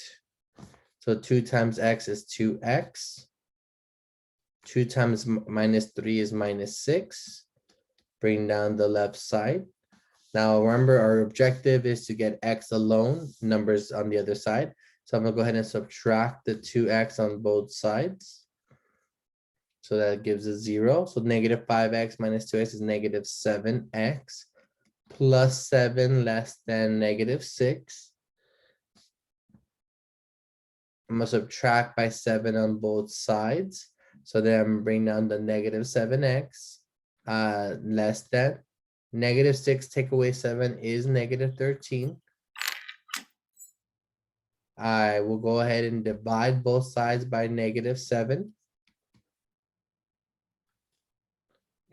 Speaker 1: So 2 times x is 2x. 2 times minus 3 is minus 6. Bring down the left side. Now remember, our objective is to get x alone, numbers on the other side. So I'm gonna go ahead and subtract the 2x on both sides. So that gives us 0. So negative 5x minus 2x is negative 7x plus 7 less than negative 6. I'm gonna subtract by 7 on both sides. So then I'm bring down the negative 7x less than negative 6 take away 7 is negative 13. I will go ahead and divide both sides by negative 7.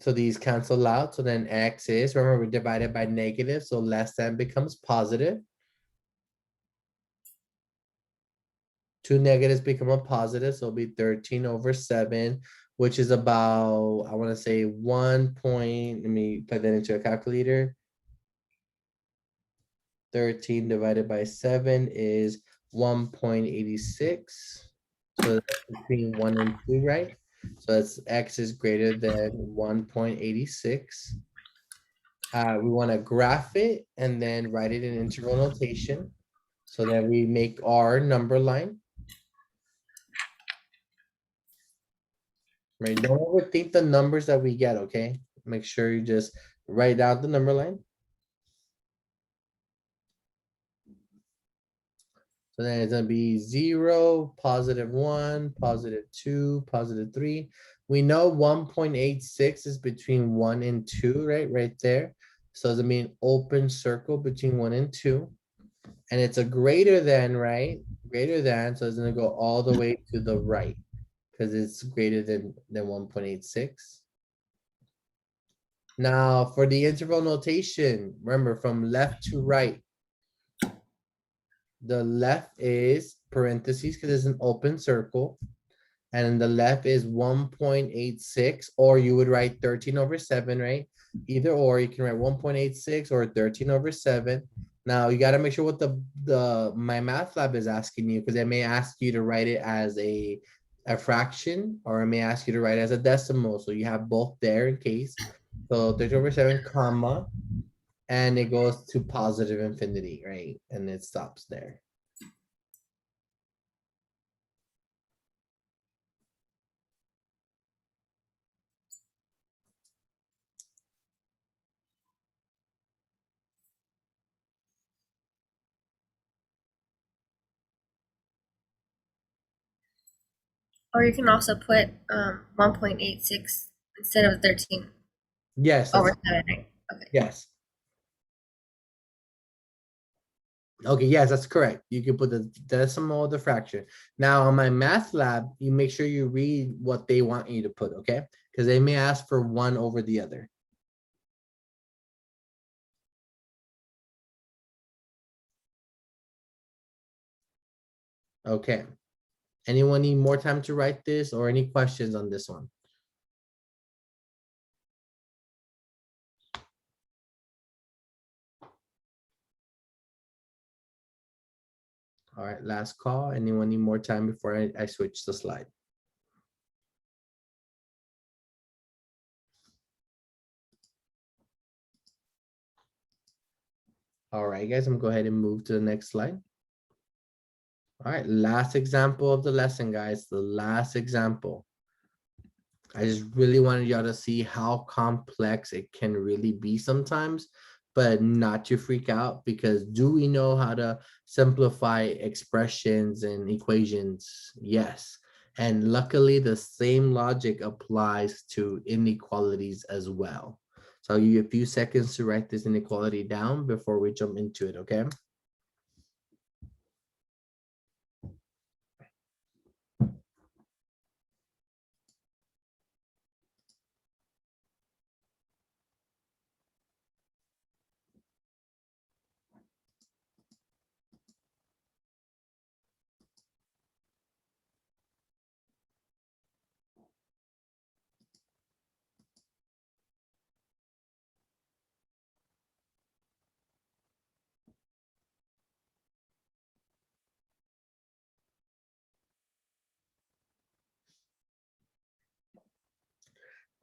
Speaker 1: So these cancel out. So then x is, remember, we divided by negative, so less than becomes positive. 2 negatives become a positive, so it'll be 13 over 7, which is about, I want to say 1 point, let me put that into a calculator. 13 divided by 7 is 1.86. So that's between 1 and 2, right? So that's x is greater than 1.86. We want to graph it and then write it in interval notation. So that we make our number line. Right, don't overthink the numbers that we get, okay? Make sure you just write out the number line. So then it's gonna be 0, +1, +2, +3. We know 1.86 is between 1 and 2, right? Right there. So it's gonna be an open circle between 1 and 2. And it's a greater than, right? Greater than, so it's gonna go all the way to the right. Because it's greater than 1.86. Now for the interval notation, remember from left to right. The left is parentheses because it's an open circle. And the left is 1.86, or you would write 13/7, right? Either or, you can write 1.86 or 13/7. Now you gotta make sure what the my math lab is asking you, because it may ask you to write it as a fraction, or it may ask you to write it as a decimal. So you have both there in case. So 13/7, comma, and it goes to positive infinity, right? And it stops there.
Speaker 3: Or you can also put 1.86 instead of 13
Speaker 1: Yes,
Speaker 3: over
Speaker 1: that's
Speaker 3: 7, right? Okay.
Speaker 1: yes. Okay, yes, that's correct. You can put the decimal or the fraction. Now on my math lab, you make sure you read what they want you to put, okay? Because they may ask for one over the other. Okay. Anyone need more time to write this, or any questions on this one? All right, last call. Anyone need more time before I switch the slide? All right, guys, I'm gonna go ahead and move to the next slide. All right, last example of the lesson, guys, the last example. I just really wanted y'all to see how complex it can really be sometimes, but not to freak out, because do we know how to simplify expressions and equations? Yes. And luckily the same logic applies to inequalities as well. So I'll give you a few seconds to write this inequality down before we jump into it, okay?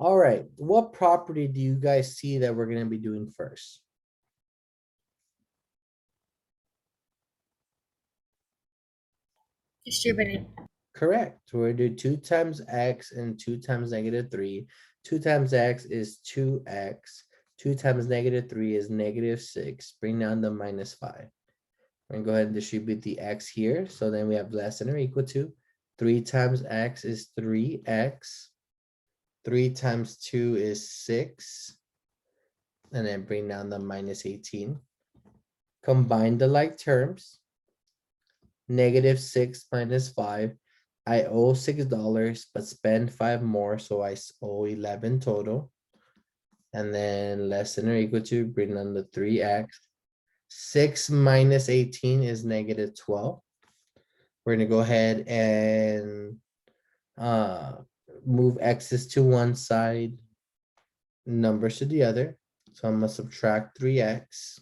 Speaker 1: All right, what property do you guys see that we're gonna be doing first?
Speaker 3: Distributed.
Speaker 1: Correct. We're gonna do 2 times x and 2 times -3. 2 times x is 2x. 2 times -3 is -6. Bring down the -5. We're gonna go ahead and distribute the x here. So then we have less than or equal to 3 times x is 3x. 3 times 2 is 6. And then bring down the -18. Combine the like terms. -6 minus 5. I owe $6, but spend 5 more, so I owe 11 total. And then less than or equal to, bring down the 3x. 6 minus 18 is -12. We're gonna go ahead and move x's to one side, numbers to the other. So I'm gonna subtract 3x.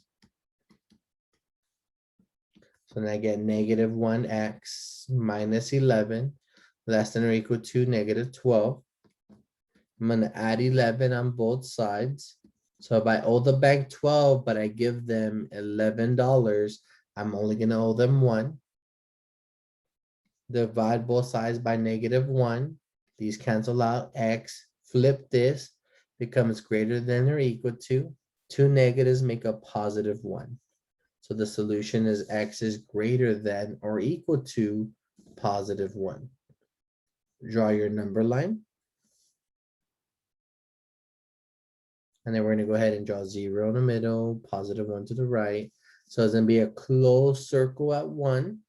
Speaker 1: So then I get -1x minus 11, less than or equal to -12. I'm gonna add 11 on both sides. So if I owe the bank 12, but I give them $11, I'm only gonna owe them 1. Divide both sides by -1. These cancel out. X, flip this, becomes greater than or equal to. Two negatives make a +1. So the solution is x is greater than or equal to +1. Draw your number line. And then we're gonna go ahead and draw 0 in the middle, +1 to the right. So it's gonna be a closed circle at 1.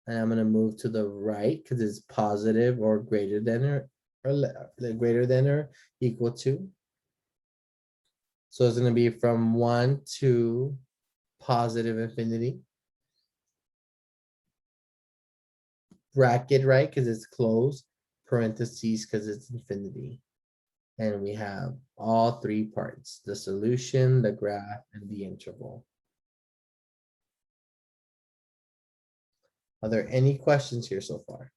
Speaker 1: And I'm gonna move to the right because it's positive or greater than greater than or equal to. So it's gonna be from 1 to positive infinity. Bracket, right, because it's closed, parentheses because it's infinity. And we have all three parts, the solution, the graph, and the interval. Are there any questions here so far?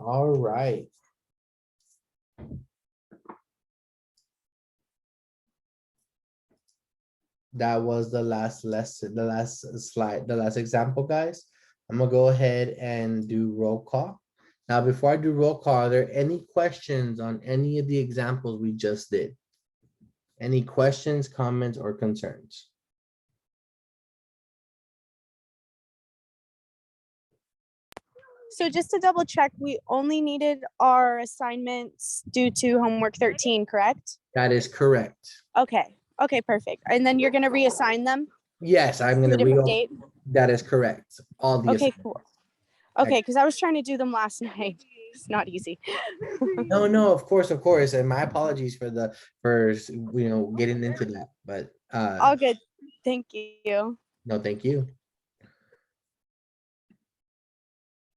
Speaker 1: All right. That was the last lesson, the last slide, the last example, guys. I'm gonna go ahead and do roll call. Now, before I do roll call, are there any questions on any of the examples we just did? Any questions, comments, or concerns?
Speaker 9: So just to double check, we only needed our assignments due to homework 13, correct?
Speaker 1: That is correct.
Speaker 9: Okay, okay, perfect. And then you're gonna reassign them
Speaker 1: Yes, I'm
Speaker 9: to a
Speaker 1: gonna
Speaker 9: different
Speaker 1: read.
Speaker 9: date?
Speaker 1: That is correct. All the
Speaker 9: Okay,
Speaker 1: assignments.
Speaker 9: cool. Okay, because I was trying to do them last night. It's not easy.
Speaker 1: No, of course, and my apologies for getting into that, but
Speaker 9: All good. Thank you.
Speaker 1: no, thank you.